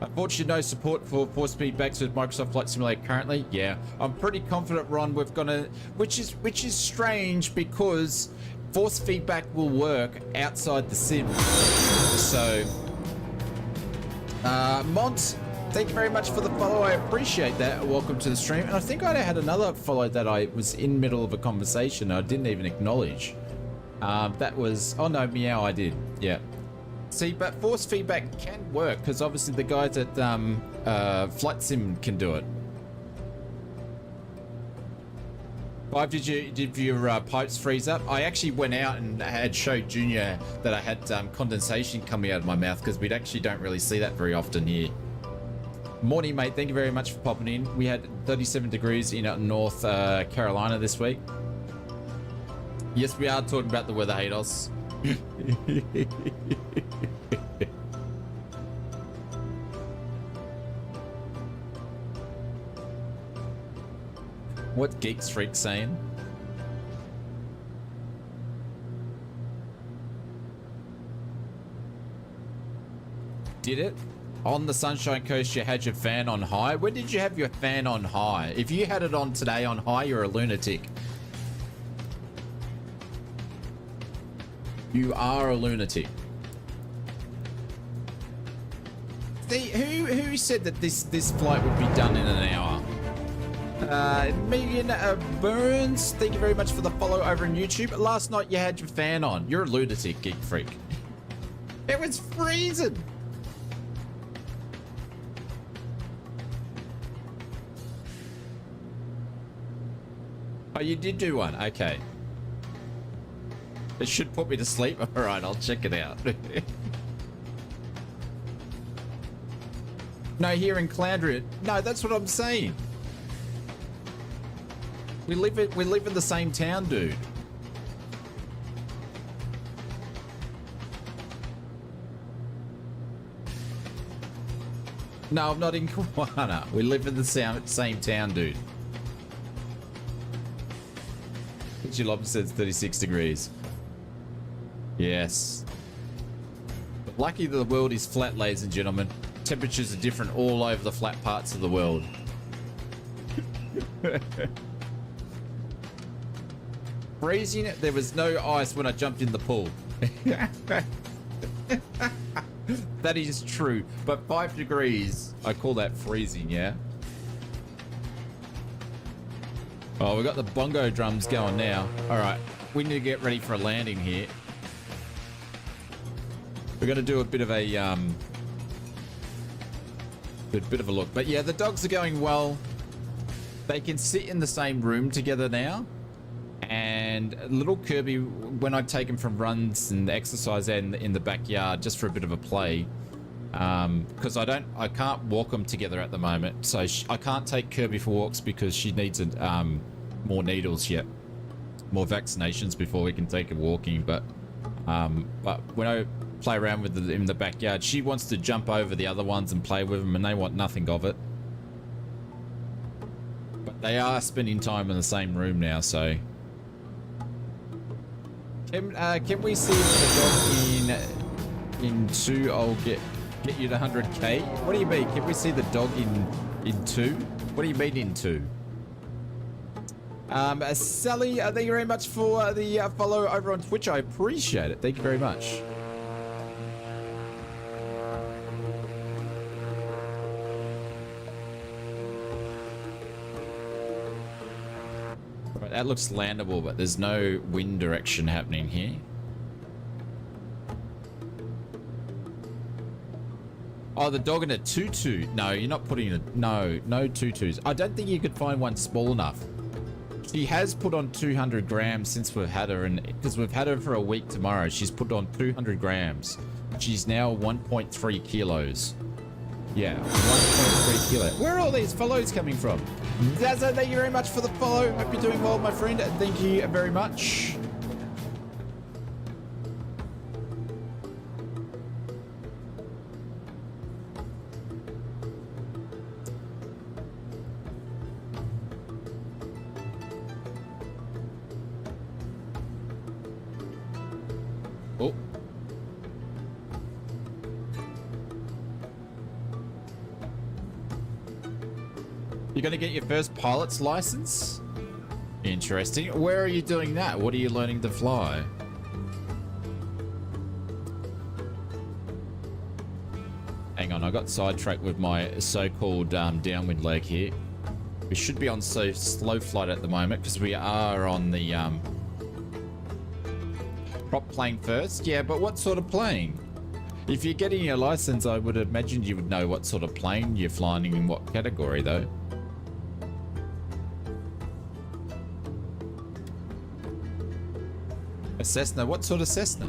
Unfortunately, no support for force feedbacks with Microsoft Flight Simulator currently. Yeah, I'm pretty confident, Ron, we've got to, which is strange because force feedback will work outside the sim. So, Mont, thank you very much for the follow. I appreciate that. Welcome to the stream. And I think I had another follow that I was in middle of a conversation. I didn't even acknowledge. That was, oh no, Meow, I did. Yeah. See, but force feedback can work because obviously the guys at Flight Sim can do it. Five, did your pipes freeze up? I actually went out and had showed Junior that I had condensation coming out of my mouth because we actually don't really see that very often here. Morning, mate. Thank you very much for popping in. We had 37 degrees in North Carolina this week. Yes, we are talking about the weather, Hados. What Geeks Freak saying? Did it? On the Sunshine Coast, you had your fan on high? When did you have your fan on high? If you had it on today on high, you're a lunatic. You are a lunatic. See, who said that this flight would be done in an hour? Megan Burns, thank you very much for the follow over on YouTube. Last night you had your fan on. You're a lunatic, Geek Freak. It was freezing. Oh, you did do one. Okay. It should put me to sleep. All right, I'll check it out. No, here in Clandria. No, that's what I'm saying. We live in the same town, dude. No, I'm not in Kiwana. We live in the same town, dude. Geelong says 36 degrees. Yes. But lucky that the world is flat, ladies and gentlemen. Temperatures are different all over the flat parts of the world. Freezing, there was no ice when I jumped in the pool. That is true. But 5 degrees, I call that freezing, yeah? Oh, we got the bongo drums going now. All right, we need to get ready for a landing here. We're going to do a bit of a Good bit of a look. But yeah, the dogs are going well. They can sit in the same room together now. And little Kirby, when I take him from runs and exercise in the backyard just for a bit of a play, because I can't walk them together at the moment. So I can't take Kirby for walks because she needs more needles yet, more vaccinations before we can take her walking. But when I play around with them in the backyard, she wants to jump over the other ones and play with them, and they want nothing of it. But they are spending time in the same room now, so. Can we see the dog in 2? I'll get you to 100k. What do you mean? Can we see the dog in 2? What do you mean in 2? Sally, thank you very much for the follow over on Twitch. I appreciate it. Thank you very much. Right, that looks landable, but there's no wind direction happening here. Oh, the dog in a tutu. No, you're not putting a... No tutus. I don't think you could find one small enough. She has put on 200 grams since we've had her, and because we've had her for a week tomorrow, she's put on 200 grams. She's now 1.3 kilos. Yeah, 1.3 kilo. Where are all these follows coming from? Zaza, thank you very much for the follow. Hope you're doing well, my friend. Thank you very much. Oh. You're going to get your first pilot's license? Interesting. Where are you doing that? What are you learning to fly? Hang on, I got sidetracked with my so-called downwind leg here. We should be on slow flight at the moment because we are on the prop plane first. Yeah, but what sort of plane? If you're getting your license, I would imagine you would know what sort of plane you're flying in what category, though. A Cessna? What sort of Cessna?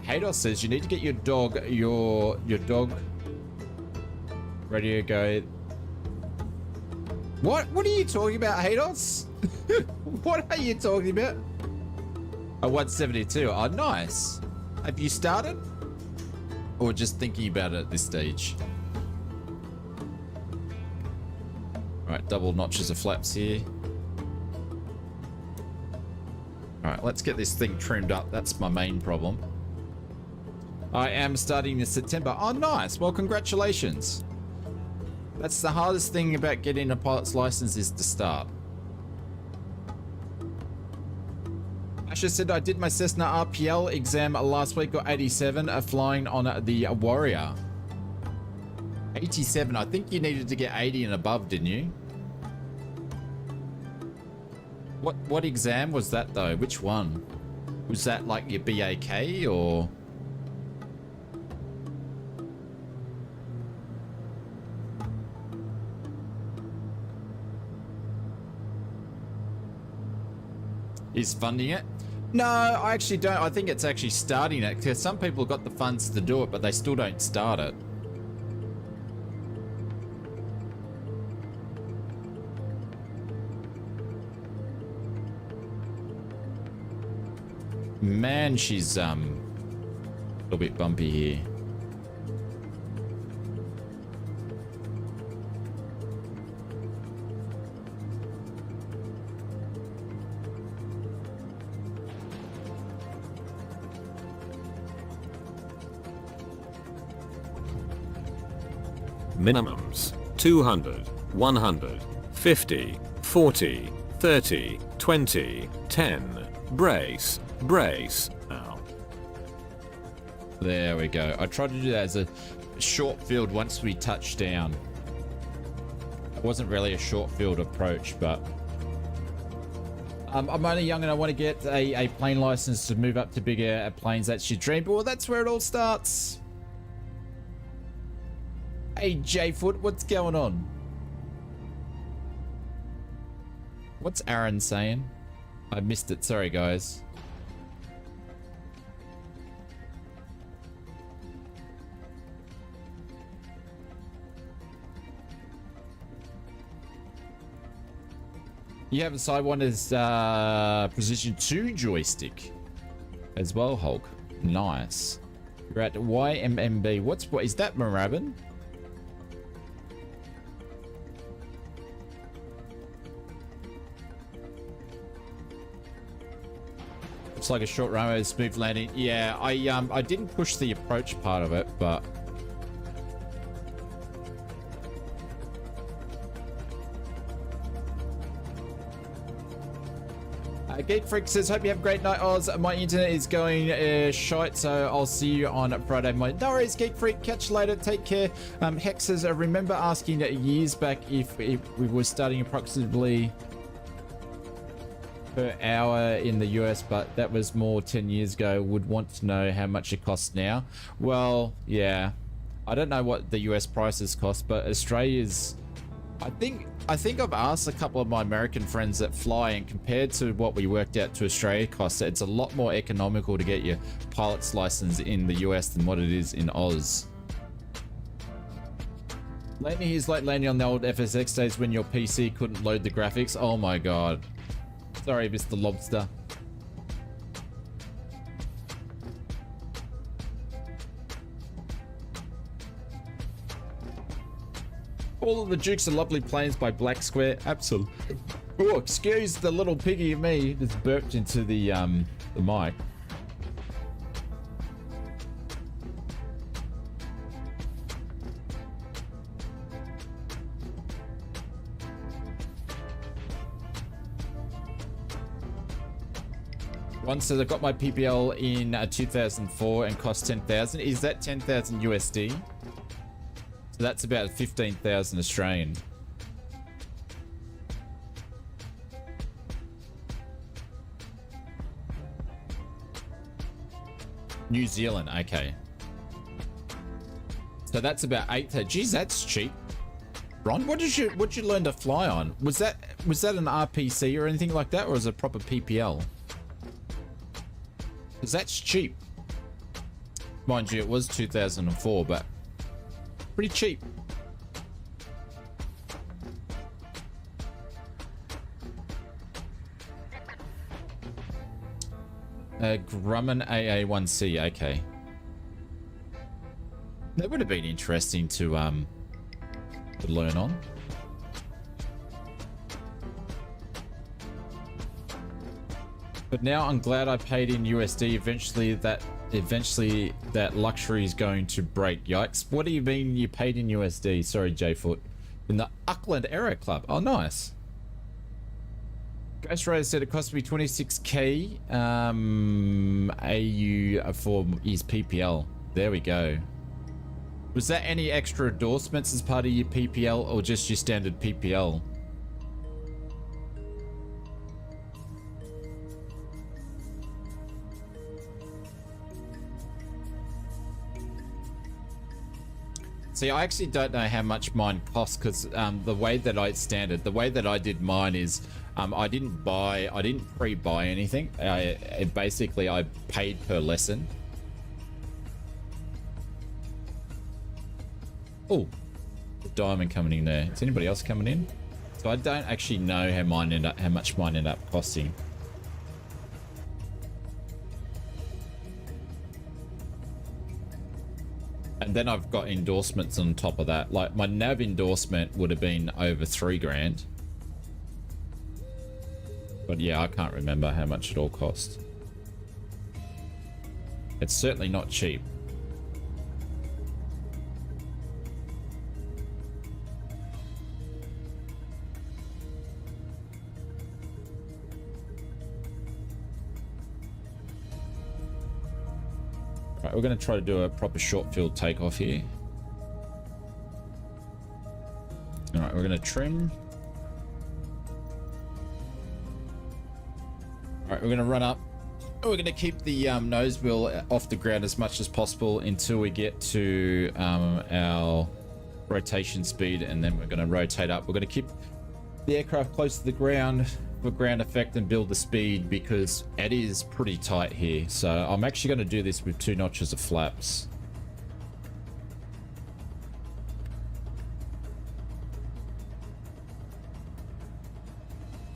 Hados says you need to get your dog ready to go. What are you talking about, Hados? What are you talking about? A 172. Oh, nice. Have you started? Or just thinking about it at this stage? Alright, double notches of flaps here. Alright, let's get this thing trimmed up. That's my main problem. I am starting in September. Oh, nice. Well, congratulations. That's the hardest thing about getting a pilot's license is to start. Asha said I did my Cessna RPL exam last week, got 87, flying on the Warrior. 87. I think you needed to get 80 and above, didn't you? What exam was that though? Which one? Was that like your BAK or? Is funding it? No, I actually don't. I think it's actually starting it because some people got the funds to do it, but they still don't start it. Man, she's a little bit bumpy here. Minimums 200, 100, 50, 40, 30, 20, 10. Brace, brace. Now. There we go. I tried to do that as a short field once we touch down. It wasn't really a short field approach, but I'm only young and I want to get a plane license to move up to bigger planes. That's your dream. Well, that's where it all starts. Hey, J-Foot, what's going on? What's Aaron saying? I missed it. Sorry, guys. You have a Sidewander's Precision 2 joystick as well, Hulk. Nice. You're at YMMB. What is that, Marabin? Looks like a short runway, smooth landing. Yeah, I didn't push the approach part of it, but Geek Freak says, hope you have a great night, Oz. My internet is going shite, so I'll see you on Friday. No worries, Geek Freak. Catch you later. Take care. Hex says, I remember asking years back if we were starting approximately per hour in the US, but that was more 10 years ago. Would want to know how much it costs now. Well, yeah. I don't know what the US prices cost, but Australia's... I think I've asked a couple of my American friends that fly, and compared to what we worked out to Australia costs, it's a lot more economical to get your pilot's license in the US than what it is in Oz. Landing here's like landing on the old FSX days when your PC couldn't load the graphics. Oh my god. Sorry, Mr. Lobster. All of the Dukes are lovely planes by Black Square. Absolutely. Oh, excuse the little piggy of me that's burped into the mic. One says I got my PPL in 2004 and cost 10,000. Is that 10,000 USD? So that's about 15,000 Australian. New Zealand, okay. So that's about 8,000. Geez, that's cheap. Ron, what'd you learn to fly on? Was that an RPC or anything like that, or was it a proper PPL? Because that's cheap. Mind you, it was 2004, but pretty cheap. Grumman AA1C, okay. That would have been interesting to learn on. But now I'm glad I paid in USD. Eventually that luxury is going to break. Yikes. What do you mean you paid in USD? Sorry, J-Foot. In the Auckland Aero Club. Oh, nice. Ghost Rider said it cost me 26k AU for his PPL. There we go. Was that any extra endorsements as part of your PPL or just your standard PPL? See, I actually don't know how much mine costs because the way that I did mine is I didn't pre-buy anything. Basically I paid per lesson. Oh, the diamond coming in there. Is anybody else coming in? So I don't actually know how much mine ended up costing. And then I've got endorsements on top of that. Like my nav endorsement would have been over 3 grand. But yeah, I can't remember how much it all cost. It's certainly not cheap. Right, we're going to try to do a proper short field takeoff here. All right, Alright, we're gonna trim. Alright, we're gonna run up. We're gonna keep the nose wheel off the ground as much as possible until we get to our rotation speed, and then we're gonna rotate up. We're gonna keep the aircraft close to the ground for ground effect and build the speed, because it is pretty tight here. So I'm actually going to do this with 2 notches of flaps.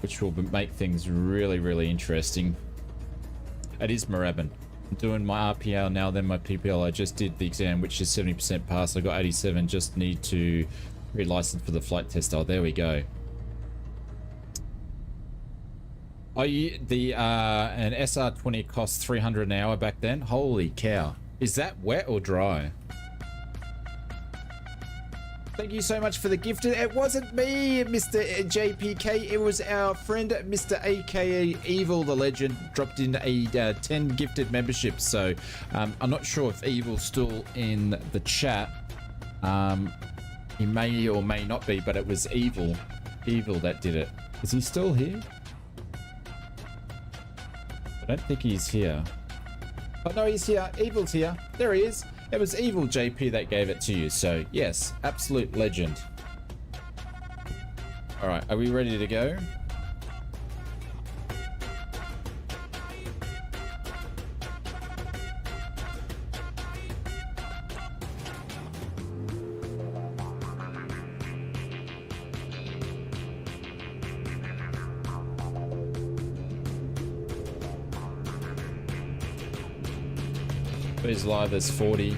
Which will make things really, really interesting. It is Moorabbin. I'm doing my RPL now, then my PPL. I just did the exam, which is 70% pass. I got 87, just need to re-license for the flight test. Oh, there we go. Oh, an SR20 cost 300 an hour back then? Holy cow. Is that wet or dry? Thank you so much for the gift. It wasn't me, Mr. JPK. It was our friend, Mr. AKA Evil the Legend, dropped in a 10 gifted memberships. So I'm not sure if Evil's still in the chat. He may or may not be, but it was Evil that did it. Is he still here? I don't think he's here. Oh no, he's here. Evil's here. There he is. It was Evil JP that gave it to you. So yes, absolute legend. All right, are we ready to go? Is live as 40.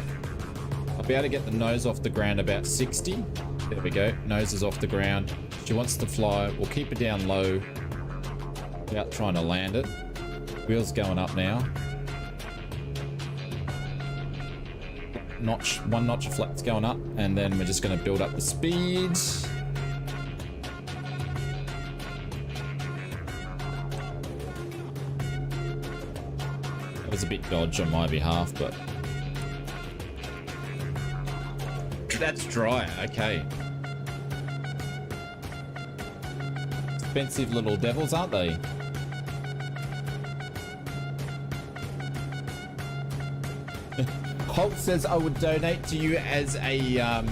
I'll be able to get the nose off the ground about 60. There we go. Nose is off the ground. She wants to fly. We'll keep it down low without trying to land it. Wheels going up now. One notch of flaps going up, and then we're just going to build up the speed. It was a bit dodge on my behalf, but that's dry. Okay. Expensive little devils, aren't they? Holt says I would donate to you as a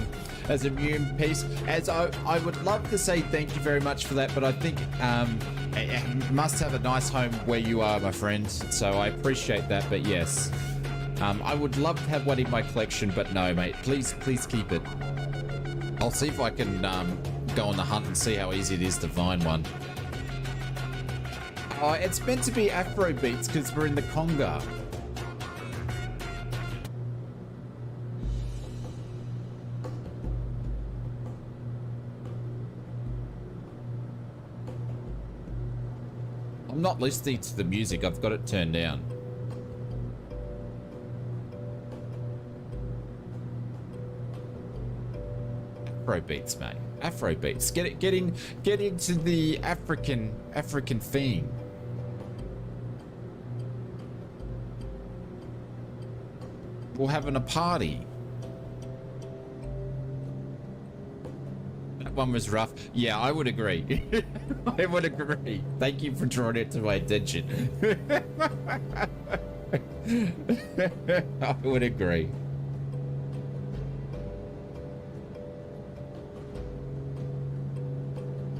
meme piece. As I would love to say thank you very much for that, but I think you must have a nice home where you are, my friend. So I appreciate that, but yes. I would love to have one in my collection, but no, mate. Please keep it. I'll see if I can go on the hunt and see how easy it is to find one. Oh, it's meant to be Afro beats because we're in the Congo. I'm not listening to the music. I've got it turned down. Afro beats, mate. Afro beats. Get into the African theme. We're having a party. That one was rough. Yeah, I would agree. I would agree. Thank you for drawing it to my attention. I would agree.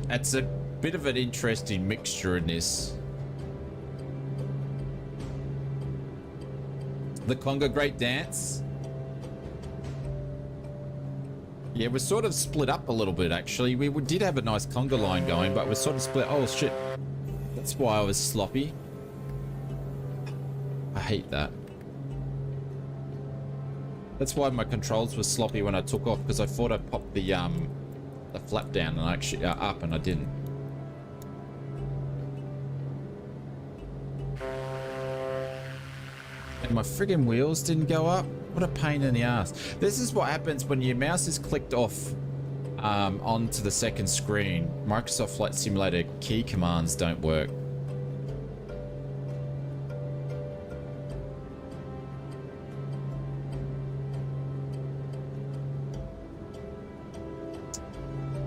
It's a bit of an interesting mixture in this. The Congo Great Dance. Yeah, we're sort of split up a little bit, actually. We did have a nice Congo line going, but we're sort of split. Oh, shit. That's why I was sloppy. I hate that. That's why my controls were sloppy when I took off, because I thought I popped the flap down and I actually up, and I didn't. And my friggin' wheels didn't go up. What a pain in the ass. This is what happens when your mouse is clicked off onto the second screen. Microsoft Flight Simulator key commands don't work.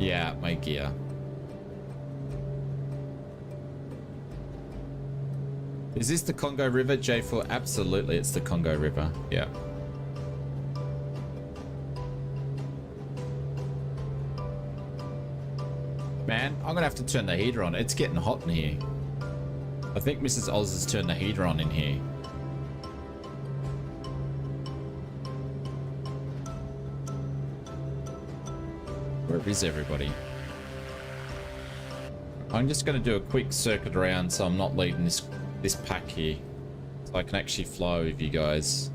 Yeah, my gear. Is this the Congo River, J4? Absolutely, it's the Congo River. Yeah. Man, I'm gonna have to turn the heater on. It's getting hot in here. I think Mrs. Oz has turned the heater on in here. Where is everybody? I'm just gonna do a quick circuit around so I'm not leaving this pack here. So I can actually fly with you guys.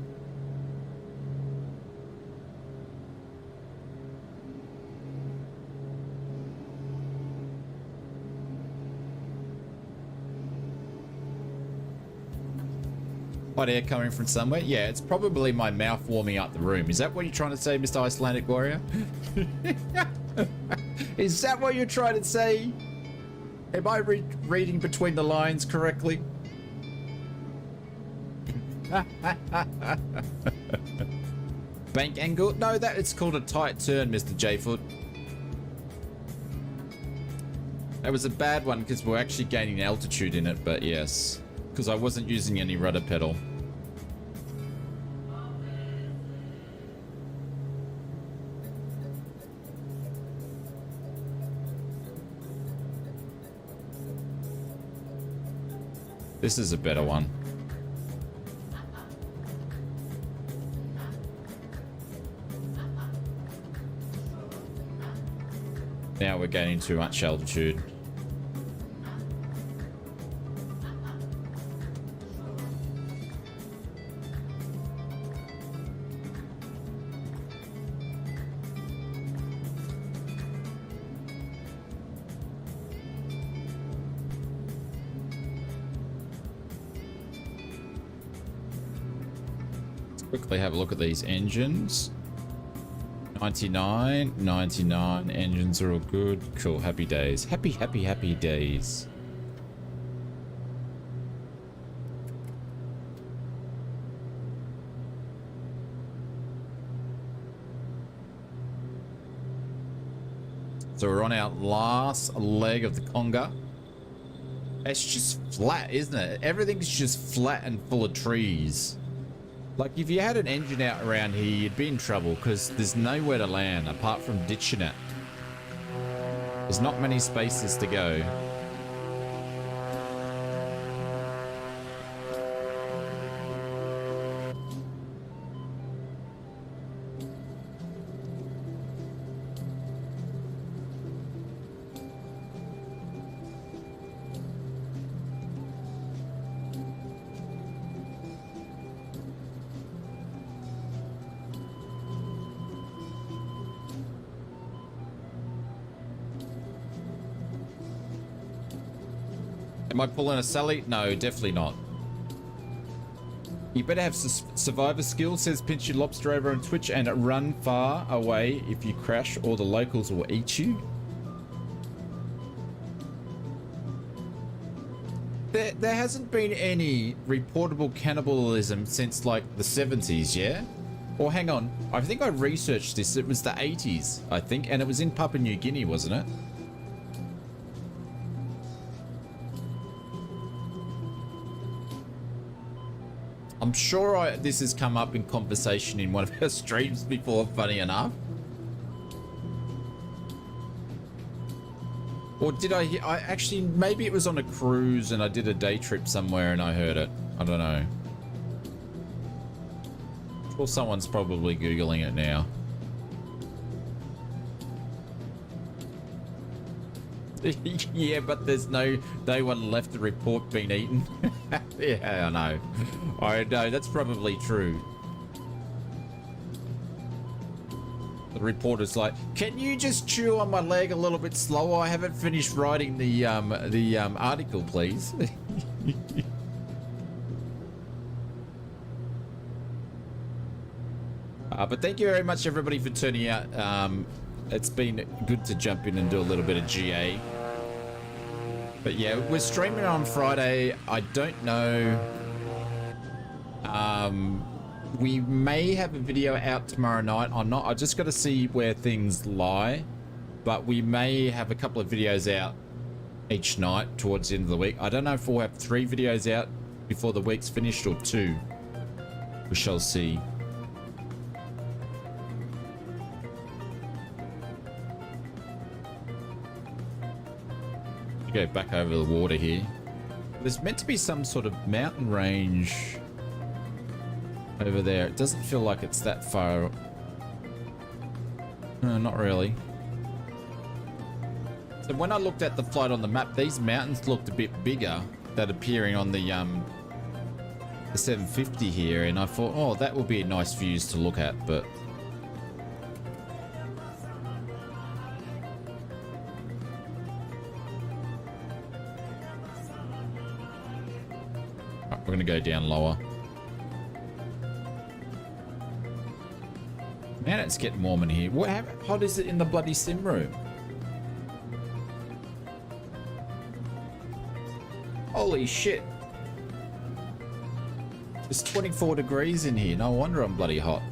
Hot air coming from somewhere? Yeah, it's probably my mouth warming up the room. Is that what you're trying to say, Mr. Icelandic Warrior? Is that what you're trying to say? Am I reading between the lines correctly? Bank angle? No, that it's called a tight turn, Mr. J-Foot. That was a bad one because we're actually gaining altitude in it, but yes. Because I wasn't using any rudder pedal. This is a better one. Now we're gaining too much altitude. Quickly have a look at these engines. 99, 99. Engines are all good. Cool. Happy days. Happy, happy, happy days. So we're on our last leg of the conga. It's just flat, isn't it? Everything's just flat and full of trees. Like, if you had an engine out around here, you'd be in trouble because there's nowhere to land apart from ditching it. There's not many spaces to go. Am I pulling a Sally? No, definitely not. You better have survivor skills, says Pinchy Lobster over on Twitch, and run far away if you crash or the locals will eat you. There hasn't been any reportable cannibalism since like the 70s, yeah? Or hang on, I think I researched this. It was the 80s, I think, and it was in Papua New Guinea, wasn't it? I'm sure this has come up in conversation in one of her streams before, funny enough. Or did I actually, maybe it was on a cruise and I did a day trip somewhere and I heard it. I don't know. Or someone's probably Googling it now. Yeah, but there's no one left to report being eaten. Yeah, I know. I know, that's probably true. The reporter's like, can you just chew on my leg a little bit slower? I haven't finished writing the article, please. But thank you very much, everybody, for turning out. It's been good to jump in and do a little bit of GA. But yeah, we're streaming on Friday. I don't know. We may have a video out tomorrow night. I just got to see where things lie. but we may have a couple of videos out each night towards the end of the week. I don't know if we'll have 3 videos out before the week's finished or 2. We shall see. Go back over the water here. There's meant to be some sort of mountain range over there. It doesn't feel like it's that far. No, not really. So when I looked at the flight on the map, these mountains looked a bit bigger that appearing on the 750 here, and I thought, oh, that would be nice views to look at, but we're going to go down lower. Man, it's getting warm in here. How hot is it in the bloody sim room? Holy shit. It's 24 degrees in here. No wonder I'm bloody hot.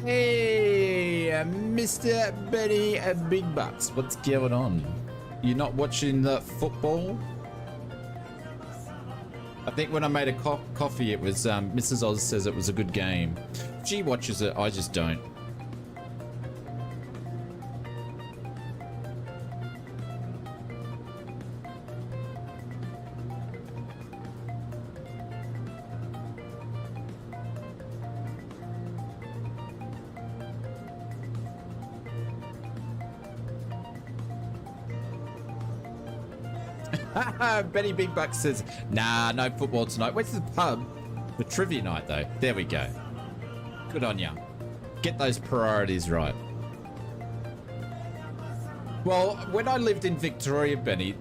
Hey, Mr. Benny Big Bucks, what's going on? You not watching the football? I think when I made a coffee, it was Mrs. Oz says it was a good game. She watches it, I just don't. Benny Big Buck says, nah, no football tonight. Where's the pub? The trivia night, though. There we go. Good on ya. Get those priorities right. Well, when I lived in Victoria, Benny,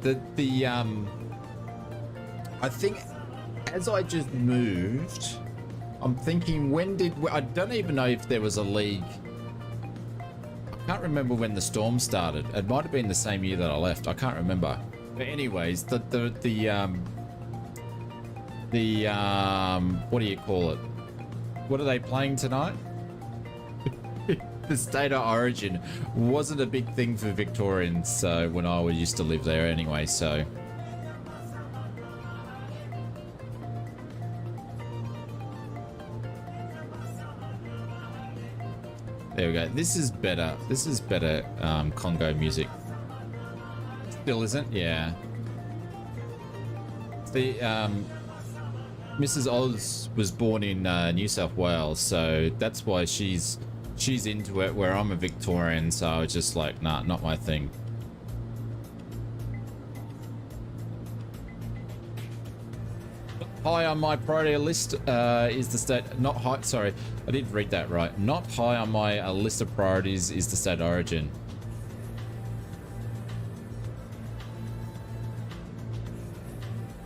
I think as I just moved, I'm thinking, I don't even know if there was a league. I can't remember when the storm started. It might have been the same year that I left. I can't remember. But anyways, what do you call it? What are they playing tonight? The state of origin wasn't a big thing for Victorians, so when I used to live there anyway, so. There we go. This is better. This is better Congo music. Still isn't? Yeah. The Mrs. Oz was born in New South Wales, so that's why she's into it, where I'm a Victorian, so I was just like, nah, not my thing. High on my priority list is the state, not high, sorry, I didn't read that right. Not high on my list of priorities is the state of origin.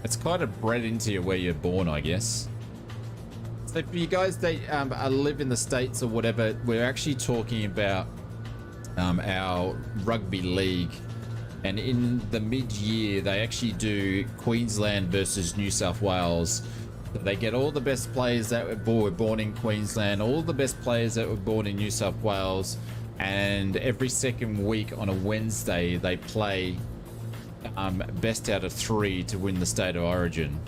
It's kind of bred into you where you're born, I guess. So for you guys that live in the States or whatever, we're actually talking about our rugby league. And in the mid-year, they actually do Queensland versus New South Wales. So they get all the best players that were born in Queensland, all the best players that were born in New South Wales. And every second week on a Wednesday, they play best out of 3 to win the state of origin.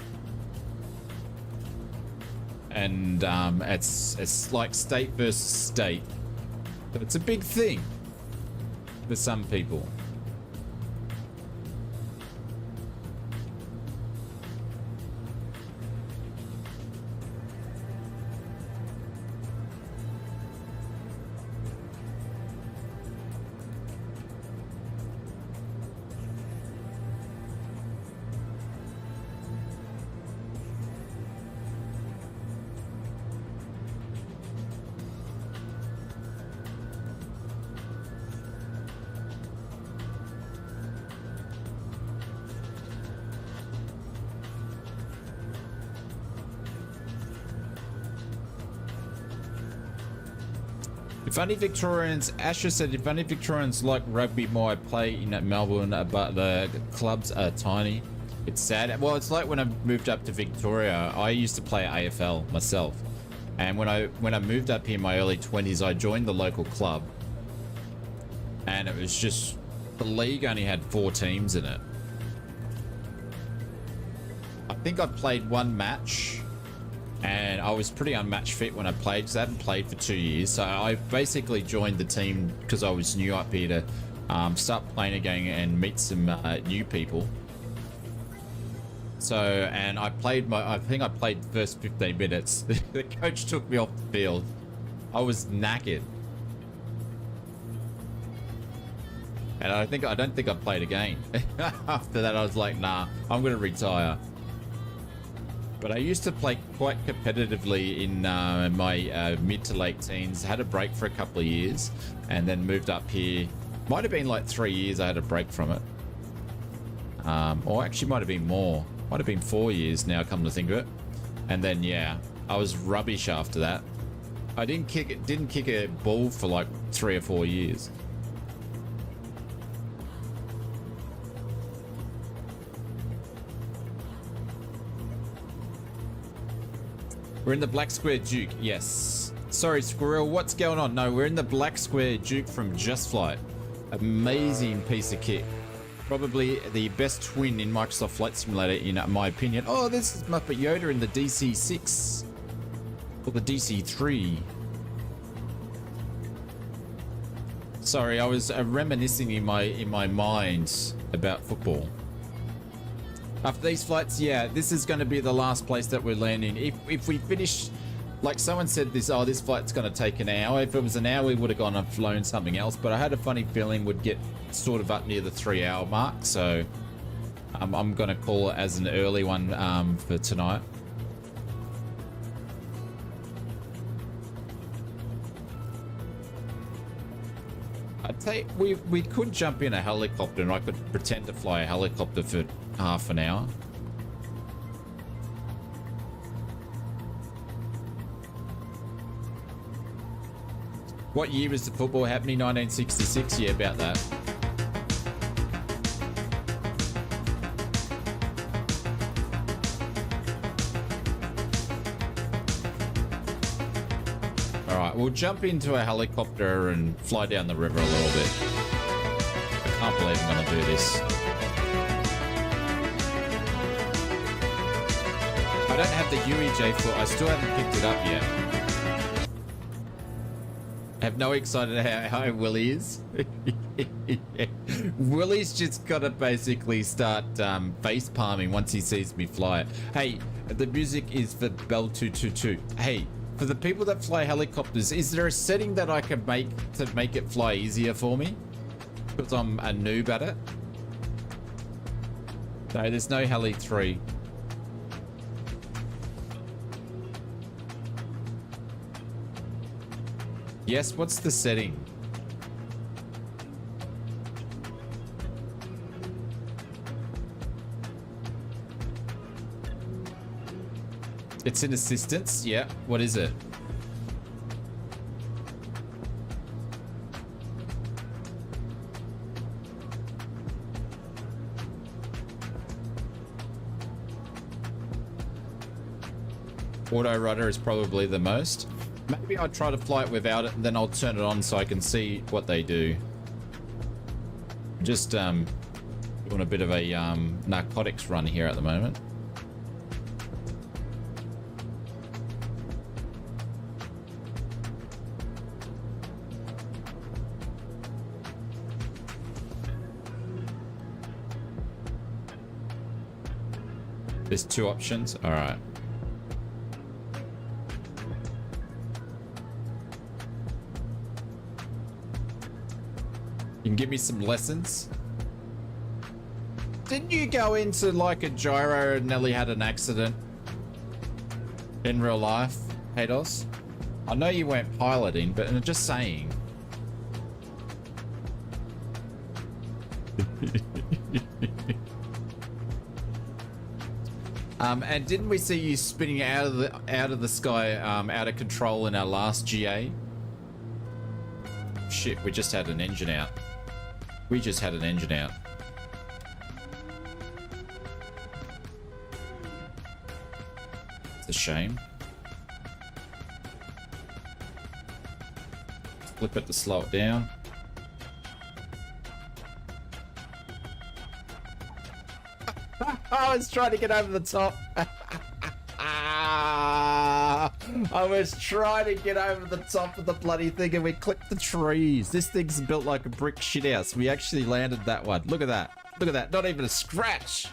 And it's like state versus state, but it's a big thing for some people. If only Victorians, Asher said, if only Victorians like rugby more, I play in Melbourne, but the clubs are tiny. It's sad. Well, it's like when I moved up to Victoria, I used to play AFL myself. And when I moved up here in my early 20s, I joined the local club. And it was just, the league only had 4 teams in it. I think I played 1 match. And I was pretty unmatched fit when I played, because I hadn't played for 2 years. So I basically joined the team because I was new up here to start playing again and meet some new people. So, and I think I played the first 15 minutes. The coach took me off the field. I was knackered. And I don't think I played again. After that, I was like, nah, I'm going to retire. But I used to play quite competitively in my mid to late teens. Had a break for a couple of years and then moved up here. Might have been like 3 years I had a break from it. Or actually might have been more. Might have been 4 years now, come to think of it. And then, yeah, I was rubbish after that. I didn't kick a ball for like 3 or 4 years. We're in the Black Square Duke, yes. Sorry, Squirrel, what's going on? No, we're in the Black Square Duke from Just Flight. Amazing piece of kit. Probably the best twin in Microsoft Flight Simulator, in my opinion. Oh, this is Muppet Yoda in the DC-6. Or the DC-3. Sorry, I was reminiscing in my mind about football. After these flights, yeah, this is going to be the last place that we're landing. If we finish, like someone said this flight's going to take an hour. If it was an hour, we would have gone and flown something else. But I had a funny feeling we'd get sort of up near the 3-hour mark. So I'm going to call it as an early one for tonight. I'd say we could jump in a helicopter and I could pretend to fly a helicopter for half an hour. What year was the football happening? 1966? Yeah, about that. Alright, we'll jump into a helicopter and fly down the river a little bit. I can't believe I'm going to do this. I don't have the UEJ foot. I still haven't picked it up yet. I have no excited how Willie is. Willie's just got to basically start face palming once he sees me fly it. Hey, the music is for Bell 222. Hey, for the people that fly helicopters, is there a setting that I can make to make it fly easier for me? Because I'm a noob at it. No, there's no Heli 3. Yes, what's the setting? It's an assistance? Yeah. What is it? Auto rudder is probably the most. Maybe I'll try to fly it without it and then I'll turn it on so I can see what they do. Just doing a bit of a narcotics run here at the moment. There's 2 options. All right. You can give me some lessons. Didn't you go into like a gyro and nearly had an accident in real life, Hados? I know you weren't piloting, but I'm just saying. And didn't we see you spinning out of the sky, out of control in our last GA? shit, we just had an engine out. We just had an engine out. It's a shame. Flip it to slow it down. I was trying to get over the top. I was trying to get over the top of the bloody thing and we clipped the trees. This thing's built like a brick shithouse. We actually landed that one. Look at that. Look at that. Not even a scratch.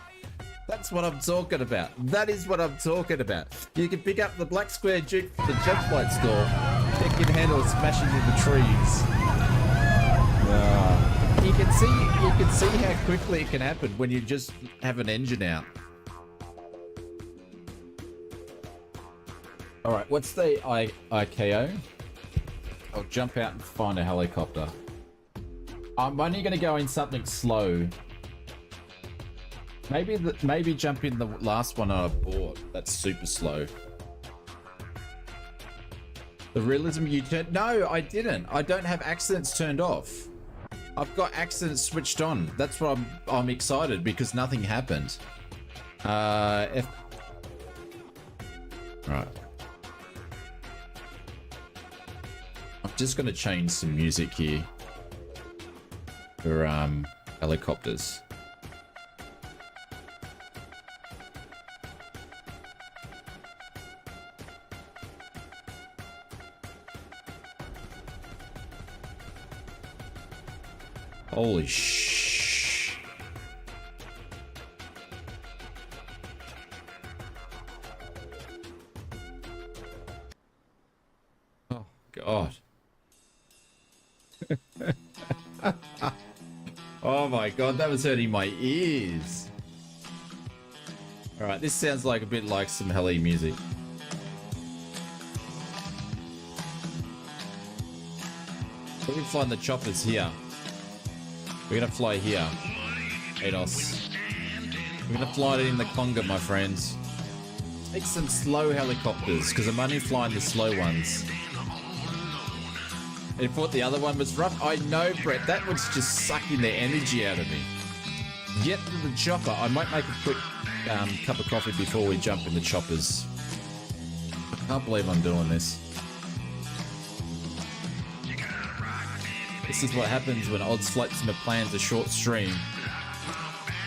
That's what I'm talking about. That is what I'm talking about. You can pick up the black square Duke from the jet flight store. It can handle smashing into the trees. You can see how quickly it can happen when you just have an engine out. All right, what's the IKO? I'll jump out and find a helicopter. I'm only going to go in something slow. Maybe jump in the last one I bought. That's super slow. The realism you turned... No, I didn't. I don't have accidents turned off. I've got accidents switched on. That's what I'm excited because nothing happened. Right. I'm just gonna change some music here for helicopters. Holy shh. Oh, God. Oh my God, that was hurting my ears. All right, this sounds like a bit like some heli music. We can find the choppers here. We're gonna fly here, Ados. We're gonna fly it in the CONGO, my friends. Take some slow helicopters, because I'm only flying the slow ones. And you thought the other one was rough? I know, Brett, that was just sucking the energy out of me. Get to the chopper. I might make a quick cup of coffee before we jump in the choppers. I can't believe I'm doing this. This is what happens when ausflightsimmer plans a short stream.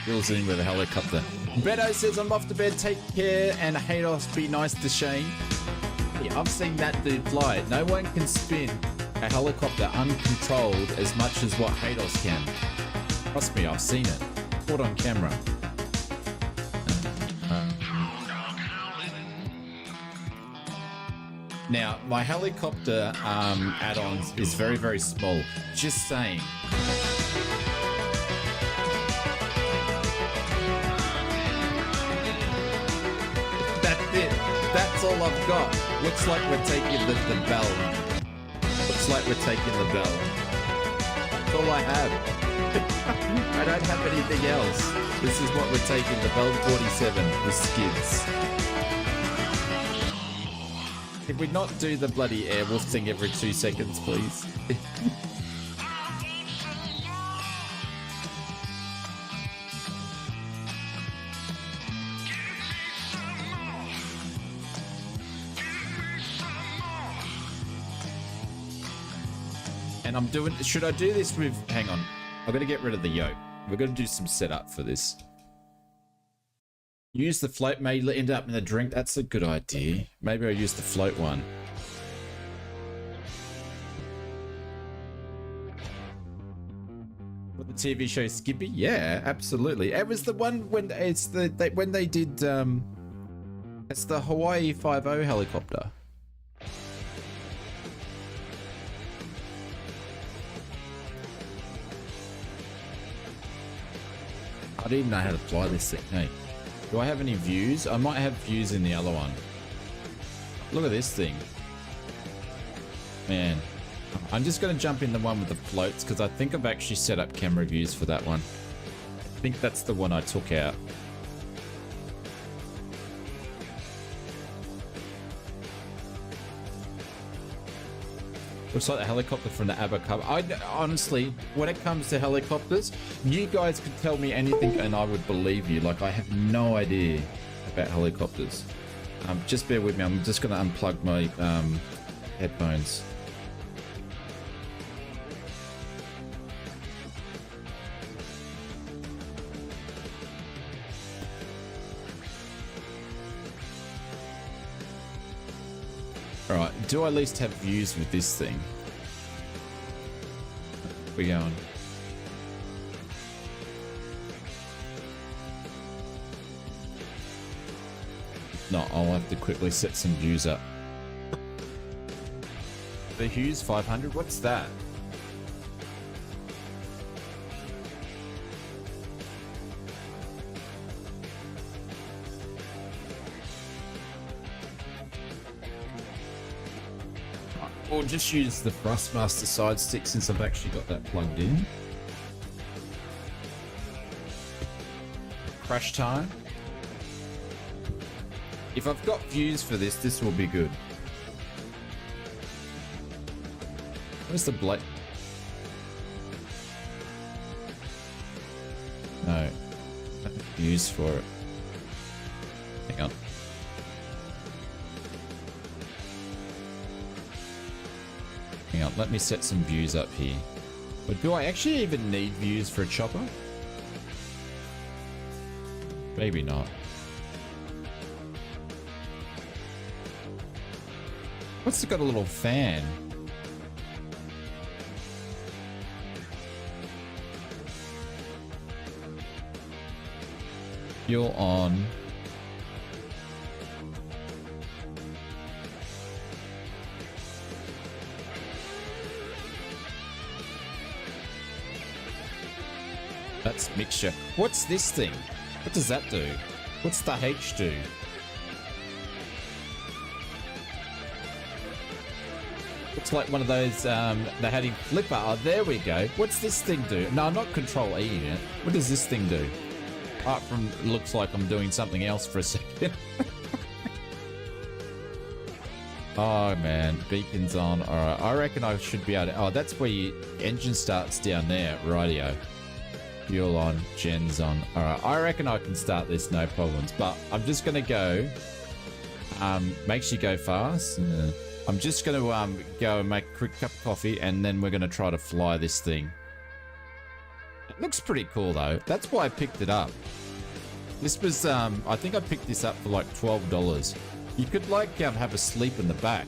Reels in with a helicopter. Beto says, I'm off to bed, take care, and Hados, be nice to Shane. Yeah, I've seen that dude fly. No one can spin a helicopter uncontrolled as much as what Hados can. Trust me, I've seen it. Caught on camera. Now, my helicopter add-ons is very, very small. Just saying. That's it. That's all I've got. Looks like we're taking the bell. Looks like we're taking the bell. That's all I have. I don't have anything else. This is what we're taking, the Bell 47, the skids. Can we not do the bloody Airwolf thing every 2 seconds, please? And I'm doing... Should I do this with... Hang on. I'm going to get rid of the yoke. We're going to do some setup for this. Use the float, may end up in the drink. That's a good idea. Maybe I'll use the float one. What, the TV show Skippy? Yeah, absolutely. It was the one when it's when they did it's the Hawaii 5-0 helicopter. I didn't know how to fly this thing. Hey. Do I have any views? I might have views in the other one. Look at this thing. Man. I'm just going to jump in the one with the floats because I think I've actually set up camera views for that one. I think that's the one I took out. Looks like the helicopter from the ABBA cover. Honestly, when it comes to helicopters, you guys could tell me anything and I would believe you. Like, I have no idea about helicopters. Just bear with me. I'm just going to unplug my headphones. Alright, do I at least have views with this thing? We're going. No, I'll have to quickly set some views up. The Hughes 500, what's that? Or just use the Thrustmaster side stick since I've actually got that plugged in. Crash time. If I've got views for this, this will be good. Where's the black? No. Views for it. Hang on. Hang on, let me set some views up here. But do I actually even need views for a chopper? Maybe not. What's it got a little fan? Fuel on. That's mixture. What's this thing? What does that do? What's the H do? Looks like one of those the heading flipper. Oh, there we go. What's this thing do? No, not Control E yet. What does this thing do? Apart from it looks like I'm doing something else for a second. Oh man, beacon's on. Alright, I reckon I should be able to... Oh, that's where your engine starts down there. Rightio. Fuel on, gen's on. Alright, I reckon I can start this, no problems. But I'm just going to go... makes you go fast. I'm just going to go and make a quick cup of coffee, and then we're going to try to fly this thing. It looks pretty cool, though. That's why I picked it up. This was, I think I picked this up for like $12. You could, like, have a sleep in the back.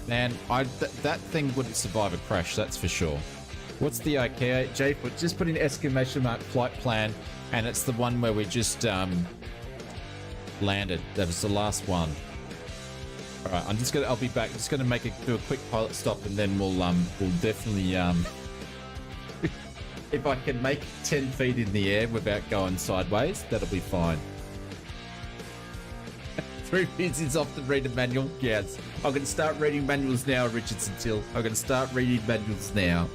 Man, that thing wouldn't survive a crash, that's for sure. What's the okay? J-Foot, just put in exclamation mark flight plan, and it's the one where we just landed. That was the last one. All right, I'll be back. Just gonna do a quick pilot stop, and then we'll definitely if I can make 10 feet in the air without going sideways, that'll be fine. 3 minutes off the read a manual. Yes, I'm gonna start reading manuals now, Richardson Till. I'm gonna start reading manuals now.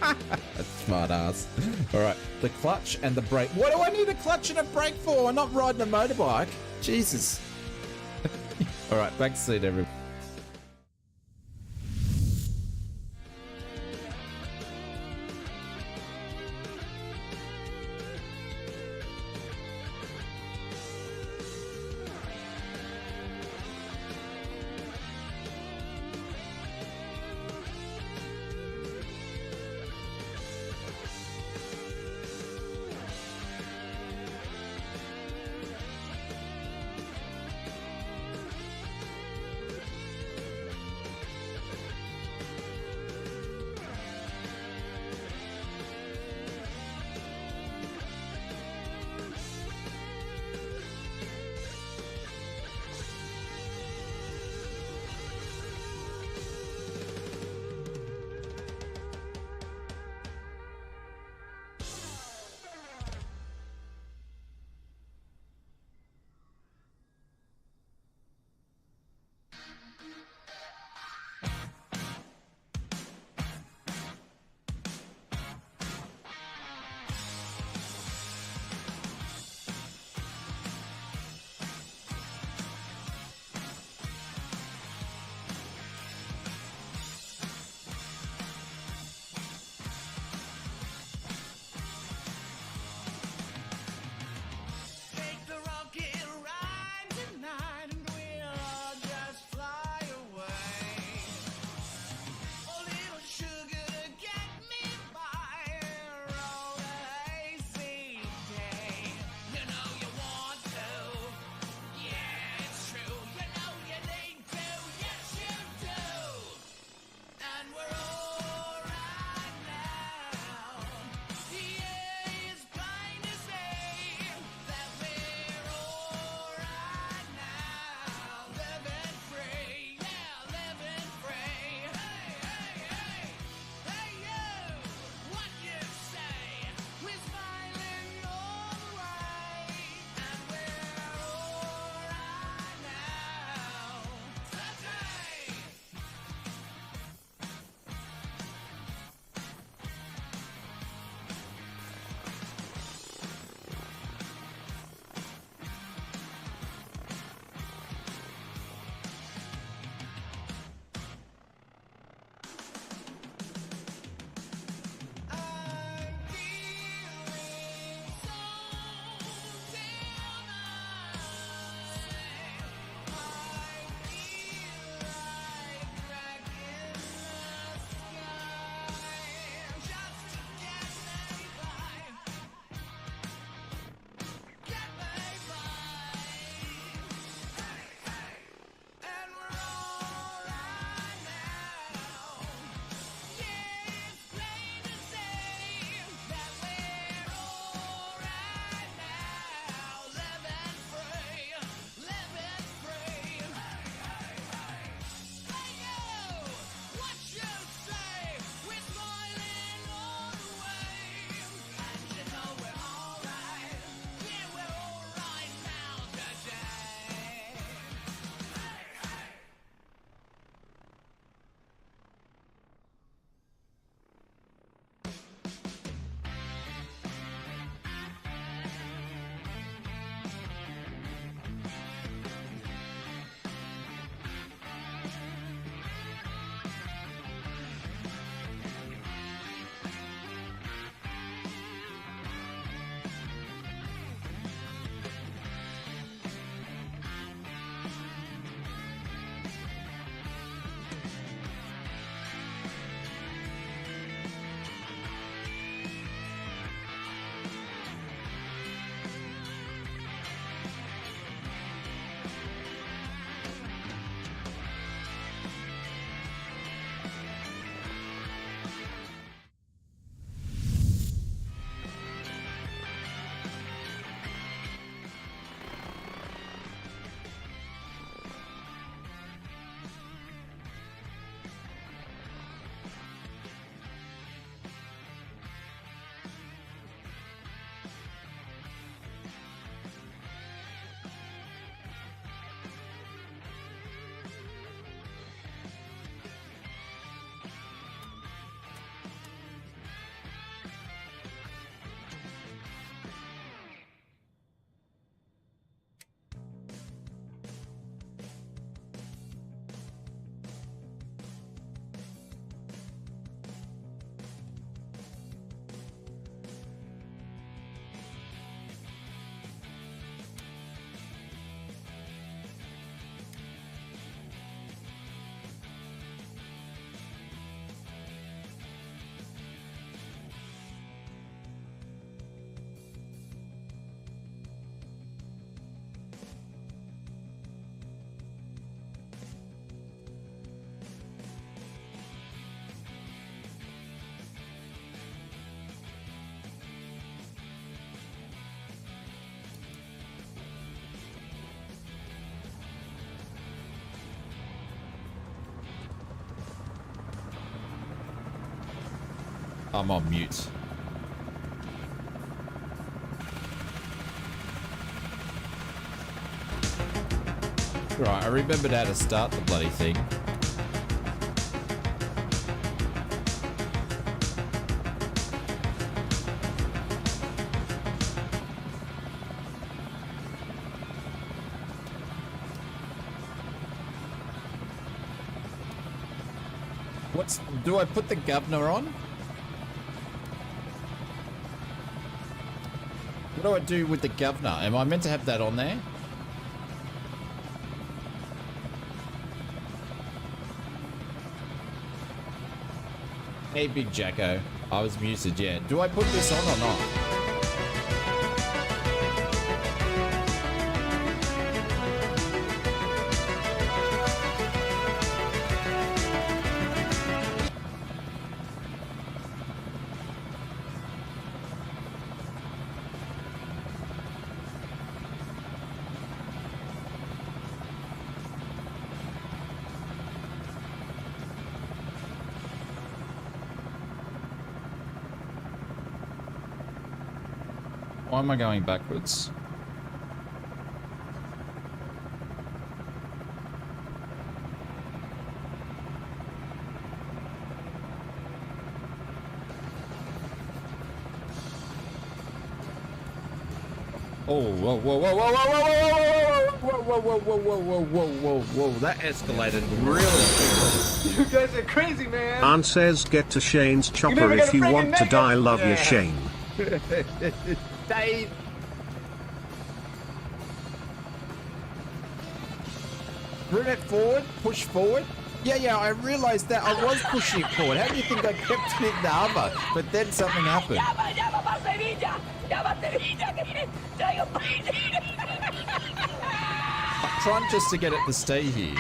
That's smart ass. All right, the clutch and the brake. What do I need a clutch and a brake for? I'm not riding a motorbike. Jesus. All right, back to seat, everyone. I'm on mute. Right, I remembered how to start the bloody thing. Do I put the governor on? What do I do with the governor? Am I meant to have that on there? Hey, Big Jacko. I was muted, yeah. Do I put this on or not? Why am I going backwards? Oh, whoa, whoa, whoa, whoa, whoa, whoa, whoa, whoa, whoa, whoa, whoa, whoa, whoa, whoa, whoa, that escalated really quickly. You guys are crazy, man. Ann says get to Shane's chopper if you want to die. Love you, Shane. Dave. Bring it forward, push forward. Yeah, I realized that I was pushing it forward. How do you think I kept it in the hover? But then something happened. Llama para Sevilla. Llama Sevilla que traigo I'm trying just to get it to stay here.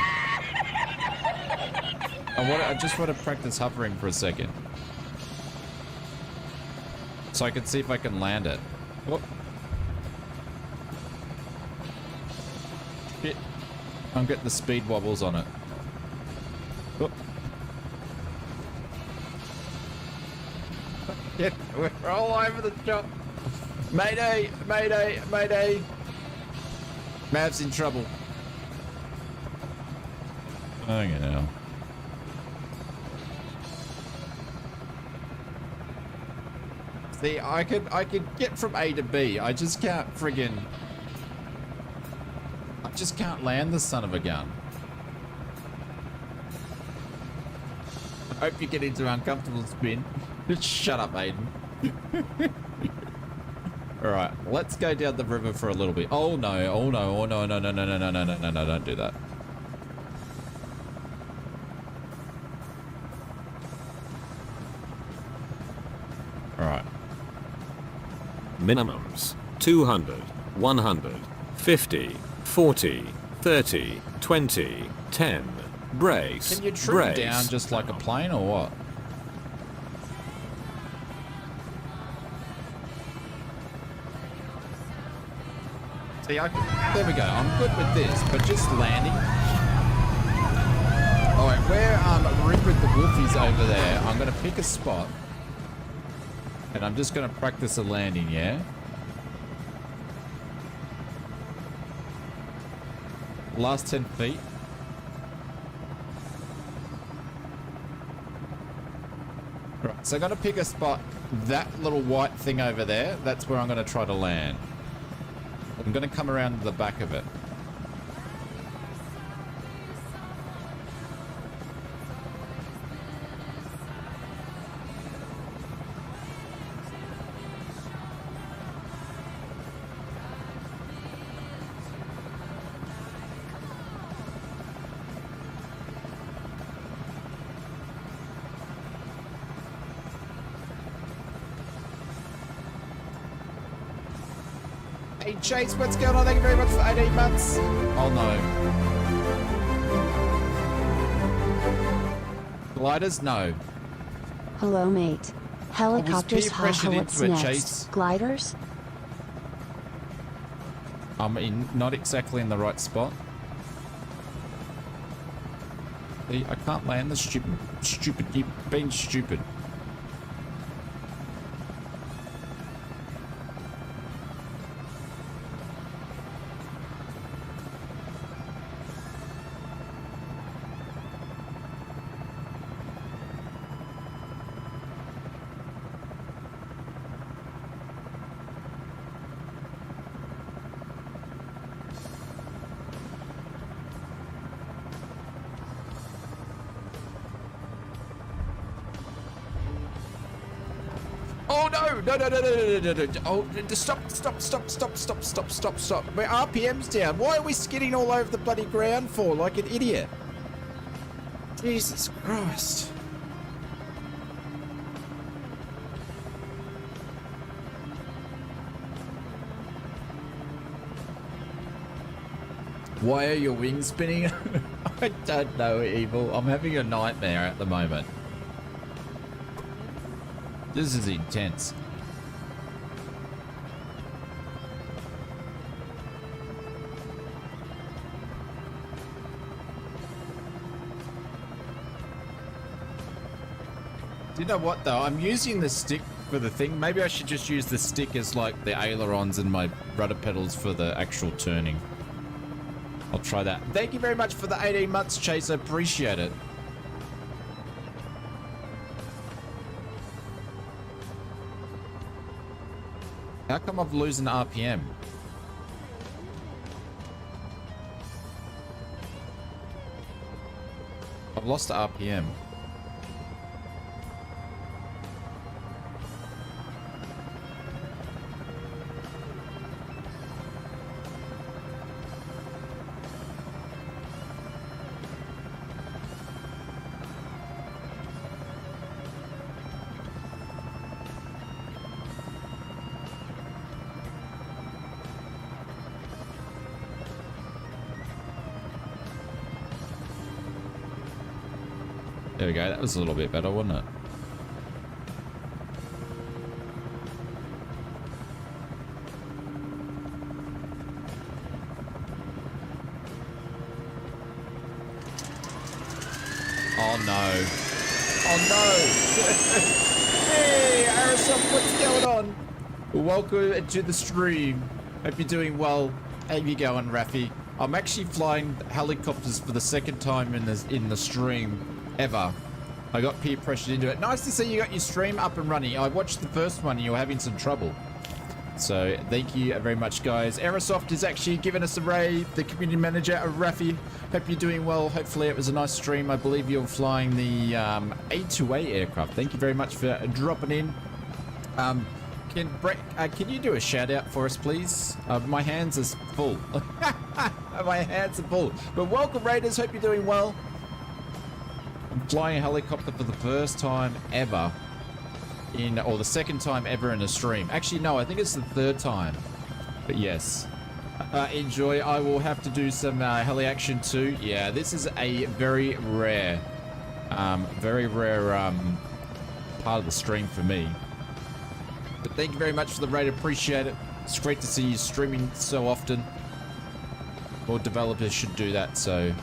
I just want to practice hovering for a second. So I can see if I can land it. Oh. Shit. I'm getting the speed wobbles on it. Oh. Yeah, we're all over the shop. Mayday, mayday, mayday. Mav's in trouble. Oh, you know. See, I could get from A to B. I just can't friggin'... I just can't land the son of a gun. I hope you get into an uncomfortable spin. Shut up, Aiden. Alright, let's go down the river for a little bit. Oh no, oh no, oh no, no, no, no, no, no, no, no, no, don't do that. Alright. Minimums 200, 100, 50, 40, 30, 20, 10. Brace. Can you trim down just like a plane or what? See, there we go. I'm good with this, but just landing. All right, where Rip with the Wolfies over there, I'm gonna pick a spot, and I'm just gonna practice a landing. Yeah. Last 10 feet. Right, so I gotta pick a spot. That little white thing over there, that's where I'm gonna try to land. I'm gonna come around the back of it. Hey Chase, what's going on? Thank you very much for 18 months. Oh no. Gliders? No. Hello, mate. Helicopters, peer pressured what's into it, next? Chase. Gliders? I'm not exactly in the right spot. See, I can't land the stupid Jeep being stupid. Oh no! No, no, no, no, no, no, no, no. Oh, stop. My RPM's down. Why are we skidding all over the bloody ground for like an idiot? Jesus Christ. Why are your wings spinning? I don't know, Evil. I'm having a nightmare at the moment. This is intense. Do you know what though? I'm using the stick for the thing. Maybe I should just use the stick as like the ailerons and my rudder pedals for the actual turning. I'll try that. Thank you very much for the 18 months, Chase. I appreciate it. How come I've losing RPM? I've lost the RPM. There we go, that was a little bit better, wasn't it? Oh no. Oh no! Hey, Arisop, what's going on? Welcome to the stream. Hope you're doing well. How you going, Rafi? I'm actually flying helicopters for the second time in the stream ever. I got peer pressured into it. Nice to see you got your stream up and running. I watched the first one and you were having some trouble. So thank you very much, guys. Aerosoft has actually given us a raid. The community manager, Rafi. Hope you're doing well. Hopefully it was a nice stream. I believe you're flying the A2A aircraft. Thank you very much for dropping in. Can you do a shout out for us, please? My hands are full. My hands are full. But welcome, Raiders. Hope you're doing well. I'm flying a helicopter for the first time ever or the second time ever in a stream. Actually, no, I think it's the third time. But yes, enjoy. I will have to do some heli action too. Yeah, this is a very rare part of the stream for me. But thank you very much for the raid. Appreciate it. It's great to see you streaming so often. More developers should do that. So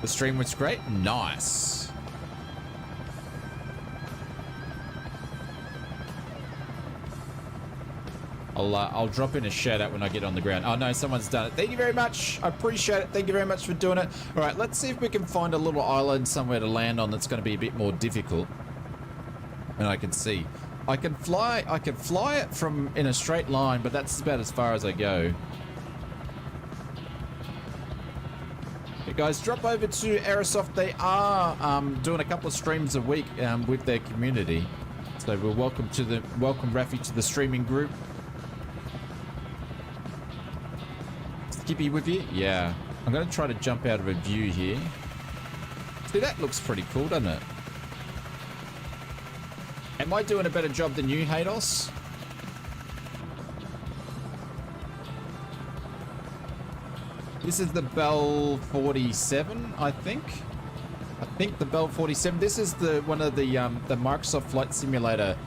the stream was great. Nice. I'll drop in a shout out when I get on the ground. Oh no, someone's done it. Thank you very much. I appreciate it. Thank you very much for doing it. All right, let's see if we can find a little island somewhere to land on that's going to be a bit more difficult. And I can see. I can fly it from in a straight line, but that's about as far as I go. Hey guys, drop over to Aerosoft. They are doing a couple of streams a week with their community. So we're welcome Rafi to the streaming group. Skippy with you? Yeah. I'm going to try to jump out of a view here. See, that looks pretty cool, doesn't it? Am I doing a better job than you, Hados? This is the Bell 47, I think. I think the Bell 47. This is the one of the Microsoft Flight Simulator.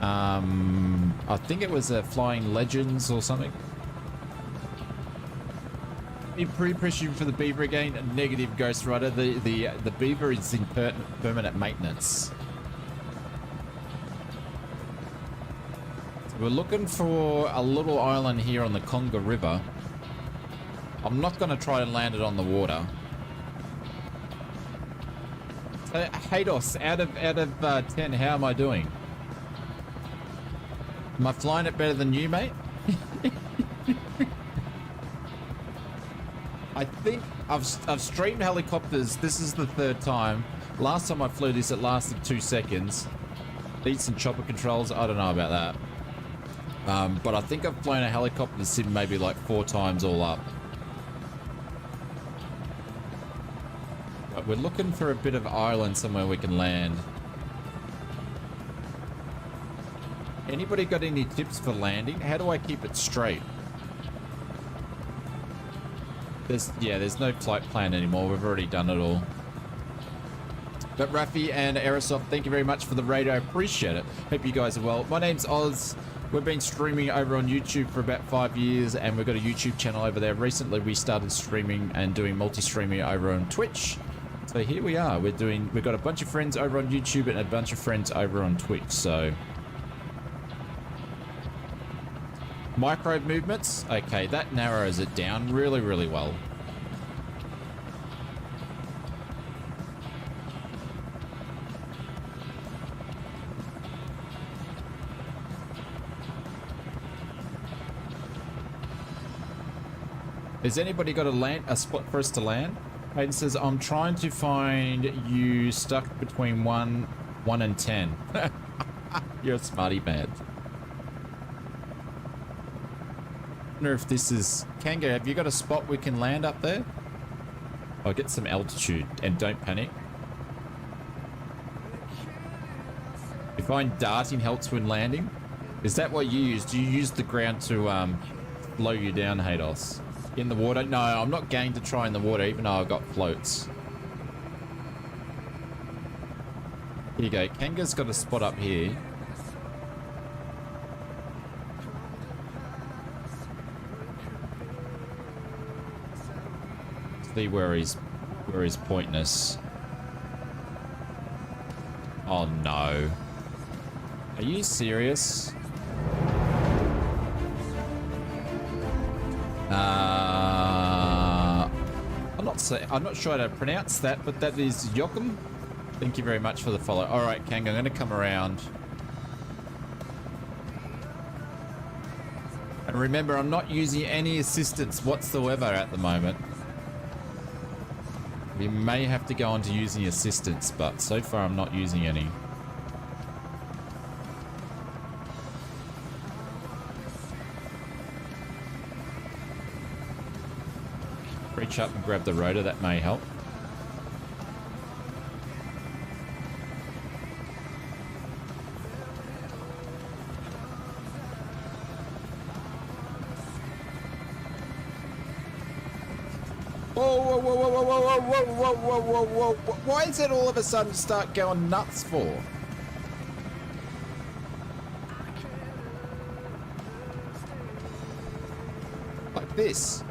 I think it was a Flying Legends or something. Pre-pressure for the Beaver again. Negative, Ghost Rider. The Beaver is in permanent maintenance. So we're looking for a little island here on the CONGO River. I'm not going to try and land it on the water. Hados, out of 10, how am I doing? Am I flying it better than you, mate? I think I've streamed helicopters. This is the third time. Last time I flew this, it lasted 2 seconds. Needs some chopper controls. I don't know about that. But I think I've flown a helicopter sim maybe like 4 times all up. But we're looking for a bit of island somewhere we can land. Anybody got any tips for landing? How do I keep it straight? There's no flight plan anymore. We've already done it all. But Rafi and Aerosoft, thank you very much for the raid. I appreciate it. Hope you guys are well. My name's Oz. We've been streaming over on YouTube for about 5 years, and we've got a YouTube channel over there. Recently, we started streaming and doing multi-streaming over on Twitch. So here we are. We've got a bunch of friends over on YouTube and a bunch of friends over on Twitch. So micro movements. Okay, that narrows it down really, really well. Has anybody got a spot for us to land? Hayden says, I'm trying to find you stuck between 1 and 10. You're a smarty man. I wonder if this is... Kango, have you got a spot we can land up there? I'll get some altitude and don't panic. You find darting helps when landing? Is that what you use? Do you use the ground to slow you down, Haydos? In the water? No, I'm not going to try in the water, even though I've got floats. Here you go. Kanga's got a spot up here. See where he's pointing us. Oh no. Are you serious? I'm not sure how to pronounce that, but that is Joachim. Thank you very much for the follow. All right, Kang, I'm going to come around. And remember, I'm not using any assistance whatsoever at the moment. We may have to go on to using assistance, but so far I'm not using any. Reach up and grab the rotor, that may help. Whoa, whoa, whoa, whoa, whoa, whoa, whoa, whoa, whoa, whoa, whoa, whoa. Why is it all of a sudden start going nuts for? Like this.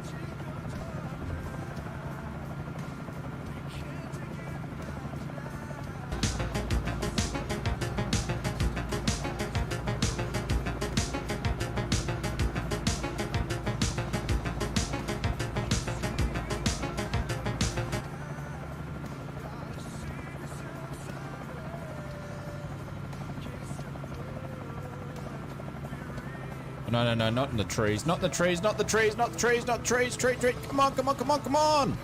No, no, no, not in the trees. Not the trees, not the trees, not the trees, not the trees. Tree. Come on, come on, come on, come on.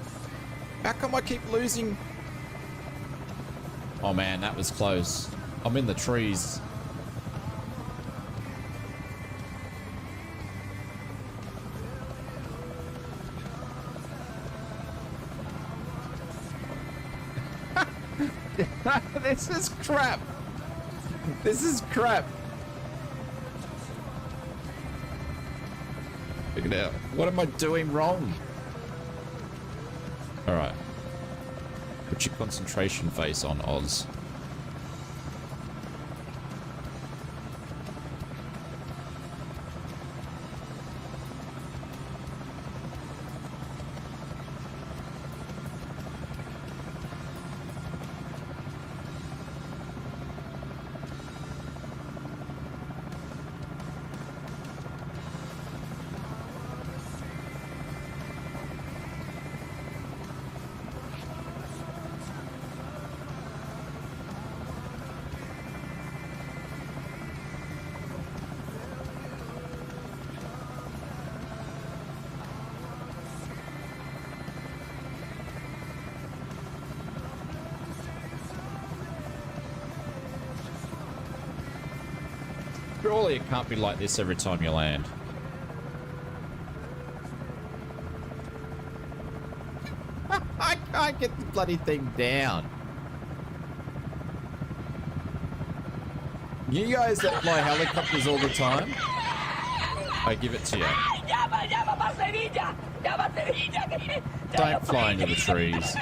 How come I keep losing? Oh, man, that was close. I'm in the trees. This is crap. This is crap. Figure it out. What am I doing wrong? All right. Put your concentration face on, Oz. Surely it can't be like this every time you land. I can't get the bloody thing down. You guys that fly helicopters all the time, I give it to you. Don't fly into the trees.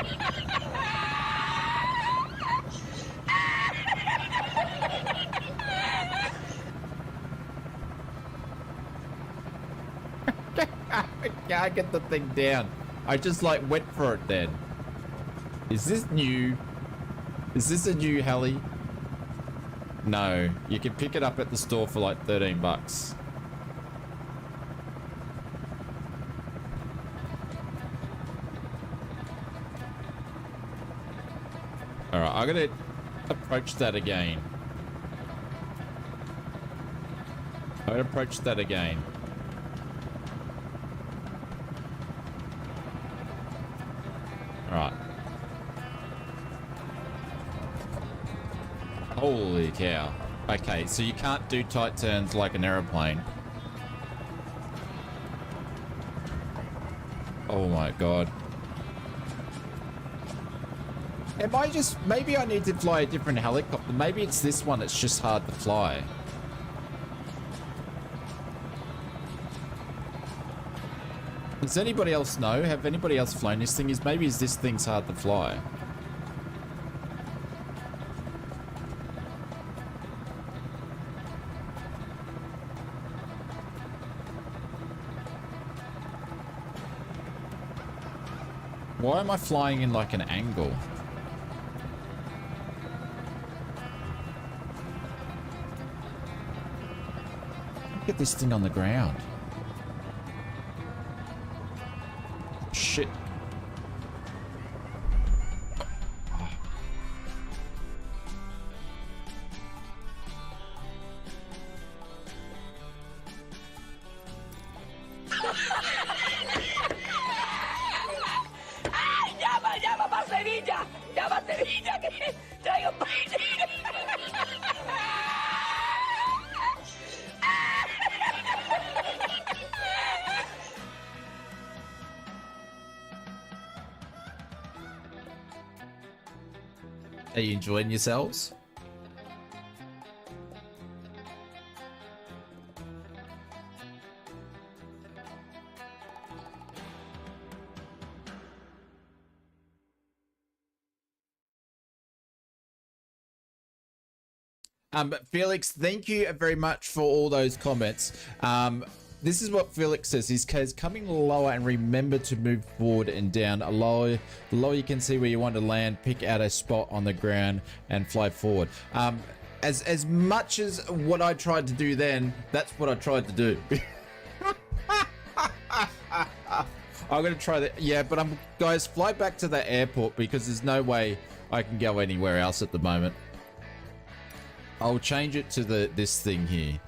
I can't get the thing down. I just like went for it then. Is this new? Is this a new heli? No, you can pick it up at the store for like 13 bucks. All right, I'm gonna approach that again. I'm gonna approach that again. All right. Holy cow. Okay, so you can't do tight turns like an aeroplane. Oh my god. Am I just... Maybe I need to fly a different helicopter. Maybe it's this one that's just hard to fly. Does anybody else know? Have anybody else flown this thing? Maybe this thing's hard to fly. Why am I flying in like an angle? Get this thing on the ground. Shit. ¡Llama para Sevilla! ¡Llama a Sevilla que traigo Are you enjoying yourselves? Felix, thank you very much for all those comments. This is what Felix says. He's coming lower and remember to move forward and down. Lower you can see where you want to land. Pick out a spot on the ground and fly forward. As much as what I tried to do then, that's what I tried to do. I'm gonna try that. Yeah, but guys, fly back to the airport because there's no way I can go anywhere else at the moment. I'll change it to this thing here.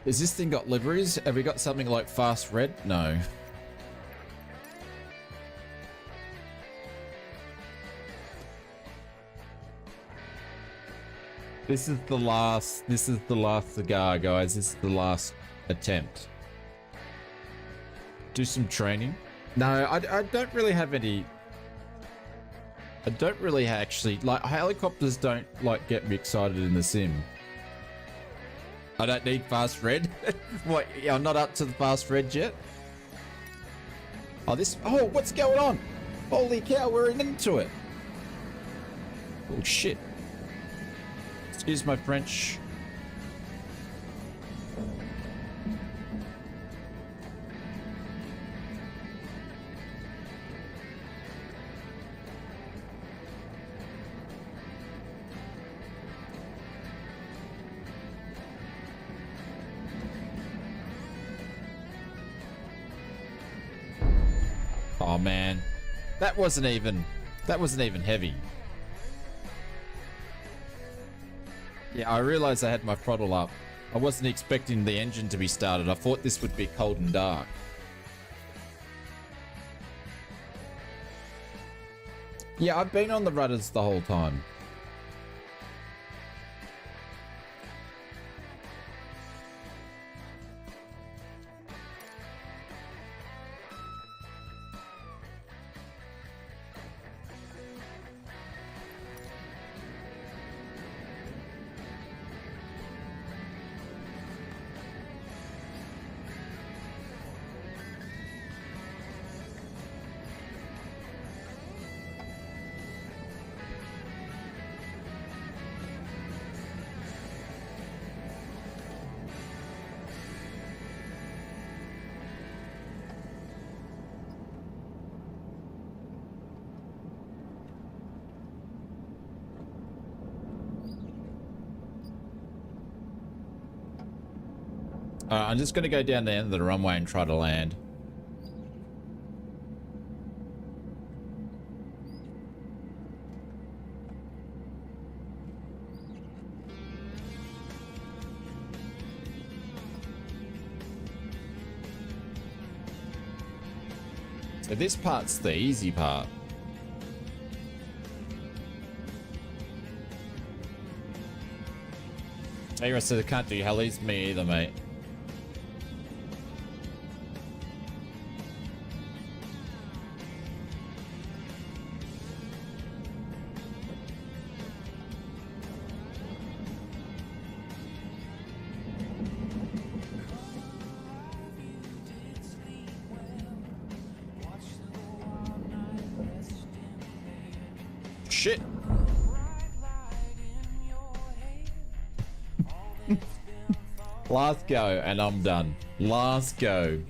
Has this thing got liveries? Have we got something like fast red? No. This is the last cigar, guys. This is the last attempt. Do some training. No, I don't really have any. I don't really actually like helicopters. Don't like get me excited in the sim. I don't need fast red. What? I'm not up to the fast red yet. Oh, this. Oh, what's going on? Holy cow, we're into it. Oh shit. Excuse my French. Oh man, that wasn't even heavy. Yeah, I realized I had my throttle up. I wasn't expecting the engine to be started. I thought this would be cold and dark. Yeah, I've been on the rudders the whole time. I'm just going to go down the end of the runway and try to land. So this part's the easy part. Hey, rest of the can't do helis, me either, mate. Shit. Last go and I'm done. Last go.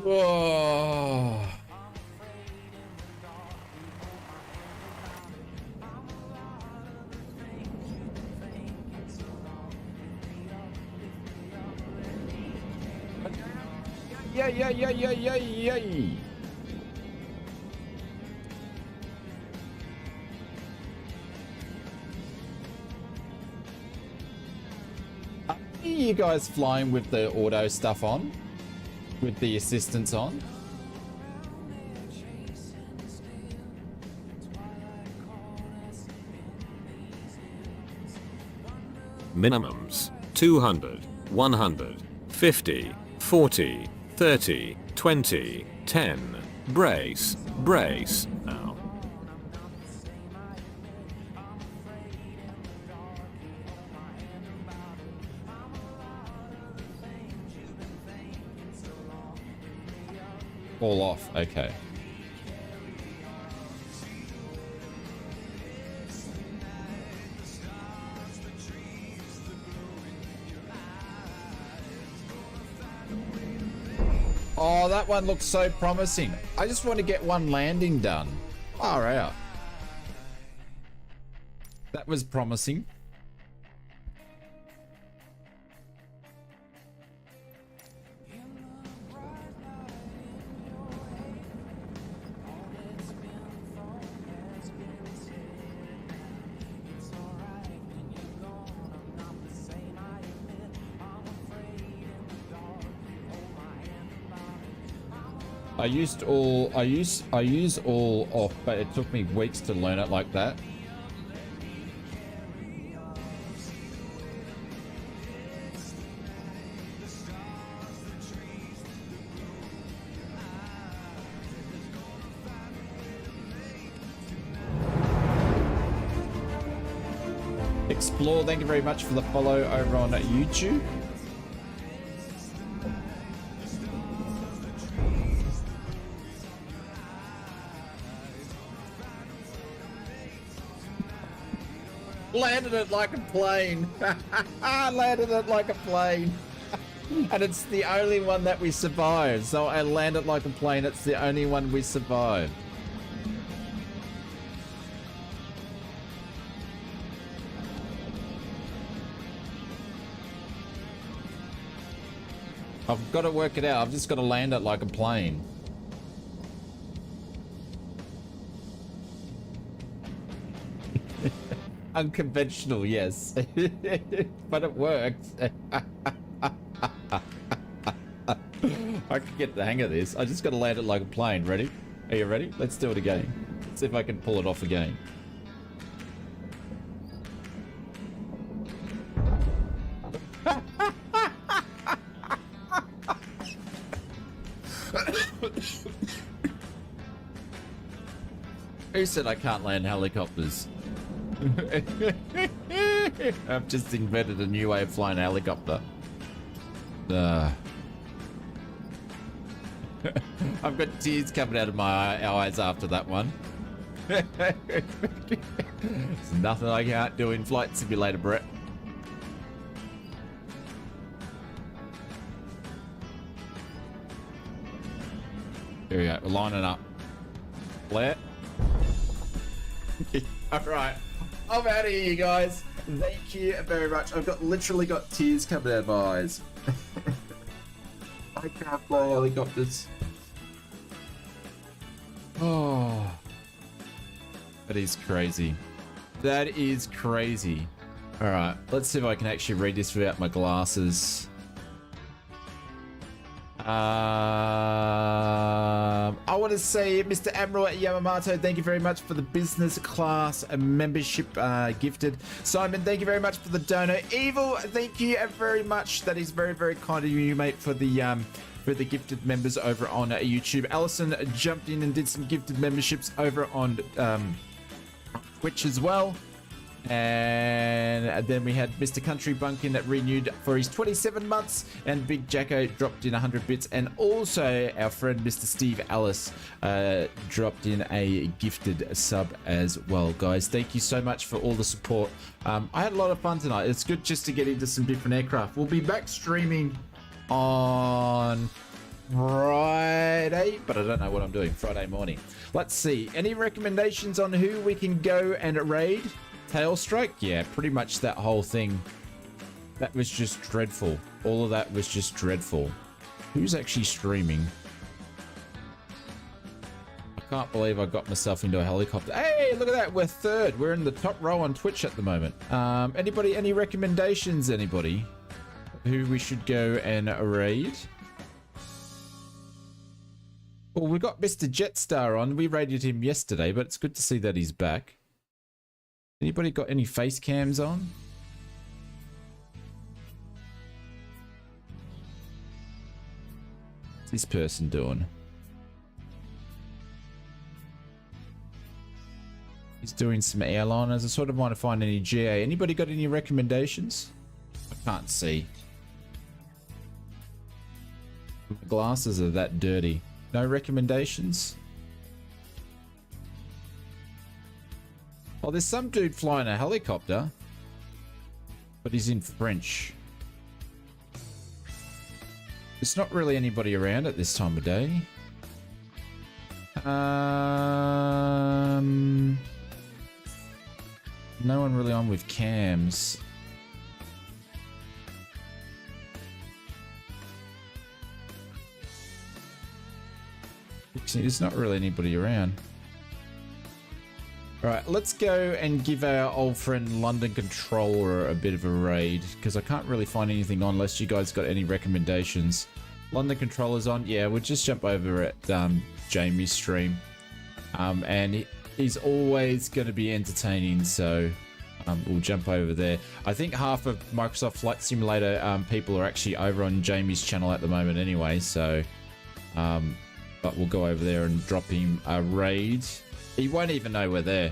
Whoa. Yay. Are you guys flying with the auto stuff on? With the assistance on? Minimums 200, 100, 50, 40, 30, 20, 10. Brace, brace. Now. All off, okay. Oh, that one looks so promising. I just want to get one landing done. Far out. That was promising. I use all off, but it took me weeks to learn it like that. Explore, thank you very much for the follow over on YouTube. Landed it like a plane. Landed it like a plane. And it's the only one that we survived. So I landed like a plane. It's the only one we survived. I've got to work it out. I've just got to land it like a plane. Unconventional, yes. But it worked. I can get the hang of this. I just got to land it like a plane. Ready? Are you ready? Let's do it again. See if I can pull it off again. Who said I can't land helicopters? I've just invented a new way of flying a helicopter. I've got tears coming out of my eyes after that one. There's nothing I can't do in Flight Simulator, Brett. Here we go, we're lining up. Flare. Alright, I'm out of here, you guys. Thank you very much. I've literally got tears coming out of my eyes. I can't fly helicopters. Oh, that is crazy. That is crazy. All right, let's see if I can actually read this without my glasses. I want to say, Mr. Admiral Yamamoto, thank you very much for the business class membership gifted. Simon, thank you very much for the dono. Evil, thank you very much. That is very, very kind of you, mate, for the gifted members over on YouTube. Allison jumped in and did some gifted memberships over on Twitch as well. And then we had Mr. Country Bunkin that renewed for his 27 months, and Big Jacko dropped in 100 bits, and also our friend Mr. Steve Ellis dropped in a gifted sub as well. Guys, thank you so much for all the support. I had a lot of fun tonight. It's good just to get into some different aircraft. We'll be back streaming on Friday, but I don't know what I'm doing Friday morning. Let's see, any recommendations on who we can go and raid? Tailstrike? Yeah, pretty much that whole thing. That was just dreadful. All of that was just dreadful. Who's actually streaming? I can't believe I got myself into a helicopter. Hey, look at that, we're third. We're in the top row on Twitch at the moment. Anybody, any recommendations, anybody? Who we should go and raid? Well, we've got Mr. Jetstar on. We raided him yesterday, but it's good to see that he's back. Anybody got any face cams on? What's this person doing? He's doing some airliners. I sort of want to find any GA. Anybody got any recommendations? I can't see. My glasses are that dirty. No recommendations? Oh, there's some dude flying a helicopter, but he's in French. There's not really anybody around at this time of day. No one really on with cams. There's not really anybody around. Alright, let's go and give our old friend London Controller a bit of a raid, because I can't really find anything on unless you guys got any recommendations. London Controller's on. Yeah, we'll just jump over at Jamie's stream. And he's always going to be entertaining, so we'll jump over there. I think half of Microsoft Flight Simulator people are actually over on Jamie's channel at the moment anyway, so... but we'll go over there and drop him a raid. He won't even know we're there.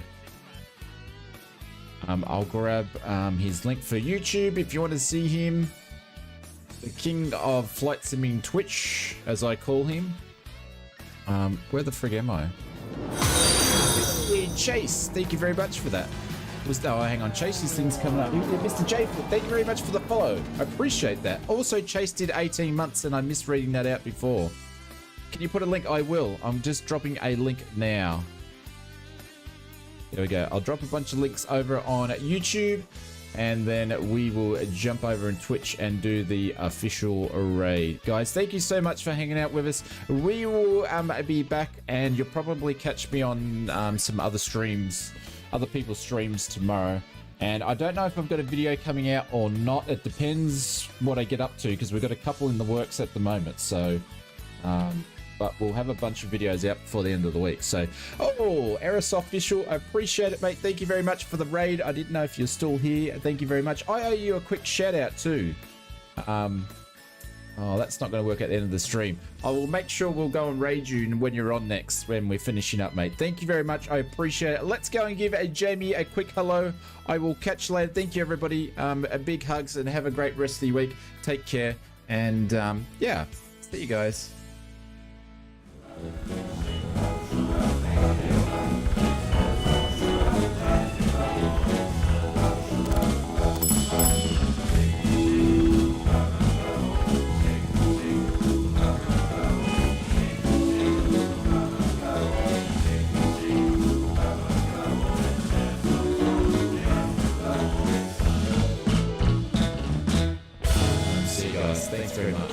I'll grab his link for YouTube if you want to see him. The king of flight simming Twitch, as I call him. Where the frig am I? Chase, thank you very much for that. Oh, hang on, Chase's thing's coming up. Mr. J, thank you very much for the follow. I appreciate that. Also, Chase did 18 months and I missed reading that out before. Can you put a link? I will. I'm just dropping a link now. There we go. I'll drop a bunch of links over on YouTube, and then we will jump over on Twitch and do the official raid. Guys, thank you so much for hanging out with us. We will be back, and you'll probably catch me on some other streams, other people's streams tomorrow. And I don't know if I've got a video coming out or not. It depends what I get up to, because we've got a couple in the works at the moment. So but we'll have a bunch of videos out before the end of the week. So, oh, Aerosoft Official, I appreciate it, mate. Thank you very much for the raid. I didn't know if you're still here. Thank you very much. I owe you a quick shout out too. Oh, that's not going to work at the end of the stream. I will make sure we'll go and raid you when you're on next, when we're finishing up, mate. Thank you very much. I appreciate it. Let's go and give Jamie a quick hello. I will catch you later. Thank you, everybody. A big hugs and have a great rest of the week. Take care. And yeah, see you guys. See you guys. Thanks very much.